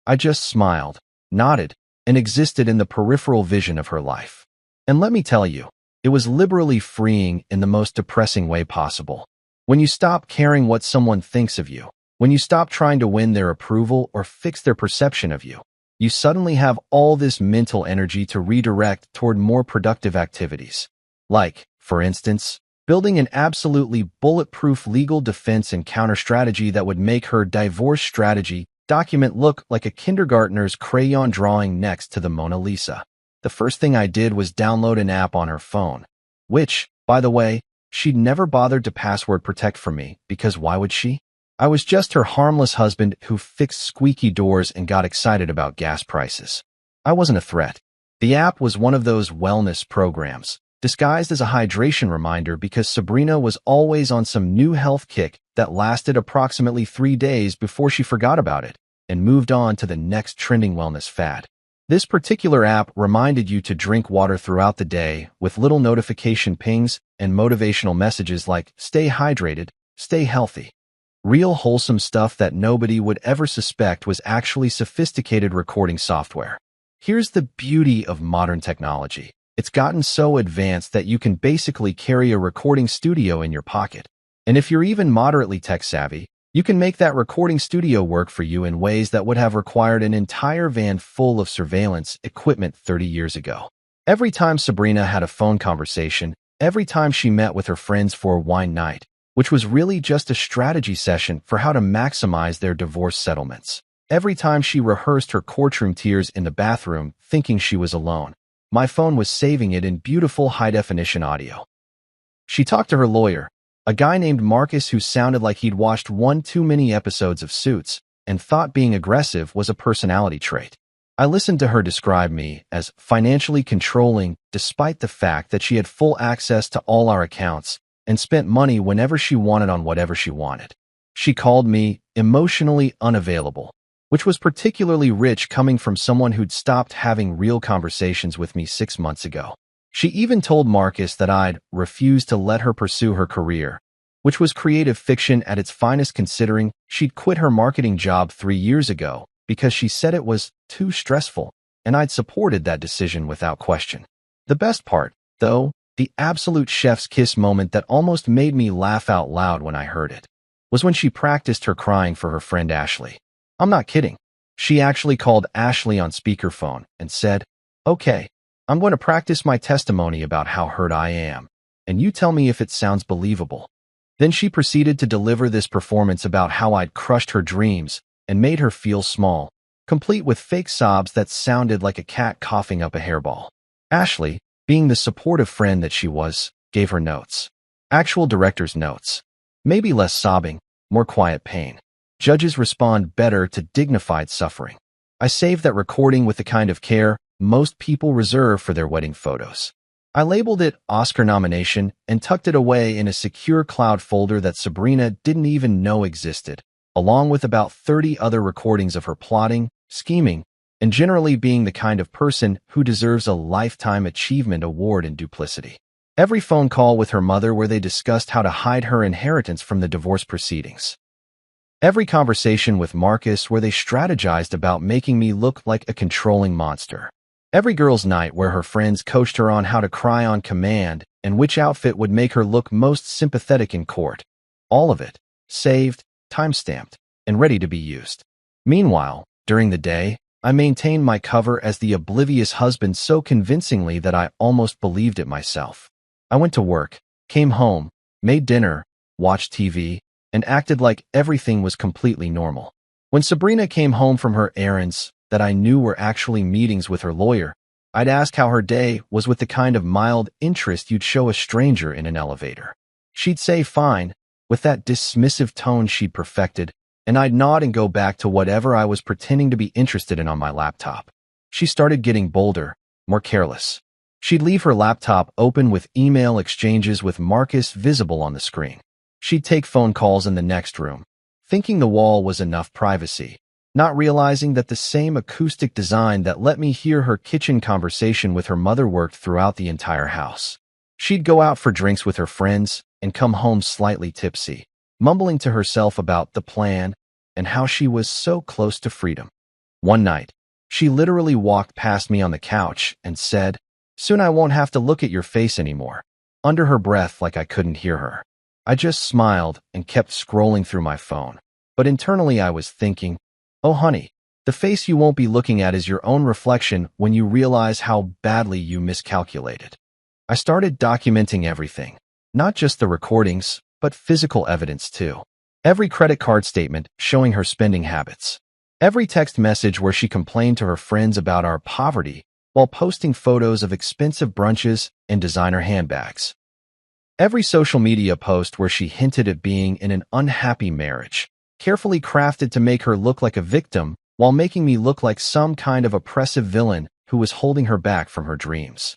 I just smiled, nodded, and existed in the peripheral vision of her life. And let me tell you, it was liberally freeing in the most depressing way possible. When you stop caring what someone thinks of you, when you stop trying to win their approval or fix their perception of you, you suddenly have all this mental energy to redirect toward more productive activities. Like, for instance, building an absolutely bulletproof legal defense and counter strategy that would make her divorce strategy document look like a kindergartner's crayon drawing next to the Mona Lisa. The first thing I did was download an app on her phone, which, by the way, she'd never bothered to password protect for me, because why would she? I was just her harmless husband who fixed squeaky doors and got excited about gas prices. I wasn't a threat. The app was one of those wellness programs, disguised as a hydration reminder because Sabrina was always on some new health kick that lasted approximately 3 days before she forgot about it and moved on to the next trending wellness fad. This particular app reminded you to drink water throughout the day with little notification pings and motivational messages like, "Stay hydrated, stay healthy." Real wholesome stuff that nobody would ever suspect was actually sophisticated recording software. Here's the beauty of modern technology. It's gotten so advanced that you can basically carry a recording studio in your pocket. And if you're even moderately tech-savvy, you can make that recording studio work for you in ways that would have required an entire van full of surveillance equipment 30 years ago. Every time Sabrina had a phone conversation, every time she met with her friends for a wine night, which was really just a strategy session for how to maximize their divorce settlements, every time she rehearsed her courtroom tears in the bathroom thinking she was alone, my phone was saving it in beautiful high-definition audio. She talked to her lawyer, a guy named Marcus who sounded like he'd watched one too many episodes of Suits and thought being aggressive was a personality trait. I listened to her describe me as financially controlling despite the fact that she had full access to all our accounts and spent money whenever she wanted on whatever she wanted. She called me emotionally unavailable, which was particularly rich coming from someone who'd stopped having real conversations with me 6 months ago. She even told Marcus that I'd refused to let her pursue her career, which was creative fiction at its finest considering she'd quit her marketing job 3 years ago because she said it was too stressful, and I'd supported that decision without question. The best part, though, the absolute chef's kiss moment that almost made me laugh out loud when I heard it, was when she practiced her crying for her friend Ashley. I'm not kidding. She actually called Ashley on speakerphone and said, "Okay, I'm going to practice my testimony about how hurt I am, and you tell me if it sounds believable." Then she proceeded to deliver this performance about how I'd crushed her dreams and made her feel small, complete with fake sobs that sounded like a cat coughing up a hairball. Ashley, being the supportive friend that she was, gave her notes. Actual director's notes. Maybe less sobbing, more quiet pain. Judges respond better to dignified suffering. I saved that recording with the kind of care most people reserve for their wedding photos. I labeled it Oscar nomination and tucked it away in a secure cloud folder that Sabrina didn't even know existed, along with about 30 other recordings of her plotting, scheming, and generally being the kind of person who deserves a Lifetime Achievement Award in duplicity. Every phone call with her mother where they discussed how to hide her inheritance from the divorce proceedings. Every conversation with Marcus where they strategized about making me look like a controlling monster. Every girls' night where her friends coached her on how to cry on command and which outfit would make her look most sympathetic in court. All of it, saved, time-stamped, and ready to be used. Meanwhile, during the day, I maintained my cover as the oblivious husband so convincingly that I almost believed it myself. I went to work, came home, made dinner, watched TV, and acted like everything was completely normal. When Sabrina came home from her errands, that I knew were actually meetings with her lawyer, I'd ask how her day was with the kind of mild interest you'd show a stranger in an elevator. She'd say fine, with that dismissive tone she'd perfected, and I'd nod and go back to whatever I was pretending to be interested in on my laptop. She started getting bolder, more careless. She'd leave her laptop open with email exchanges with Marcus visible on the screen. She'd take phone calls in the next room, thinking the wall was enough privacy, not realizing that the same acoustic design that let me hear her kitchen conversation with her mother worked throughout the entire house. She'd go out for drinks with her friends and come home slightly tipsy, mumbling to herself about the plan and how she was so close to freedom. One night, she literally walked past me on the couch and said, "Soon I won't have to look at your face anymore," under her breath like I couldn't hear her. I just smiled and kept scrolling through my phone, but internally I was thinking, "Oh honey, the face you won't be looking at is your own reflection when you realize how badly you miscalculated." I started documenting everything, not just the recordings, but physical evidence too. Every credit card statement showing her spending habits. Every text message where she complained to her friends about our poverty while posting photos of expensive brunches and designer handbags. Every social media post where she hinted at being in an unhappy marriage, carefully crafted to make her look like a victim while making me look like some kind of oppressive villain who was holding her back from her dreams.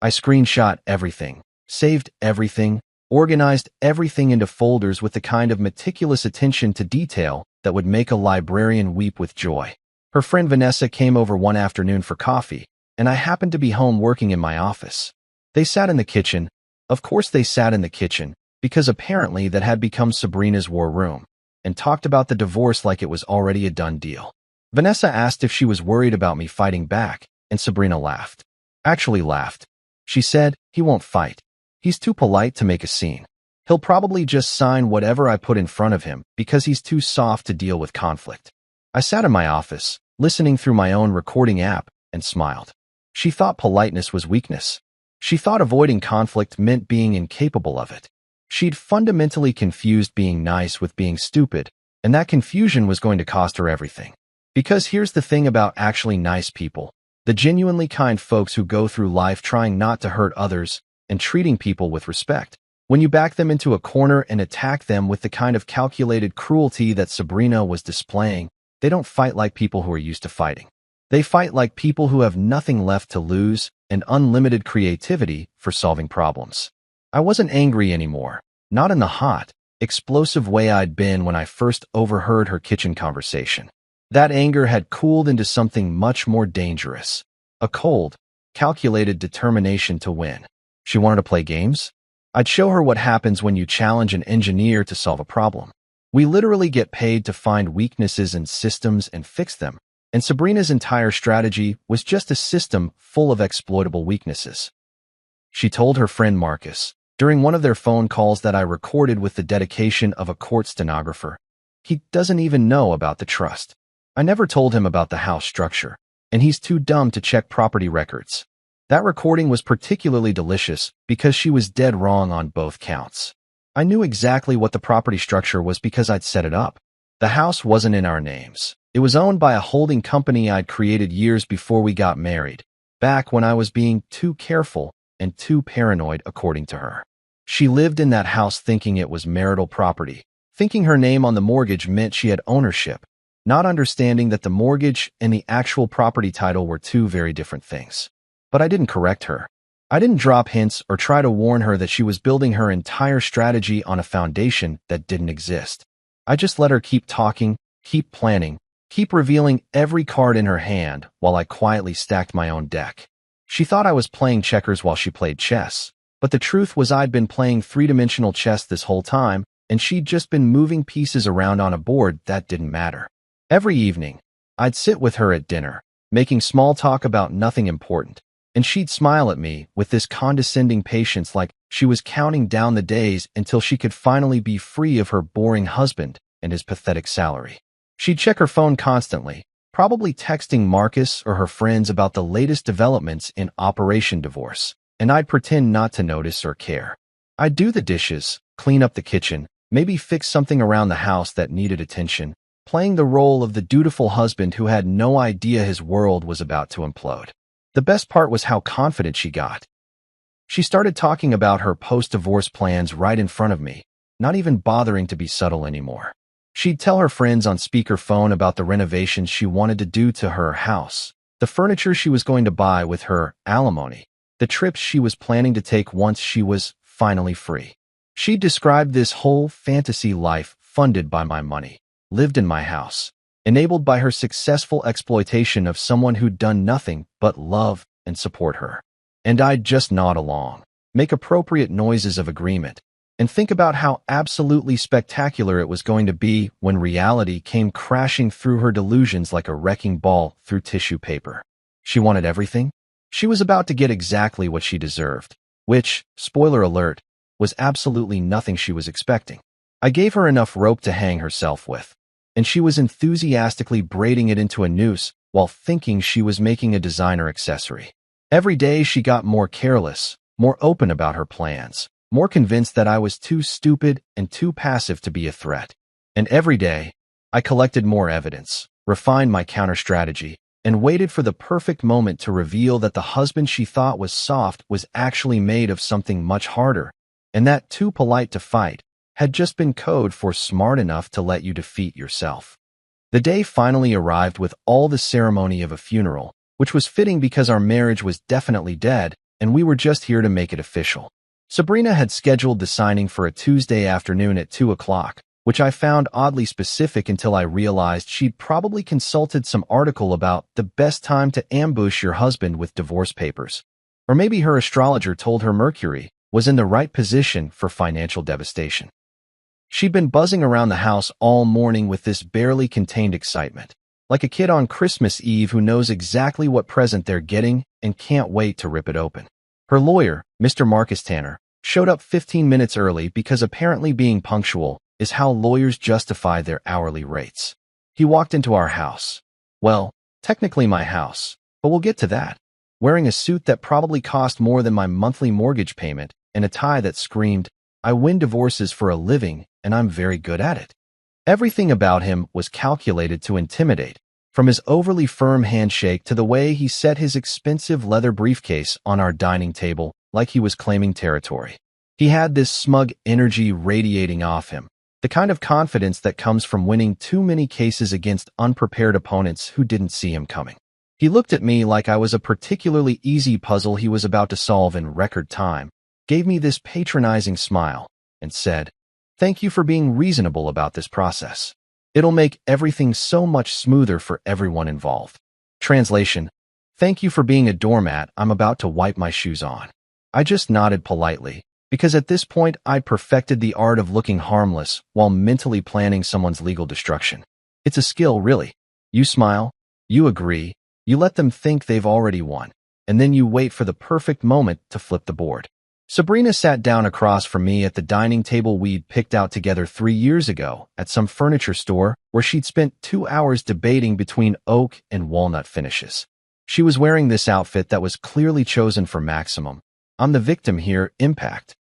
I screenshot everything, saved everything, organized everything into folders with the kind of meticulous attention to detail that would make a librarian weep with joy. Her friend Vanessa came over one afternoon for coffee, and I happened to be home working in my office. They sat in the kitchen. Of course they sat in the kitchen, because apparently that had become Sabrina's war room, and talked about the divorce like it was already a done deal. Vanessa asked if she was worried about me fighting back, and Sabrina laughed. Actually laughed. She said, "He won't fight. He's too polite to make a scene. He'll probably just sign whatever I put in front of him because he's too soft to deal with conflict." I sat in my office, listening through my own recording app, and smiled. She thought politeness was weakness. She thought avoiding conflict meant being incapable of it. She'd fundamentally confused being nice with being stupid, and that confusion was going to cost her everything. Because here's the thing about actually nice people, the genuinely kind folks who go through life trying not to hurt others and treating people with respect. When you back them into a corner and attack them with the kind of calculated cruelty that Sabrina was displaying, they don't fight like people who are used to fighting. They fight like people who have nothing left to lose and unlimited creativity for solving problems. I wasn't angry anymore, not in the hot, explosive way I'd been when I first overheard her kitchen conversation. That anger had cooled into something much more dangerous, a cold, calculated determination to win. She wanted to play games? I'd show her what happens when you challenge an engineer to solve a problem. We literally get paid to find weaknesses in systems and fix them, and Sabrina's entire strategy was just a system full of exploitable weaknesses. She told her friend Marcus, during one of their phone calls that I recorded with the dedication of a court stenographer, he doesn't even know about the trust. I never told him about the house structure, and he's too dumb to check property records. That recording was particularly delicious because she was dead wrong on both counts. I knew exactly what the property structure was because I'd set it up. The house wasn't in our names. It was owned by a holding company I'd created years before we got married, back when I was being too careful and too paranoid, according to her. She lived in that house thinking it was marital property, thinking her name on the mortgage meant she had ownership, not understanding that the mortgage and the actual property title were two very different things. But I didn't correct her. I didn't drop hints or try to warn her that she was building her entire strategy on a foundation that didn't exist. I just let her keep talking, keep planning, keep revealing every card in her hand while I quietly stacked my own deck. She thought I was playing checkers while she played chess, but the truth was I'd been playing three-dimensional chess this whole time, and she'd just been moving pieces around on a board that didn't matter. Every evening, I'd sit with her at dinner, making small talk about nothing important, and she'd smile at me with this condescending patience like she was counting down the days until she could finally be free of her boring husband and his pathetic salary. She'd check her phone constantly, probably texting Marcus or her friends about the latest developments in Operation Divorce, and I'd pretend not to notice or care. I'd do the dishes, clean up the kitchen, maybe fix something around the house that needed attention, playing the role of the dutiful husband who had no idea his world was about to implode. The best part was how confident she got. She started talking about her post-divorce plans right in front of me, not even bothering to be subtle anymore. She'd tell her friends on speakerphone about the renovations she wanted to do to her house, the furniture she was going to buy with her alimony, the trips she was planning to take once she was finally free. She described this whole fantasy life funded by my money, lived in my house, enabled by her successful exploitation of someone who'd done nothing but love and support her. And I'd just nod along, make appropriate noises of agreement, and think about how absolutely spectacular it was going to be when reality came crashing through her delusions like a wrecking ball through tissue paper. She wanted everything. She was about to get exactly what she deserved, which, spoiler alert, was absolutely nothing she was expecting. I gave her enough rope to hang herself with, and she was enthusiastically braiding it into a noose while thinking she was making a designer accessory. Every day she got more careless, more open about her plans, more convinced that I was too stupid and too passive to be a threat. And every day, I collected more evidence, refined my counter-strategy, and waited for the perfect moment to reveal that the husband she thought was soft was actually made of something much harder, and that too polite to fight had just been code for smart enough to let you defeat yourself. The day finally arrived with all the ceremony of a funeral, which was fitting because our marriage was definitely dead and we were just here to make it official. Sabrina had scheduled the signing for a Tuesday afternoon at 2 o'clock, which I found oddly specific until I realized she'd probably consulted some article about the best time to ambush your husband with divorce papers. Or maybe her astrologer told her Mercury was in the right position for financial devastation. She'd been buzzing around the house all morning with this barely contained excitement, like a kid on Christmas Eve who knows exactly what present they're getting and can't wait to rip it open. Her lawyer, Mr. Marcus Tanner, showed up 15 minutes early because apparently being punctual is how lawyers justify their hourly rates. He walked into our house. Well, technically my house, but we'll get to that. Wearing a suit that probably cost more than my monthly mortgage payment and a tie that screamed, "I win divorces for a living and I'm very good at it." Everything about him was calculated to intimidate, from his overly firm handshake to the way he set his expensive leather briefcase on our dining table like he was claiming territory. He had this smug energy radiating off him, the kind of confidence that comes from winning too many cases against unprepared opponents who didn't see him coming. He looked at me like I was a particularly easy puzzle he was about to solve in record time, gave me this patronizing smile, and said, "Thank you for being reasonable about this process. It'll make everything so much smoother for everyone involved." Translation: "Thank you for being a doormat I'm about to wipe my shoes on." I just nodded politely, because at this point I'd perfected the art of looking harmless while mentally planning someone's legal destruction. It's a skill, really. You smile, you agree, you let them think they've already won, and then you wait for the perfect moment to flip the board. Sabrina sat down across from me at the dining table we'd picked out together 3 years ago at some furniture store where she'd spent 2 hours debating between oak and walnut finishes. She was wearing this outfit that was clearly chosen for maximum, "I'm the victim here" impact.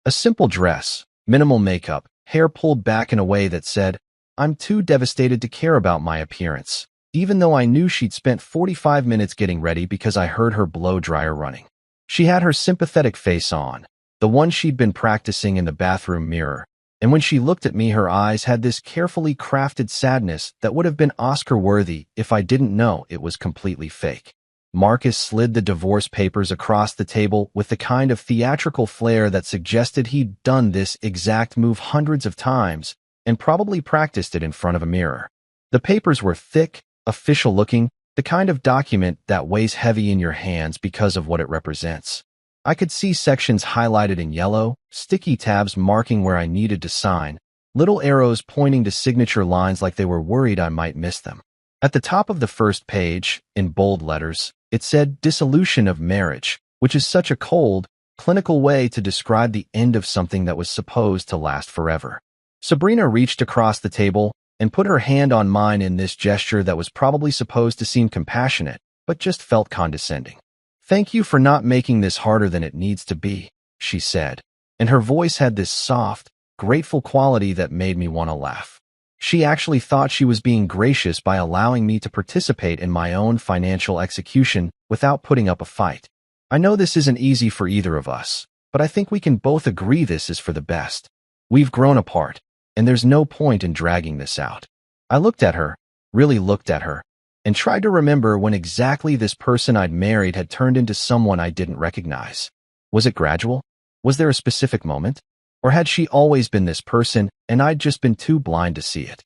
A simple dress, minimal makeup, hair pulled back in a way that said, "I'm too devastated to care about my appearance," even though I knew she'd spent 45 minutes getting ready because I heard her blow dryer running. She had her sympathetic face on, the one she'd been practicing in the bathroom mirror, and when she looked at me her eyes had this carefully crafted sadness that would have been Oscar-worthy if I didn't know it was completely fake. Marcus slid the divorce papers across the table with the kind of theatrical flair that suggested he'd done this exact move hundreds of times and probably practiced it in front of a mirror. The papers were thick, official-looking, the kind of document that weighs heavy in your hands because of what it represents. I could see sections highlighted in yellow, sticky tabs marking where I needed to sign, little arrows pointing to signature lines like they were worried I might miss them. At the top of the first page, in bold letters, it said "Dissolution of Marriage," which is such a cold, clinical way to describe the end of something that was supposed to last forever. Sabrina reached across the table and put her hand on mine in this gesture that was probably supposed to seem compassionate, but just felt condescending. "Thank you for not making this harder than it needs to be," she said, and her voice had this soft, grateful quality that made me want to laugh. She actually thought she was being gracious by allowing me to participate in my own financial execution without putting up a fight. I know this isn't easy for either of us, but I think we can both agree this is for the best. We've grown apart, and there's no point in dragging this out. I looked at her, really looked at her, and tried to remember when exactly this person I'd married had turned into someone I didn't recognize. Was it gradual? Was there a specific moment? Or had she always been this person and I'd just been too blind to see it?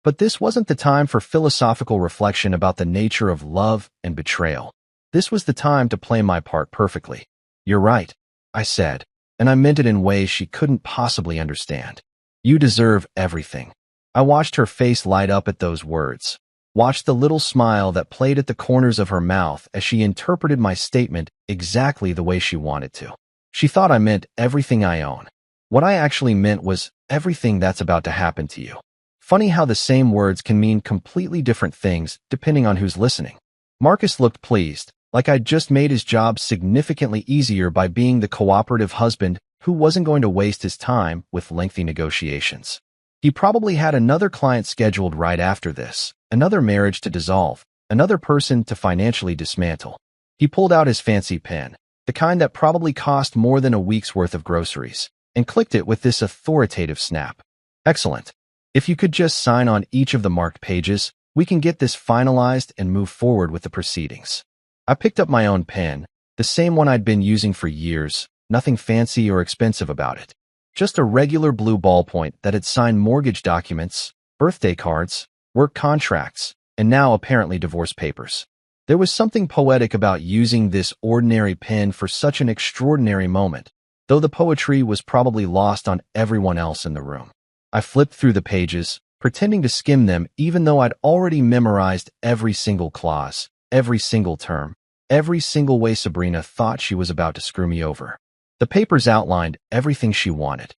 But this wasn't the time for philosophical reflection about the nature of love and betrayal. This was the time to play my part perfectly. "You're right," I said, and I meant it in ways she couldn't possibly understand. "You deserve everything." I watched her face light up at those words, watched the little smile that played at the corners of her mouth as she interpreted my statement exactly the way she wanted to. She thought I meant everything I own. What I actually meant was everything that's about to happen to you. Funny how the same words can mean completely different things depending on who's listening. Marcus looked pleased, like I'd just made his job significantly easier by being the cooperative husband who wasn't going to waste his time with lengthy negotiations. He probably had another client scheduled right after this, another marriage to dissolve, another person to financially dismantle. He pulled out his fancy pen, the kind that probably cost more than a week's worth of groceries, and clicked it with this authoritative snap. Excellent. If you could just sign on each of the marked pages, we can get this finalized and move forward with the proceedings. I picked up my own pen, the same one I'd been using for years, nothing fancy or expensive about it. Just a regular blue ballpoint that had signed mortgage documents, birthday cards, work contracts, and now apparently divorce papers. There was something poetic about using this ordinary pen for such an extraordinary moment, though the poetry was probably lost on everyone else in the room. I flipped through the pages, pretending to skim them even though I'd already memorized every single clause, every single term, every single way Sabrina thought she was about to screw me over. The papers outlined everything she wanted.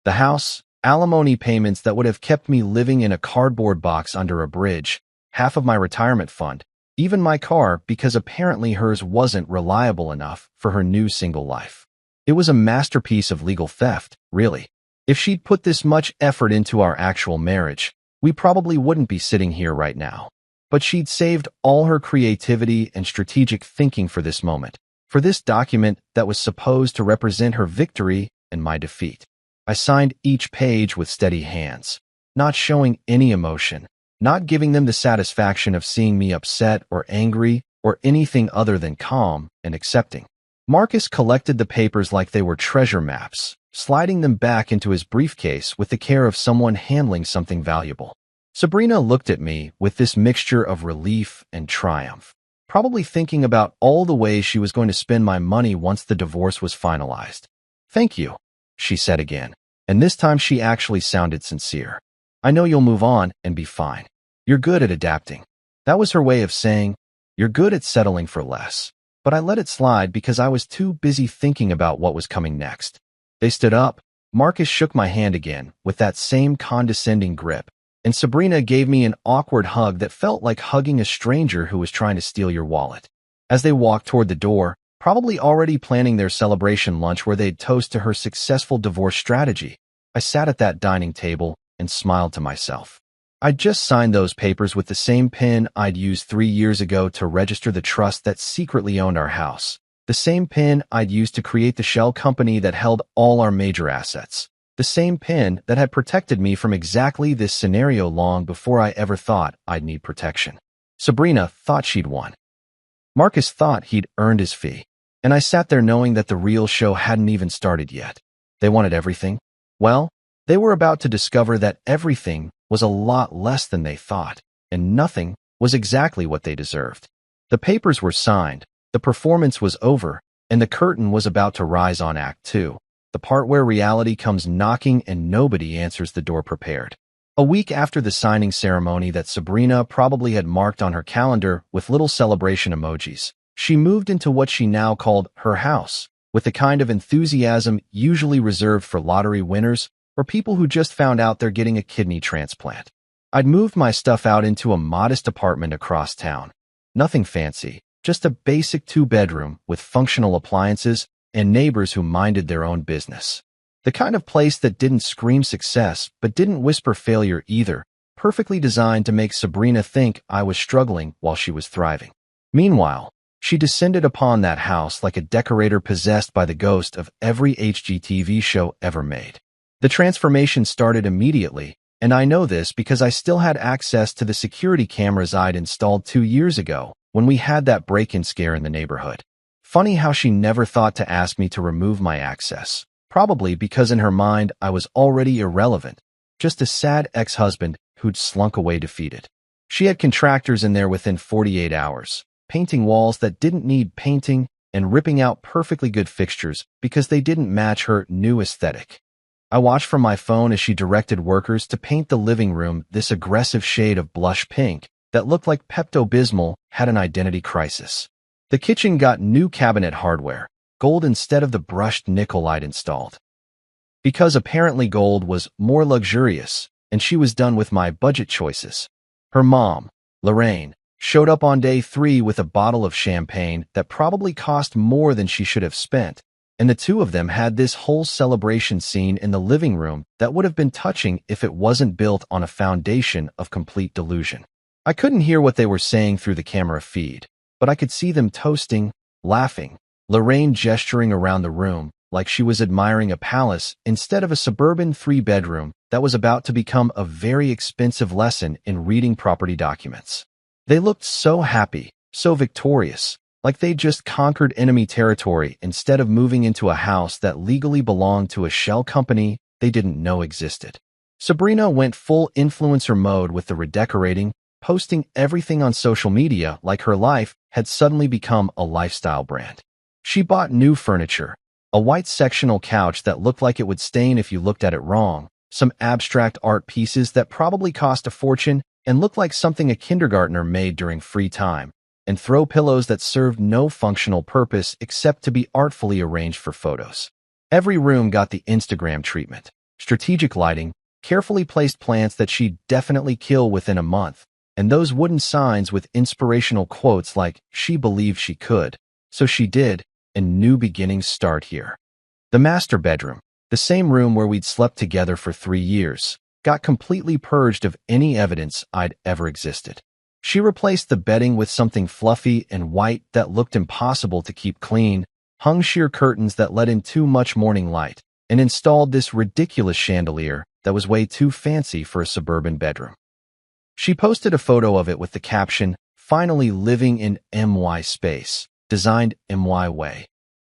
The house, alimony payments that would have kept me living in a cardboard box under a bridge, half of my retirement fund, even my car because apparently hers wasn't reliable enough for her new single life. It was a masterpiece of legal theft, really. If she'd put this much effort into our actual marriage, we probably wouldn't be sitting here right now. But she'd saved all her creativity and strategic thinking for this moment, for this document that was supposed to represent her victory and my defeat. I signed each page with steady hands, not showing any emotion, not giving them the satisfaction of seeing me upset or angry or anything other than calm and accepting. Marcus collected the papers like they were treasure maps, sliding them back into his briefcase with the care of someone handling something valuable. Sabrina looked at me with this mixture of relief and triumph, probably thinking about all the ways she was going to spend my money once the divorce was finalized. "Thank you," she said again, and this time she actually sounded sincere. "I know you'll move on and be fine. You're good at adapting." That was her way of saying, "You're good at settling for less." But I let it slide because I was too busy thinking about what was coming next. They stood up. Marcus shook my hand again with that same condescending grip, and Sabrina gave me an awkward hug that felt like hugging a stranger who was trying to steal your wallet. As they walked toward the door, probably already planning their celebration lunch where they'd toast to her successful divorce strategy, I sat at that dining table and smiled to myself. I'd just signed those papers with the same pen I'd used 3 years ago to register the trust that secretly owned our house, the same pen I'd used to create the shell company that held all our major assets, the same pen that had protected me from exactly this scenario long before I ever thought I'd need protection. Sabrina thought she'd won. Marcus thought he'd earned his fee, and I sat there knowing that the real show hadn't even started yet. They wanted everything. Well, they were about to discover that everything was a lot less than they thought, and nothing was exactly what they deserved. The papers were signed, the performance was over, and the curtain was about to rise on Act 2, the part where reality comes knocking and nobody answers the door prepared. A week after the signing ceremony that Sabrina probably had marked on her calendar with little celebration emojis, she moved into what she now called her house, with the kind of enthusiasm usually reserved for lottery winners or people who just found out they're getting a kidney transplant. I'd moved my stuff out into a modest apartment across town. Nothing fancy, just a basic 2-bedroom with functional appliances and neighbors who minded their own business. The kind of place that didn't scream success but didn't whisper failure either, perfectly designed to make Sabrina think I was struggling while she was thriving. Meanwhile, she descended upon that house like a decorator possessed by the ghost of every HGTV show ever made. The transformation started immediately, and I know this because I still had access to the security cameras I'd installed 2 years ago when we had that break-in scare in the neighborhood. Funny how she never thought to ask me to remove my access, probably because in her mind I was already irrelevant, just a sad ex-husband who'd slunk away defeated. She had contractors in there within 48 hours, painting walls that didn't need painting and ripping out perfectly good fixtures because they didn't match her new aesthetic. I watched from my phone as she directed workers to paint the living room this aggressive shade of blush pink that looked like Pepto-Bismol had an identity crisis. The kitchen got new cabinet hardware, gold instead of the brushed nickel I'd installed. Because apparently gold was more luxurious, and she was done with my budget choices. Her mom, Lorraine, showed up on day 3 with a bottle of champagne that probably cost more than she should have spent, and the two of them had this whole celebration scene in the living room that would have been touching if it wasn't built on a foundation of complete delusion. I couldn't hear what they were saying through the camera feed, but I could see them toasting, laughing, Lorraine gesturing around the room like she was admiring a palace instead of a suburban three-bedroom that was about to become a very expensive lesson in reading property documents. They looked so happy, so victorious, like they'd just conquered enemy territory instead of moving into a house that legally belonged to a shell company they didn't know existed. Sabrina went full influencer mode with the redecorating, posting everything on social media like her life had suddenly become a lifestyle brand. She bought new furniture, a white sectional couch that looked like it would stain if you looked at it wrong, some abstract art pieces that probably cost a fortune and looked like something a kindergartner made during free time, and throw pillows that served no functional purpose except to be artfully arranged for photos. Every room got the Instagram treatment, strategic lighting, carefully placed plants that she'd definitely kill within a month, and those wooden signs with inspirational quotes like, "She believed she could, so she did, and new beginnings start here." The master bedroom, the same room where we'd slept together for 3 years, got completely purged of any evidence I'd ever existed. She replaced the bedding with something fluffy and white that looked impossible to keep clean, hung sheer curtains that let in too much morning light, and installed this ridiculous chandelier that was way too fancy for a suburban bedroom. She posted a photo of it with the caption, "Finally living in MY space, designed MY way,"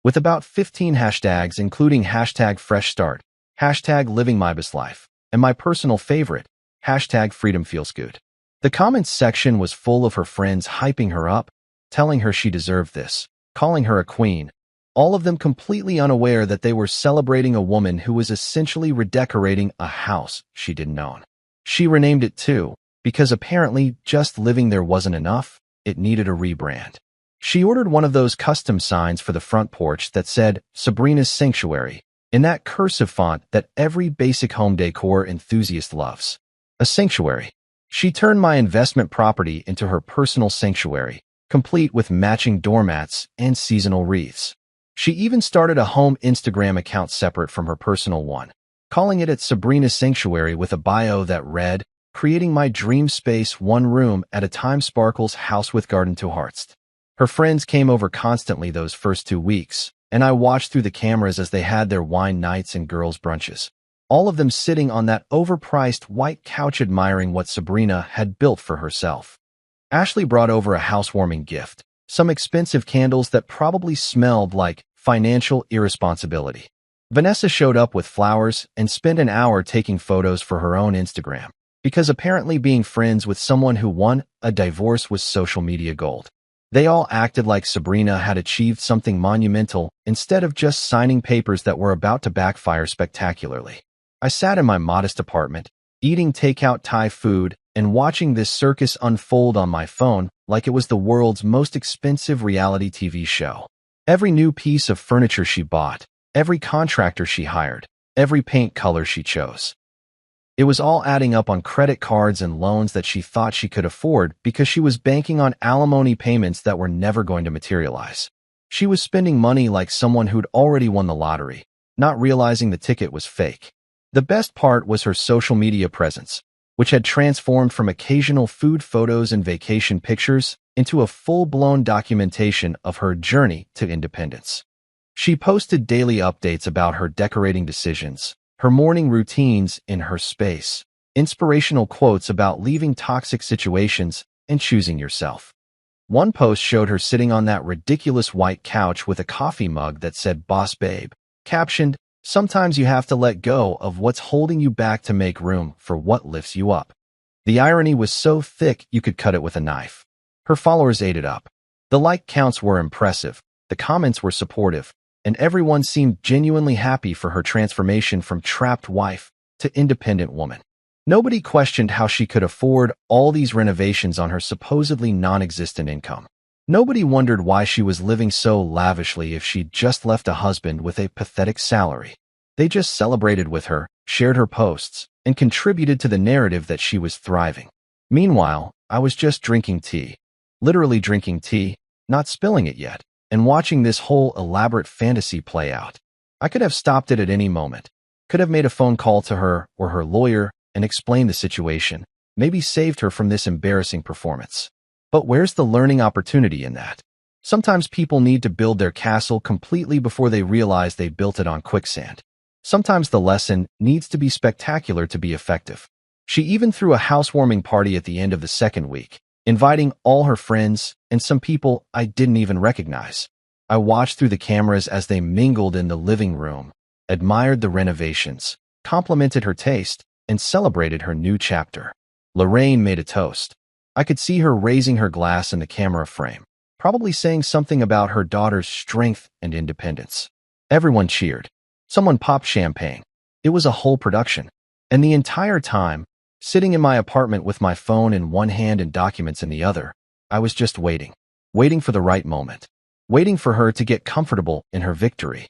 with about 15 hashtags including hashtag fresh start, hashtag living my best life, and my personal favorite, hashtag freedom feels good. The comments section was full of her friends hyping her up, telling her she deserved this, calling her a queen, all of them completely unaware that they were celebrating a woman who was essentially redecorating a house she didn't own. She renamed it too, because apparently just living there wasn't enough, it needed a rebrand. She ordered one of those custom signs for the front porch that said, "Sabrina's Sanctuary," in that cursive font that every basic home decor enthusiast loves. A sanctuary. She turned my investment property into her personal sanctuary, complete with matching doormats and seasonal wreaths. She even started a home Instagram account separate from her personal one, calling it Sabrina's Sanctuary with a bio that read, "Creating my dream space one room at a time, Sparkles house with garden to hearts." Her friends came over constantly those first 2 weeks, and I watched through the cameras as they had their wine nights and girls' brunches. All of them sitting on that overpriced white couch admiring what Sabrina had built for herself. Ashley brought over a housewarming gift, some expensive candles that probably smelled like financial irresponsibility. Vanessa showed up with flowers and spent an hour taking photos for her own Instagram, because apparently being friends with someone who won a divorce was social media gold. They all acted like Sabrina had achieved something monumental instead of just signing papers that were about to backfire spectacularly. I sat in my modest apartment, eating takeout Thai food and watching this circus unfold on my phone like it was the world's most expensive reality TV show. Every new piece of furniture she bought, every contractor she hired, every paint color she chose. It was all adding up on credit cards and loans that she thought she could afford because she was banking on alimony payments that were never going to materialize. She was spending money like someone who'd already won the lottery, not realizing the ticket was fake. The best part was her social media presence, which had transformed from occasional food photos and vacation pictures into a full-blown documentation of her journey to independence. She posted daily updates about her decorating decisions, her morning routines in her space, inspirational quotes about leaving toxic situations and choosing yourself. One post showed her sitting on that ridiculous white couch with a coffee mug that said "Boss Babe," captioned, "Sometimes you have to let go of what's holding you back to make room for what lifts you up." The irony was so thick you could cut it with a knife. Her followers ate it up. The like counts were impressive, the comments were supportive, and everyone seemed genuinely happy for her transformation from trapped wife to independent woman. Nobody questioned how she could afford all these renovations on her supposedly non-existent income. Nobody wondered why she was living so lavishly if she'd just left a husband with a pathetic salary. They just celebrated with her, shared her posts, and contributed to the narrative that she was thriving. Meanwhile, I was just drinking tea. Literally drinking tea, not spilling it yet, and watching this whole elaborate fantasy play out. I could have stopped it at any moment, could have made a phone call to her or her lawyer and explained the situation, maybe saved her from this embarrassing performance. But where's the learning opportunity in that? Sometimes people need to build their castle completely before they realize they built it on quicksand. Sometimes the lesson needs to be spectacular to be effective. She even threw a housewarming party at the end of the second week, inviting all her friends and some people I didn't even recognize. I watched through the cameras as they mingled in the living room, admired the renovations, complimented her taste, and celebrated her new chapter. Lorraine made a toast. I could see her raising her glass in the camera frame, probably saying something about her daughter's strength and independence. Everyone cheered. Someone popped champagne. It was a whole production. And the entire time, sitting in my apartment with my phone in one hand and documents in the other, I was just waiting. Waiting for the right moment. Waiting for her to get comfortable in her victory.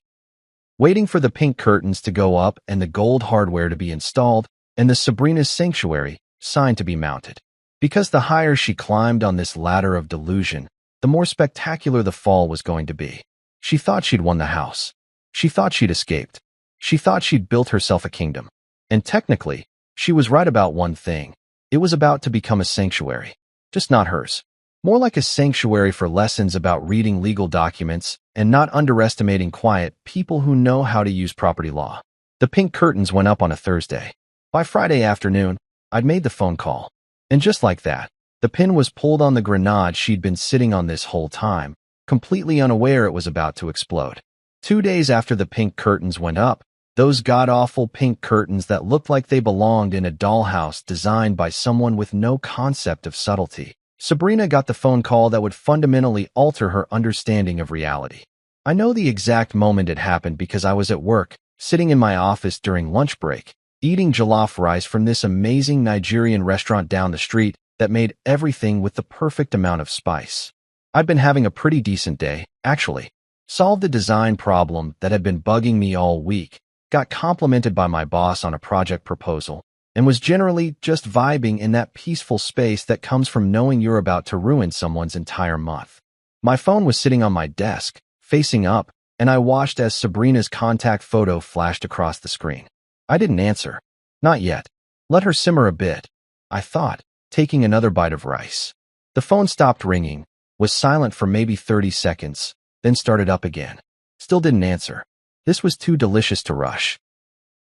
Waiting for the pink curtains to go up and the gold hardware to be installed and the Sabrina's Sanctuary sign to be mounted. Because the higher she climbed on this ladder of delusion, the more spectacular the fall was going to be. She thought she'd won the house. She thought she'd escaped. She thought she'd built herself a kingdom. And technically, she was right about one thing. It was about to become a sanctuary. Just not hers. More like a sanctuary for lessons about reading legal documents and not underestimating quiet people who know how to use property law. The pink curtains went up on a Thursday. By Friday afternoon, I'd made the phone call. And just like that, the pin was pulled on the grenade she'd been sitting on this whole time, completely unaware it was about to explode. 2 days after the pink curtains went up, those god-awful pink curtains that looked like they belonged in a dollhouse designed by someone with no concept of subtlety, Sabrina got the phone call that would fundamentally alter her understanding of reality. I know the exact moment it happened because I was at work, sitting in my office during lunch break, eating jollof rice from this amazing Nigerian restaurant down the street that made everything with the perfect amount of spice. I'd been having a pretty decent day, actually. Solved a design problem that had been bugging me all week, got complimented by my boss on a project proposal, and was generally just vibing in that peaceful space that comes from knowing you're about to ruin someone's entire month. My phone was sitting on my desk, facing up, and I watched as Sabrina's contact photo flashed across the screen. I didn't answer. Not yet. Let her simmer a bit, I thought, taking another bite of rice. The phone stopped ringing, was silent for maybe 30 seconds, then started up again. Still didn't answer. This was too delicious to rush.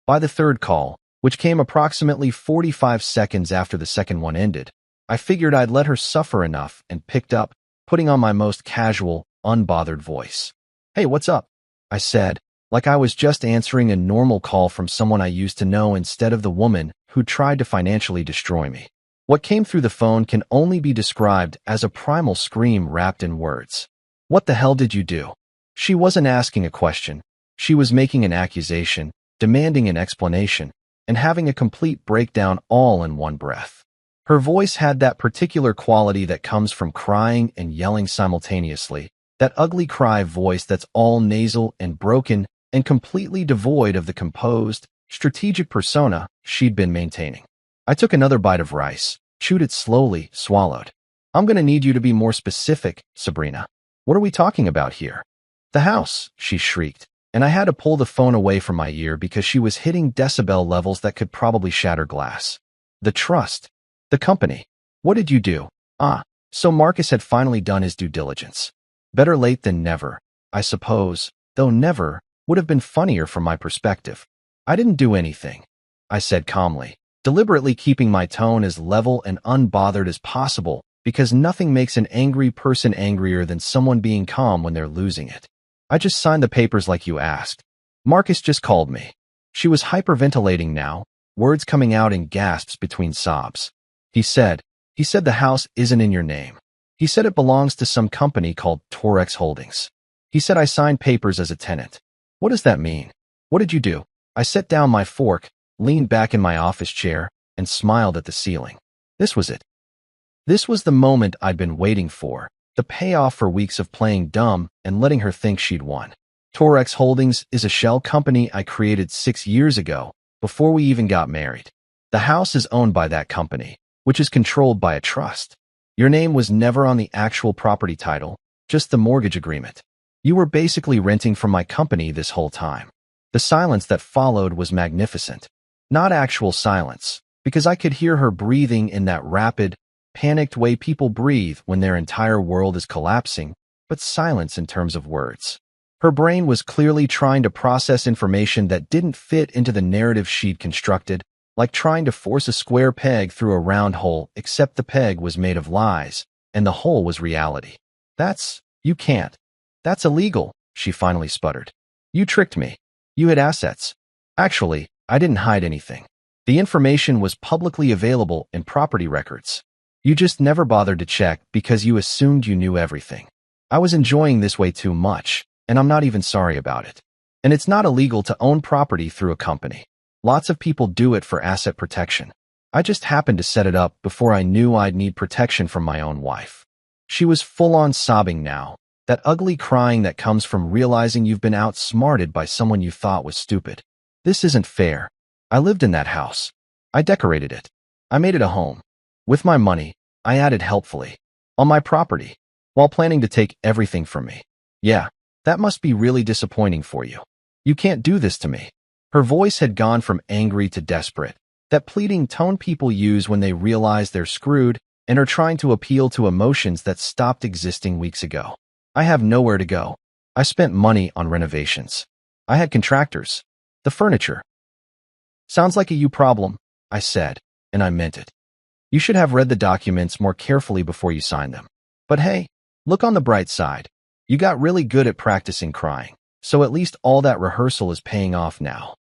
By the third call, which came approximately 45 seconds after the second one ended, I figured I'd let her suffer enough and picked up, putting on my most casual, unbothered voice. "Hey, what's up?" I said, like I was just answering a normal call from someone I used to know instead of the woman who tried to financially destroy me. What came through the phone can only be described as a primal scream wrapped in words. What the hell did you do? She wasn't asking a question. She was making an accusation, demanding an explanation, and having a complete breakdown all in one breath. Her voice had that particular quality that comes from crying and yelling simultaneously, that ugly cry voice that's all nasal and broken and completely devoid of the composed, strategic persona she'd been maintaining. I took another bite of rice, chewed it slowly, swallowed. "I'm gonna need you to be more specific, Sabrina. What are we talking about here?" "The house," she shrieked, and I had to pull the phone away from my ear because she was hitting decibel levels that could probably shatter glass. "The trust. The company. What did you do?" So Marcus had finally done his due diligence. Better late than never, I suppose, though never would have been funnier from my perspective. "I didn't do anything," I said calmly, deliberately keeping my tone as level and unbothered as possible, because nothing makes an angry person angrier than someone being calm when they're losing it. "I just signed the papers like you asked. Marcus just called me." She was hyperventilating now, words coming out in gasps between sobs. He said the house isn't in your name. He said it belongs to some company called Torex Holdings. He said I signed papers as a tenant." "What does that mean? What did you do?" I set down my fork, leaned back in my office chair, and smiled at the ceiling. This was it. This was the moment I'd been waiting for, the payoff for weeks of playing dumb and letting her think she'd won. Torex Holdings is a shell company I created 6 years ago, before we even got married. The house is owned by that company, which is controlled by a trust. Your name was never on the actual property title, just the mortgage agreement. You were basically renting from my company this whole time. The silence that followed was magnificent. Not actual silence, because I could hear her breathing in that rapid, panicked way people breathe when their entire world is collapsing, but silence in terms of words. Her brain was clearly trying to process information that didn't fit into the narrative she'd constructed, like trying to force a square peg through a round hole, except the peg was made of lies, and the hole was reality. You can't. That's illegal, she finally sputtered. You tricked me. You had assets. Actually, I didn't hide anything. The information was publicly available in property records. You just never bothered to check because you assumed you knew everything. I was enjoying this way too much, and I'm not even sorry about it. And it's not illegal to own property through a company. Lots of people do it for asset protection. I just happened to set it up before I knew I'd need protection from my own wife. She was full-on sobbing now, that ugly crying that comes from realizing you've been outsmarted by someone you thought was stupid. This isn't fair. I lived in that house. I decorated it. I made it a home. With my money, I added helpfully. On my property, while planning to take everything from me. Yeah, that must be really disappointing for you. You can't do this to me. Her voice had gone from angry to desperate, that pleading tone people use when they realize they're screwed and are trying to appeal to emotions that stopped existing weeks ago. I have nowhere to go. I spent money on renovations. I had contractors. The furniture. Sounds like a you problem, I said, and I meant it. You should have read the documents more carefully before you signed them. But hey, look on the bright side. You got really good at practicing crying, so at least all that rehearsal is paying off now.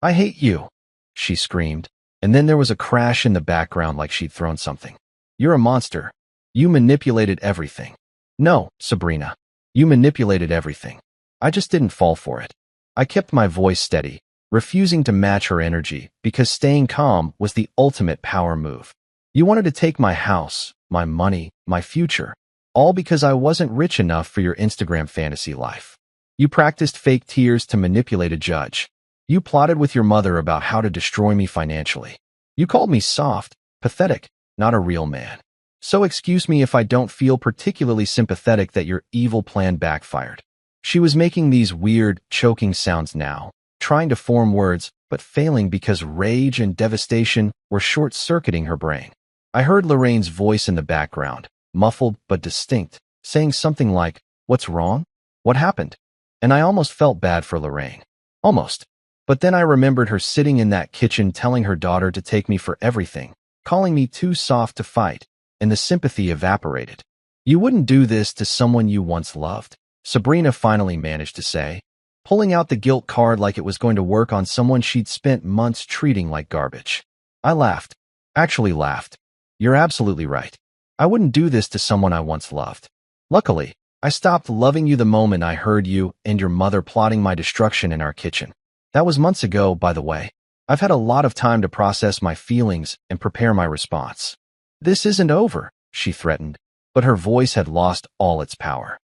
I hate you, she screamed, and then there was a crash in the background like she'd thrown something. You're a monster. You manipulated everything. No, Sabrina. You manipulated everything. I just didn't fall for it. I kept my voice steady, refusing to match her energy because staying calm was the ultimate power move. You wanted to take my house, my money, my future, all because I wasn't rich enough for your Instagram fantasy life. You practiced fake tears to manipulate a judge. You plotted with your mother about how to destroy me financially. You called me soft, pathetic, not a real man. So excuse me if I don't feel particularly sympathetic that your evil plan backfired. She was making these weird, choking sounds now, trying to form words, but failing because rage and devastation were short-circuiting her brain. I heard Lorraine's voice in the background, muffled but distinct, saying something like, "What's wrong? What happened?" And I almost felt bad for Lorraine. Almost. But then I remembered her sitting in that kitchen telling her daughter to take me for everything, calling me too soft to fight, and the sympathy evaporated. You wouldn't do this to someone you once loved, Sabrina finally managed to say, pulling out the guilt card like it was going to work on someone she'd spent months treating like garbage. I laughed. Actually laughed. You're absolutely right. I wouldn't do this to someone I once loved. Luckily, I stopped loving you the moment I heard you and your mother plotting my destruction in our kitchen. That was months ago, by the way. I've had a lot of time to process my feelings and prepare my response. This isn't over, she threatened, but her voice had lost all its power.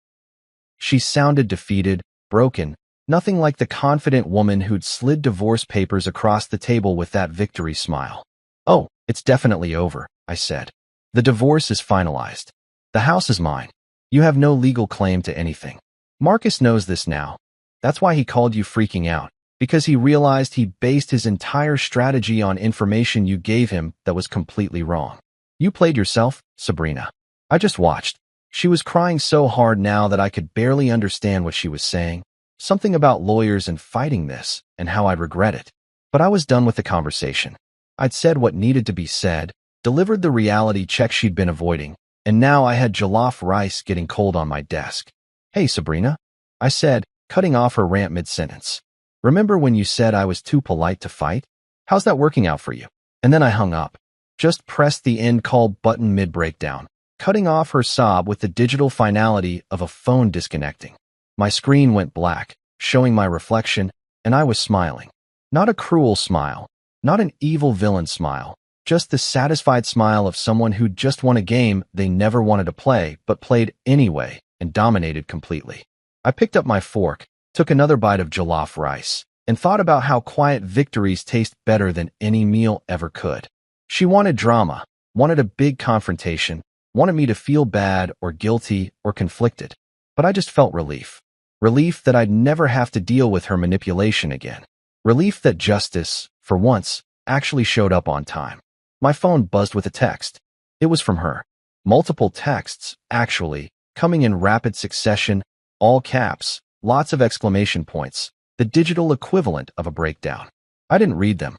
She sounded defeated, broken, nothing like the confident woman who'd slid divorce papers across the table with that victory smile. Oh, it's definitely over, I said. The divorce is finalized. The house is mine. You have no legal claim to anything. Marcus knows this now. That's why he called you freaking out, because he realized he based his entire strategy on information you gave him that was completely wrong. You played yourself, Sabrina. I just watched. She was crying so hard now that I could barely understand what she was saying. Something about lawyers and fighting this, and how I'd regret it. But I was done with the conversation. I'd said what needed to be said, delivered the reality check she'd been avoiding, and now I had jollof rice getting cold on my desk. Hey, Sabrina, I said, cutting off her rant mid-sentence. Remember when you said I was too polite to fight? How's that working out for you? And then I hung up. Just pressed the end call button mid-breakdown, cutting off her sob with the digital finality of a phone disconnecting. My screen went black, showing my reflection, and I was smiling. Not a cruel smile, not an evil villain smile, just the satisfied smile of someone who'd just won a game they never wanted to play but played anyway and dominated completely. I picked up my fork, took another bite of jollof rice, and thought about how quiet victories taste better than any meal ever could. She wanted drama, wanted a big confrontation, wanted me to feel bad or guilty or conflicted. But I just felt relief. Relief that I'd never have to deal with her manipulation again. Relief that justice, for once, actually showed up on time. My phone buzzed with a text. It was from her. Multiple texts, actually, coming in rapid succession, all caps, lots of exclamation points, the digital equivalent of a breakdown. I didn't read them.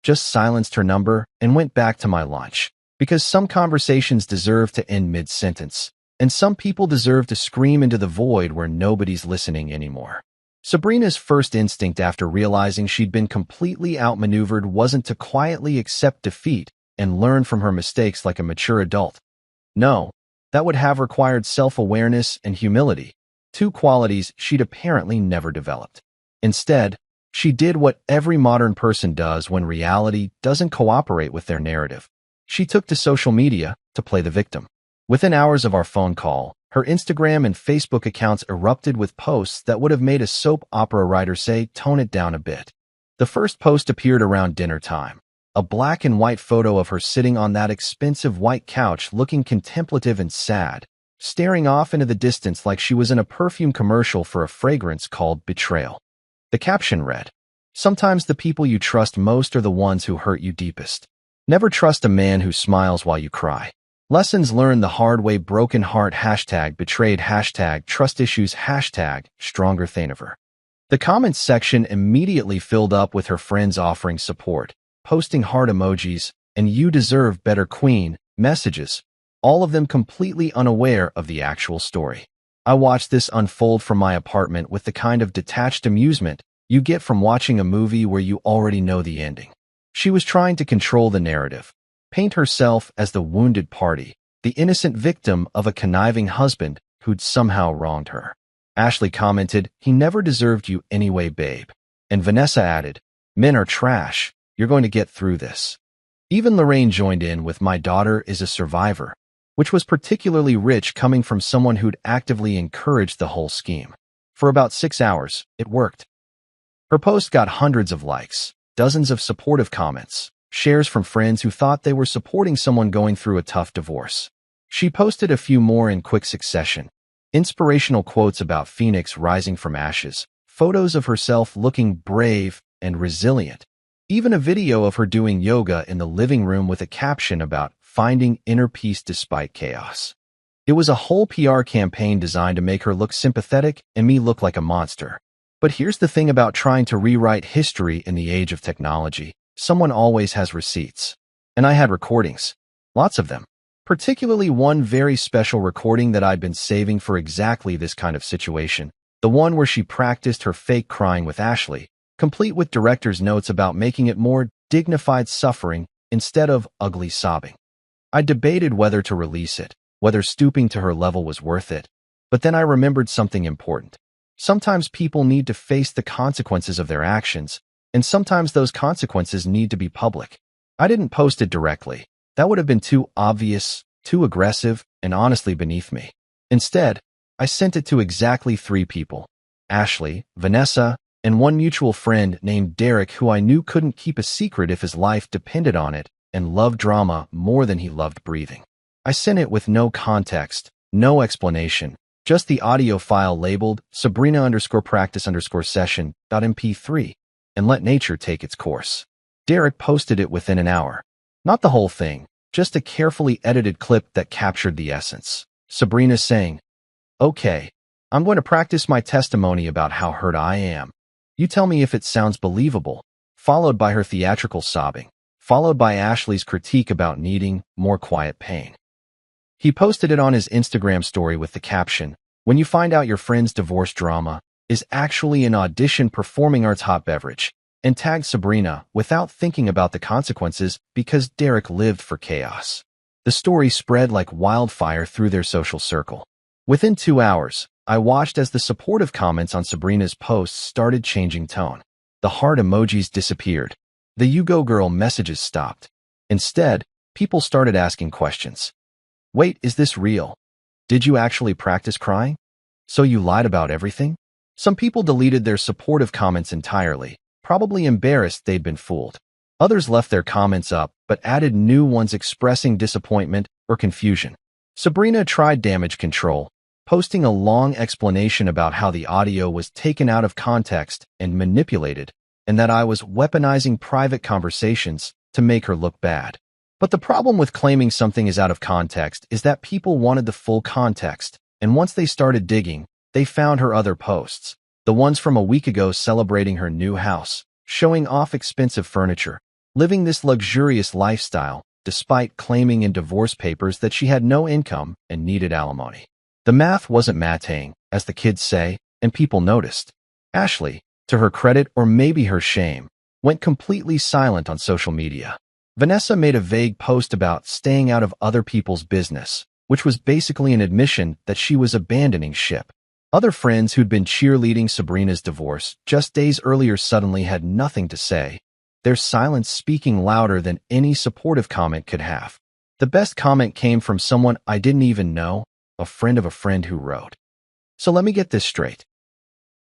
Just silenced her number and went back to my lunch. Because some conversations deserve to end mid-sentence, and some people deserve to scream into the void where nobody's listening anymore. Sabrina's first instinct after realizing she'd been completely outmaneuvered wasn't to quietly accept defeat and learn from her mistakes like a mature adult. No, that would have required self-awareness and humility, two qualities she'd apparently never developed. Instead, she did what every modern person does when reality doesn't cooperate with their narrative. She took to social media to play the victim. Within hours of our phone call, her Instagram and Facebook accounts erupted with posts that would have made a soap opera writer say, "Tone it down a bit." The first post appeared around dinner time. A black and white photo of her sitting on that expensive white couch looking contemplative and sad, staring off into the distance like she was in a perfume commercial for a fragrance called Betrayal. The caption read, "Sometimes the people you trust most are the ones who hurt you deepest. Never trust a man who smiles while you cry. Lessons learned the hard way. Broken heart # betrayed # trust issues # stronger than ever." The comments section immediately filled up with her friends offering support, posting heart emojis, and "you deserve better queen" messages, all of them completely unaware of the actual story. I watched this unfold from my apartment with the kind of detached amusement you get from watching a movie where you already know the ending. She was trying to control the narrative, paint herself as the wounded party, the innocent victim of a conniving husband who'd somehow wronged her. Ashley commented, "He never deserved you anyway, babe." And Vanessa added, "Men are trash. You're going to get through this." Even Lorraine joined in with, "My daughter is a survivor," which was particularly rich coming from someone who'd actively encouraged the whole scheme. For about 6 hours, it worked. Her post got hundreds of likes, dozens of supportive comments, shares from friends who thought they were supporting someone going through a tough divorce. She posted a few more in quick succession. Inspirational quotes about Phoenix rising from ashes, photos of herself looking brave and resilient, even a video of her doing yoga in the living room with a caption about finding inner peace despite chaos. It was a whole PR campaign designed to make her look sympathetic and me look like a monster. But here's the thing about trying to rewrite history in the age of technology. Someone always has receipts. And I had recordings. Lots of them. Particularly one very special recording that I'd been saving for exactly this kind of situation. The one where she practiced her fake crying with Ashley, complete with director's notes about making it more dignified suffering instead of ugly sobbing. I debated whether to release it, whether stooping to her level was worth it. But then I remembered something important. Sometimes people need to face the consequences of their actions, and sometimes those consequences need to be public. I didn't post it directly. That would have been too obvious, too aggressive, and honestly beneath me. Instead, I sent it to exactly 3 people: Ashley, Vanessa, and one mutual friend named Derek, who I knew couldn't keep a secret if his life depended on it and loved drama more than he loved breathing. I sent it with no context, no explanation, just the audio file labeled Sabrina_practice_session.mp3, and let nature take its course. Derek posted it within an hour. Not the whole thing, just a carefully edited clip that captured the essence. Sabrina saying, "Okay, I'm going to practice my testimony about how hurt I am. You tell me if it sounds believable," followed by her theatrical sobbing, followed by Ashley's critique about needing more quiet pain. He posted it on his Instagram story with the caption, "When you find out your friend's divorce drama is actually an audition performing arts hot beverage," and tagged Sabrina without thinking about the consequences because Derek lived for chaos. The story spread like wildfire through their social circle. Within 2 hours, I watched as the supportive comments on Sabrina's posts started changing tone. The heart emojis disappeared. The "You Go Girl" messages stopped. Instead, people started asking questions. "Wait, is this real? Did you actually practice crying? So you lied about everything?" Some people deleted their supportive comments entirely, probably embarrassed they'd been fooled. Others left their comments up, but added new ones expressing disappointment or confusion. Sabrina tried damage control, posting a long explanation about how the audio was taken out of context and manipulated, and that I was weaponizing private conversations to make her look bad. But the problem with claiming something is out of context is that people wanted the full context, and once they started digging, they found her other posts, the ones from a week ago celebrating her new house, showing off expensive furniture, living this luxurious lifestyle, despite claiming in divorce papers that she had no income and needed alimony. The math wasn't mathing, as the kids say, and people noticed. Ashley, to her credit or maybe her shame, went completely silent on social media. Vanessa made a vague post about staying out of other people's business, which was basically an admission that she was abandoning ship. Other friends who'd been cheerleading Sabrina's divorce just days earlier suddenly had nothing to say, their silence speaking louder than any supportive comment could have. The best comment came from someone I didn't even know, a friend of a friend who wrote, "So let me get this straight.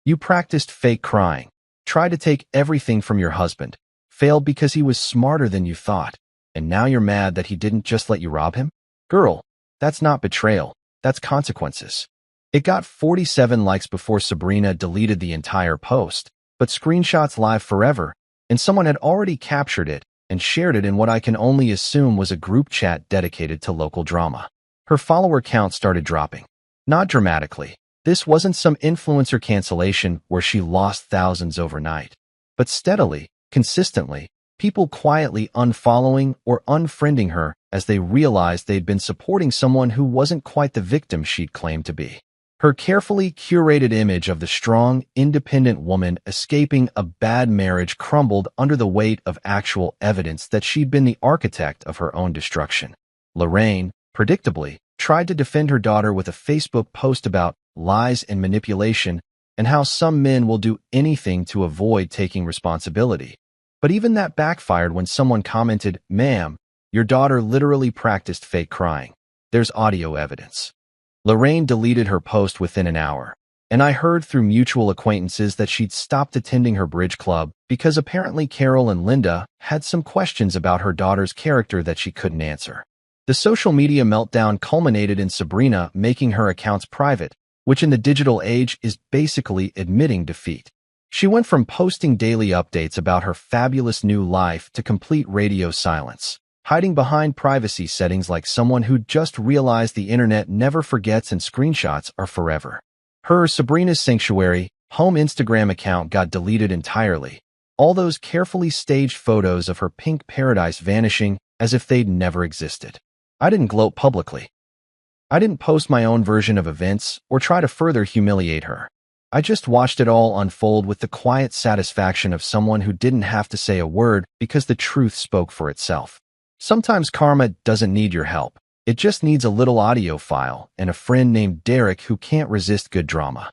You practiced fake crying, tried to take everything from your husband, failed because he was smarter than you thought, and now you're mad that he didn't just let you rob him? Girl, that's not betrayal, that's consequences." It got 47 likes before Sabrina deleted the entire post, but screenshots live forever, and someone had already captured it and shared it in what I can only assume was a group chat dedicated to local drama. Her follower count started dropping. Not dramatically. This wasn't some influencer cancellation where she lost thousands overnight, but steadily, consistently, people quietly unfollowing or unfriending her as they realized they'd been supporting someone who wasn't quite the victim she'd claimed to be. Her carefully curated image of the strong, independent woman escaping a bad marriage crumbled under the weight of actual evidence that she'd been the architect of her own destruction. Lorraine, predictably, tried to defend her daughter with a Facebook post about lies and manipulation and how some men will do anything to avoid taking responsibility. But even that backfired when someone commented, "Ma'am, your daughter literally practiced fake crying. There's audio evidence." Lorraine deleted her post within an hour, and I heard through mutual acquaintances that she'd stopped attending her bridge club because apparently Carol and Linda had some questions about her daughter's character that she couldn't answer. The social media meltdown culminated in Sabrina making her accounts private, which in the digital age is basically admitting defeat. She went from posting daily updates about her fabulous new life to complete radio silence, hiding behind privacy settings like someone who just realized the internet never forgets and screenshots are forever. Her Sabrina's Sanctuary home Instagram account got deleted entirely, all those carefully staged photos of her pink paradise vanishing as if they'd never existed. I didn't gloat publicly. I didn't post my own version of events or try to further humiliate her. I just watched it all unfold with the quiet satisfaction of someone who didn't have to say a word because the truth spoke for itself. Sometimes karma doesn't need your help. It just needs a little audio file and a friend named Derek who can't resist good drama.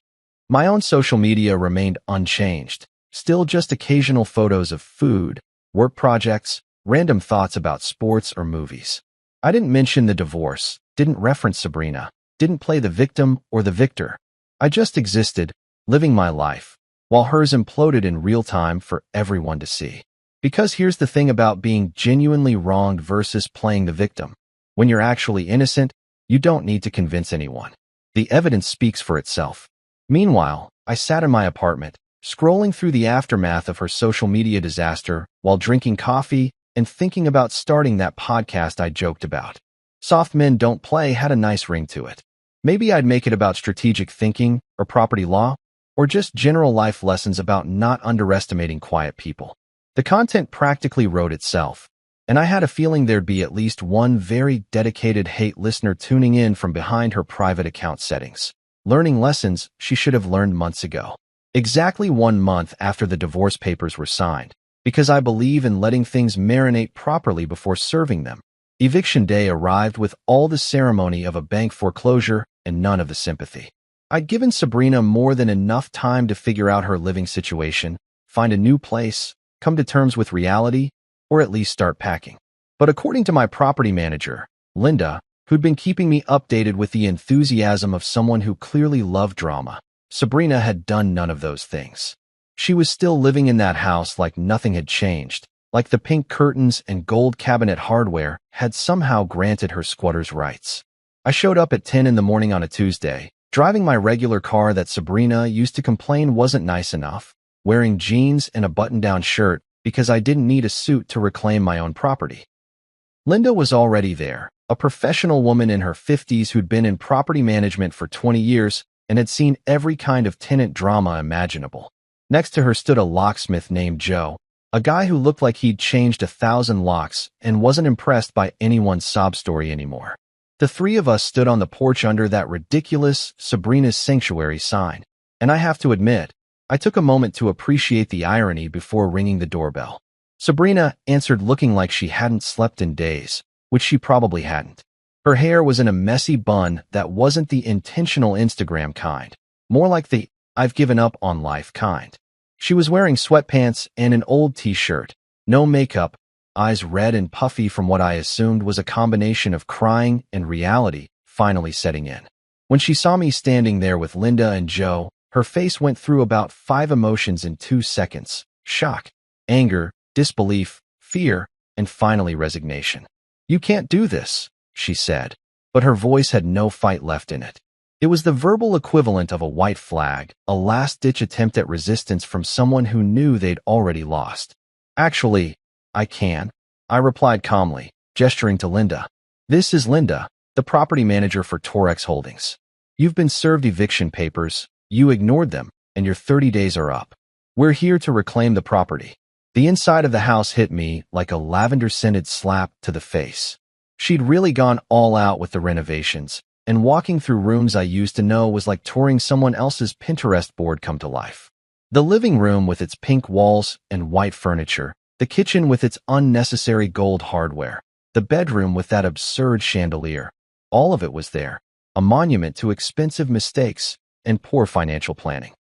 My own social media remained unchanged, still just occasional photos of food, work projects, random thoughts about sports or movies. I didn't mention the divorce, didn't reference Sabrina, didn't play the victim or the victor. I just existed, living my life, while hers imploded in real time for everyone to see. Because here's the thing about being genuinely wronged versus playing the victim. When you're actually innocent, you don't need to convince anyone. The evidence speaks for itself. Meanwhile, I sat in my apartment, scrolling through the aftermath of her social media disaster while drinking coffee and thinking about starting that podcast I joked about. Soft Men Don't Play had a nice ring to it. Maybe I'd make it about strategic thinking or property law, or just general life lessons about not underestimating quiet people. The content practically wrote itself, and I had a feeling there'd be at least one very dedicated hate listener tuning in from behind her private account settings, learning lessons she should have learned months ago. Exactly 1 month after the divorce papers were signed, because I believe in letting things marinate properly before serving them. Eviction day arrived with all the ceremony of a bank foreclosure and none of the sympathy. I'd given Sabrina more than enough time to figure out her living situation, find a new place, come to terms with reality, or at least start packing. But according to my property manager, Linda, who'd been keeping me updated with the enthusiasm of someone who clearly loved drama, Sabrina had done none of those things. She was still living in that house like nothing had changed, like the pink curtains and gold cabinet hardware had somehow granted her squatter's rights. I showed up at 10 in the morning on a Tuesday, driving my regular car that Sabrina used to complain wasn't nice enough, wearing jeans and a button-down shirt because I didn't need a suit to reclaim my own property. Linda was already there, a professional woman in her 50s who'd been in property management for 20 years and had seen every kind of tenant drama imaginable. Next to her stood a locksmith named Joe, a guy who looked like he'd changed 1,000 locks and wasn't impressed by anyone's sob story anymore. The three of us stood on the porch under that ridiculous Sabrina's Sanctuary sign, and I have to admit, I took a moment to appreciate the irony before ringing the doorbell. Sabrina answered looking like she hadn't slept in days, which she probably hadn't. Her hair was in a messy bun that wasn't the intentional Instagram kind, more like the "I've given up on life" kind. She was wearing sweatpants and an old t-shirt, no makeup, eyes red and puffy from what I assumed was a combination of crying and reality finally setting in. When she saw me standing there with Linda and Joe, her face went through about 5 emotions in 2 seconds: shock, anger, disbelief, fear, and finally resignation. "You can't do this," she said, but her voice had no fight left in it. It was the verbal equivalent of a white flag, a last-ditch attempt at resistance from someone who knew they'd already lost. "Actually, I can," I replied calmly, gesturing to Linda. "This is Linda, the property manager for Torex Holdings. You've been served eviction papers, you ignored them, and your 30 days are up. We're here to reclaim the property." The inside of the house hit me like a lavender-scented slap to the face. She'd really gone all out with the renovations, and walking through rooms I used to know was like touring someone else's Pinterest board come to life. The living room with its pink walls and white furniture, the kitchen with its unnecessary gold hardware, the bedroom with that absurd chandelier, all of it was there, a monument to expensive mistakes and poor financial planning.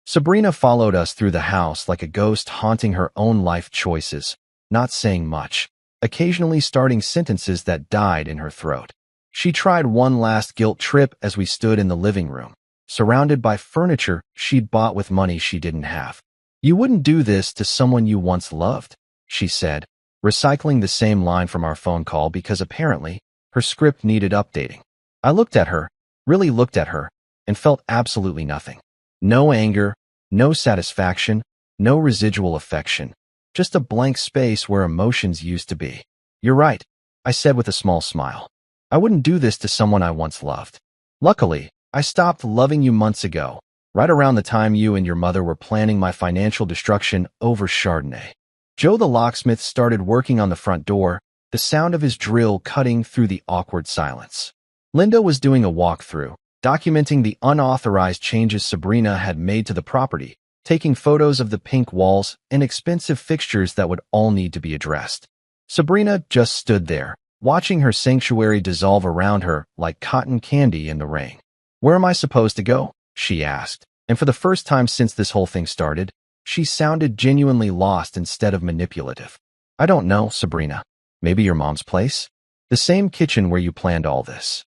Sabrina followed us through the house like a ghost haunting her own life choices, not saying much, occasionally starting sentences that died in her throat. She tried one last guilt trip as we stood in the living room, surrounded by furniture she'd bought with money she didn't have. "You wouldn't do this to someone you once loved," she said, recycling the same line from our phone call because apparently her script needed updating. I looked at her, really looked at her, and felt absolutely nothing. No anger, no satisfaction, no residual affection, just a blank space where emotions used to be. "You're right," I said with a small smile. "I wouldn't do this to someone I once loved. Luckily, I stopped loving you months ago, right around the time you and your mother were planning my financial destruction over Chardonnay." Joe the locksmith started working on the front door, the sound of his drill cutting through the awkward silence. Linda was doing a walkthrough, documenting the unauthorized changes Sabrina had made to the property, taking photos of the pink walls and expensive fixtures that would all need to be addressed. Sabrina just stood there, watching her sanctuary dissolve around her like cotton candy in the rain. "Where am I supposed to go?" she asked, and for the first time since this whole thing started, she sounded genuinely lost instead of manipulative. "I don't know, Sabrina. Maybe your mom's place? The same kitchen where you planned all this,"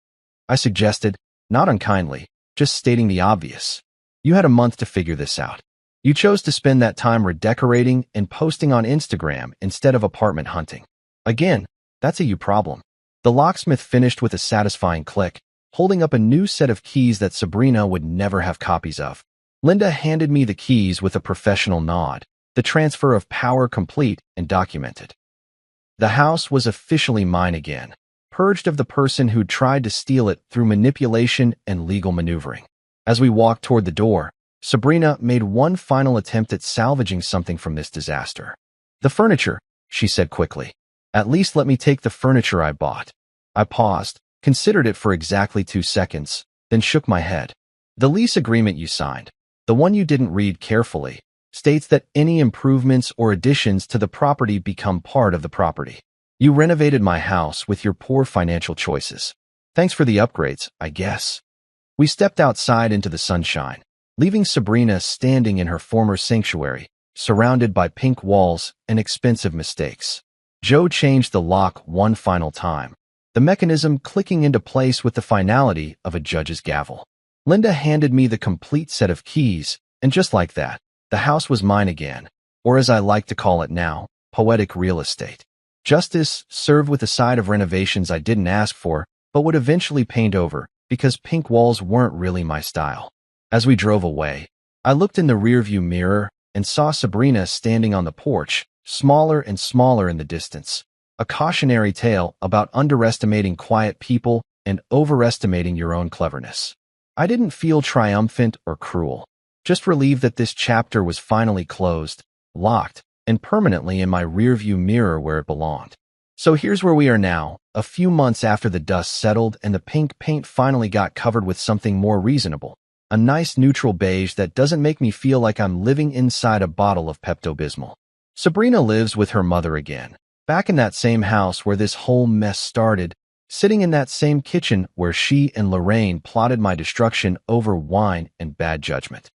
I suggested, not unkindly, just stating the obvious. "You had a month to figure this out. You chose to spend that time redecorating and posting on Instagram instead of apartment hunting. Again, that's a you problem." The locksmith finished with a satisfying click, holding up a new set of keys that Sabrina would never have copies of. Linda handed me the keys with a professional nod, the transfer of power complete and documented. The house was officially mine again, purged of the person who'd tried to steal it through manipulation and legal maneuvering. As we walked toward the door, Sabrina made one final attempt at salvaging something from this disaster. "The furniture," she said quickly. "At least let me take the furniture I bought." I paused, considered it for exactly 2 seconds, then shook my head. "The lease agreement you signed, the one you didn't read carefully, states that any improvements or additions to the property become part of the property. You renovated my house with your poor financial choices. Thanks for the upgrades, I guess." We stepped outside into the sunshine, leaving Sabrina standing in her former sanctuary, surrounded by pink walls and expensive mistakes. Joe changed the lock one final time, the mechanism clicking into place with the finality of a judge's gavel. Linda handed me the complete set of keys, and just like that, the house was mine again, or as I like to call it now, poetic real estate. Justice served with a side of renovations I didn't ask for, but would eventually paint over, because pink walls weren't really my style. As we drove away, I looked in the rearview mirror and saw Sabrina standing on the porch, smaller and smaller in the distance, a cautionary tale about underestimating quiet people and overestimating your own cleverness. I didn't feel triumphant or cruel, just relieved that this chapter was finally closed, locked, and permanently in my rearview mirror where it belonged. So here's where we are now, a few months after the dust settled and the pink paint finally got covered with something more reasonable. A nice neutral beige that doesn't make me feel like I'm living inside a bottle of Pepto-Bismol. Sabrina lives with her mother again, back in that same house where this whole mess started, sitting in that same kitchen where she and Lorraine plotted my destruction over wine and bad judgment.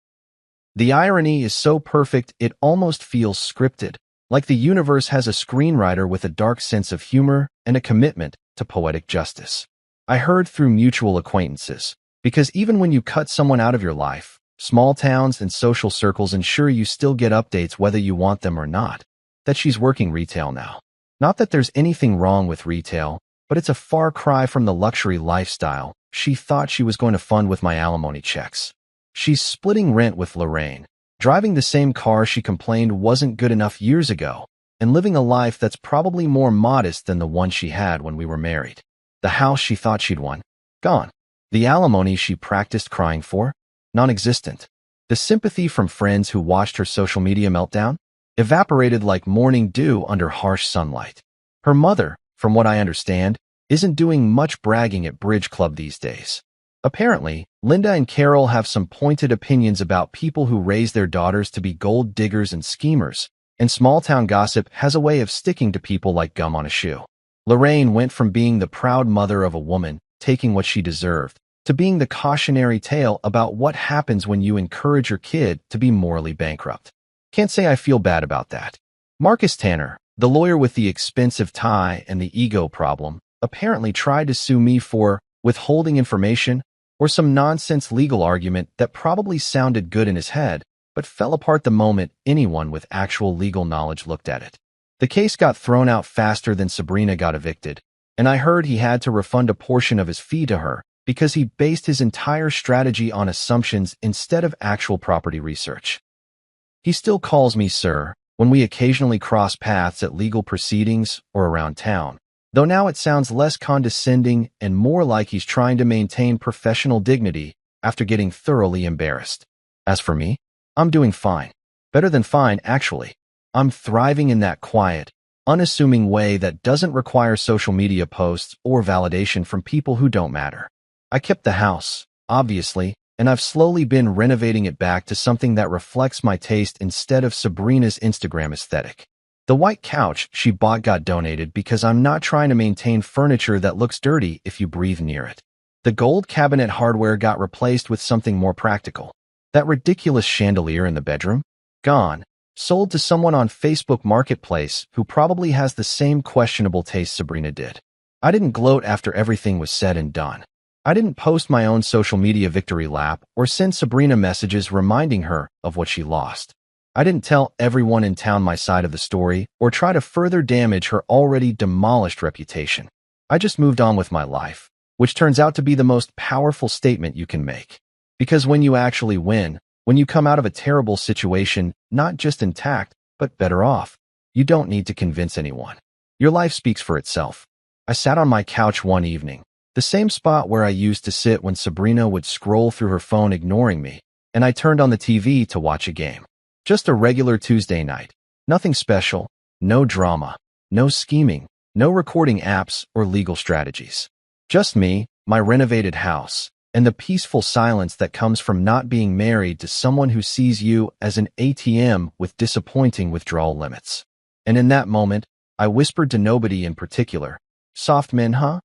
The irony is so perfect it almost feels scripted, like the universe has a screenwriter with a dark sense of humor and a commitment to poetic justice. I heard through mutual acquaintances, because even when you cut someone out of your life, small towns and social circles ensure you still get updates whether you want them or not, that she's working retail now. Not that there's anything wrong with retail, but it's a far cry from the luxury lifestyle she thought she was going to fund with my alimony checks. She's splitting rent with Lorraine, driving the same car she complained wasn't good enough years ago, and living a life that's probably more modest than the one she had when we were married. The house she thought she'd won, gone. The alimony she practiced crying for, non-existent. The sympathy from friends who watched her social media meltdown, evaporated like morning dew under harsh sunlight. Her mother, from what I understand, isn't doing much bragging at Bridge Club these days. Apparently, Linda and Carol have some pointed opinions about people who raise their daughters to be gold diggers and schemers, and small-town gossip has a way of sticking to people like gum on a shoe. Lorraine went from being the proud mother of a woman, taking what she deserved, to being the cautionary tale about what happens when you encourage your kid to be morally bankrupt. Can't say I feel bad about that. Marcus Tanner, the lawyer with the expensive tie and the ego problem, apparently tried to sue me for withholding information or some nonsense legal argument that probably sounded good in his head, but fell apart the moment anyone with actual legal knowledge looked at it. The case got thrown out faster than Sabrina got evicted, and I heard he had to refund a portion of his fee to her because he based his entire strategy on assumptions instead of actual property research. He still calls me sir when we occasionally cross paths at legal proceedings or around town, though now it sounds less condescending and more like he's trying to maintain professional dignity after getting thoroughly embarrassed. As for me, I'm doing fine. Better than fine, actually. I'm thriving in that quiet, unassuming way that doesn't require social media posts or validation from people who don't matter. I kept the house, obviously, and I've slowly been renovating it back to something that reflects my taste instead of Sabrina's Instagram aesthetic. The white couch she bought got donated because I'm not trying to maintain furniture that looks dirty if you breathe near it. The gold cabinet hardware got replaced with something more practical. That ridiculous chandelier in the bedroom? Gone. Sold to someone on Facebook Marketplace who probably has the same questionable taste Sabrina did. I didn't gloat after everything was said and done. I didn't post my own social media victory lap or send Sabrina messages reminding her of what she lost. I didn't tell everyone in town my side of the story or try to further damage her already demolished reputation. I just moved on with my life, which turns out to be the most powerful statement you can make. Because when you actually win, when you come out of a terrible situation, not just intact, but better off, you don't need to convince anyone. Your life speaks for itself. I sat on my couch one evening, the same spot where I used to sit when Sabrina would scroll through her phone ignoring me, and I turned on the TV to watch a game. Just a regular Tuesday night. Nothing special, no drama, no scheming, no recording apps or legal strategies. Just me, my renovated house, and the peaceful silence that comes from not being married to someone who sees you as an ATM with disappointing withdrawal limits. And in that moment, I whispered to nobody in particular, "Soft men, huh?"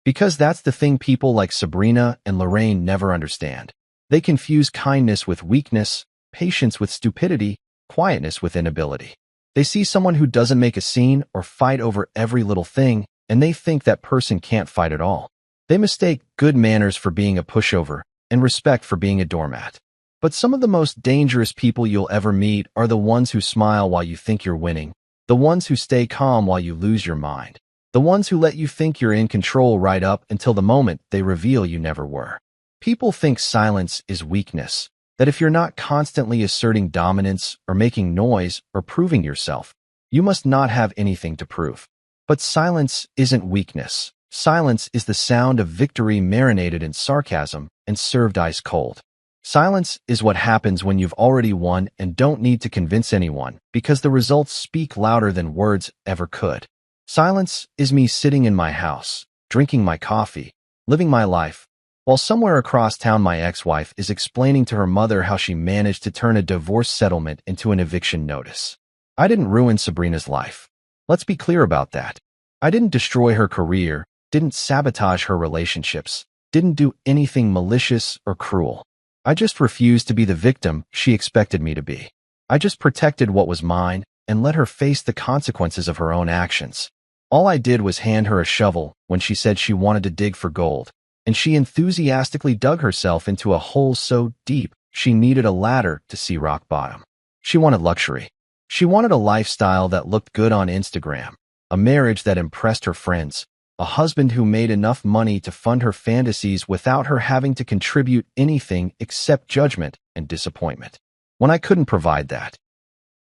Because that's the thing people like Sabrina and Lorraine never understand. They confuse kindness with weakness, patience with stupidity, quietness with inability. They see someone who doesn't make a scene or fight over every little thing, and they think that person can't fight at all. They mistake good manners for being a pushover and respect for being a doormat. But some of the most dangerous people you'll ever meet are the ones who smile while you think you're winning, the ones who stay calm while you lose your mind, the ones who let you think you're in control right up until the moment they reveal you never were. People think silence is weakness, that if you're not constantly asserting dominance or making noise or proving yourself, you must not have anything to prove. But silence isn't weakness. Silence is the sound of victory marinated in sarcasm and served ice cold. Silence is what happens when you've already won and don't need to convince anyone because the results speak louder than words ever could. Silence is me sitting in my house, drinking my coffee, living my life, while somewhere across town my ex-wife is explaining to her mother how she managed to turn a divorce settlement into an eviction notice. I didn't ruin Sabrina's life. Let's be clear about that. I didn't destroy her career, didn't sabotage her relationships, didn't do anything malicious or cruel. I just refused to be the victim she expected me to be. I just protected what was mine and let her face the consequences of her own actions. All I did was hand her a shovel when she said she wanted to dig for gold, and she enthusiastically dug herself into a hole so deep she needed a ladder to see rock bottom. She wanted luxury. She wanted a lifestyle that looked good on Instagram, a marriage that impressed her friends, a husband who made enough money to fund her fantasies without her having to contribute anything except judgment and disappointment. When I couldn't provide that,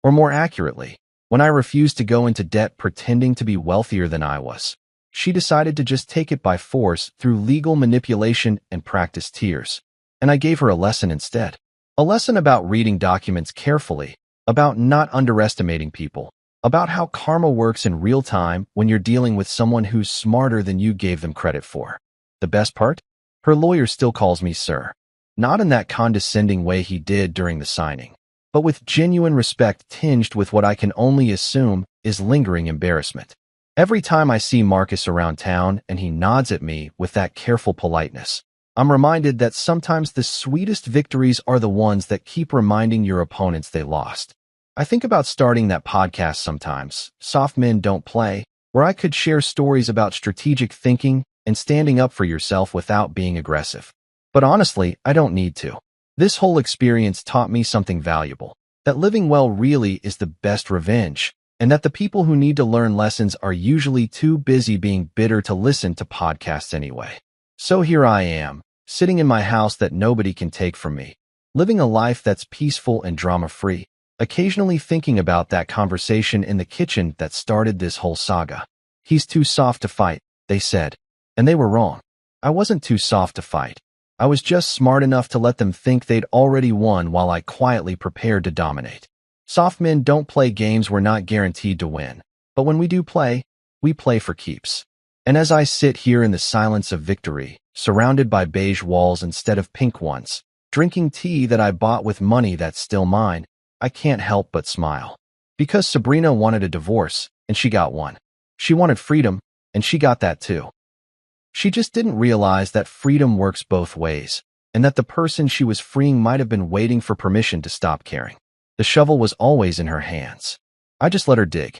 or more accurately, when I refused to go into debt pretending to be wealthier than I was, she decided to just take it by force through legal manipulation and practice tears. And I gave her a lesson instead. A lesson about reading documents carefully, about not underestimating people, about how karma works in real time when you're dealing with someone who's smarter than you gave them credit for. The best part? Her lawyer still calls me sir. Not in that condescending way he did during the signing, but with genuine respect tinged with what I can only assume is lingering embarrassment. Every time I see Marcus around town and he nods at me with that careful politeness, I'm reminded that sometimes the sweetest victories are the ones that keep reminding your opponents they lost. I think about starting that podcast sometimes, Soft Men Don't Play, where I could share stories about strategic thinking and standing up for yourself without being aggressive. But honestly, I don't need to. This whole experience taught me something valuable, that living well really is the best revenge, and that the people who need to learn lessons are usually too busy being bitter to listen to podcasts anyway. So here I am, sitting in my house that nobody can take from me, living a life that's peaceful and drama-free, occasionally thinking about that conversation in the kitchen that started this whole saga. He's too soft to fight, they said. And they were wrong. I wasn't too soft to fight. I was just smart enough to let them think they'd already won while I quietly prepared to dominate. Soft men don't play games we're not guaranteed to win. But when we do play, we play for keeps. And as I sit here in the silence of victory, surrounded by beige walls instead of pink ones, drinking tea that I bought with money that's still mine, I can't help but smile. Because Sabrina wanted a divorce, and she got one. She wanted freedom, and she got that too. She just didn't realize that freedom works both ways, and that the person she was freeing might have been waiting for permission to stop caring. The shovel was always in her hands. I just let her dig.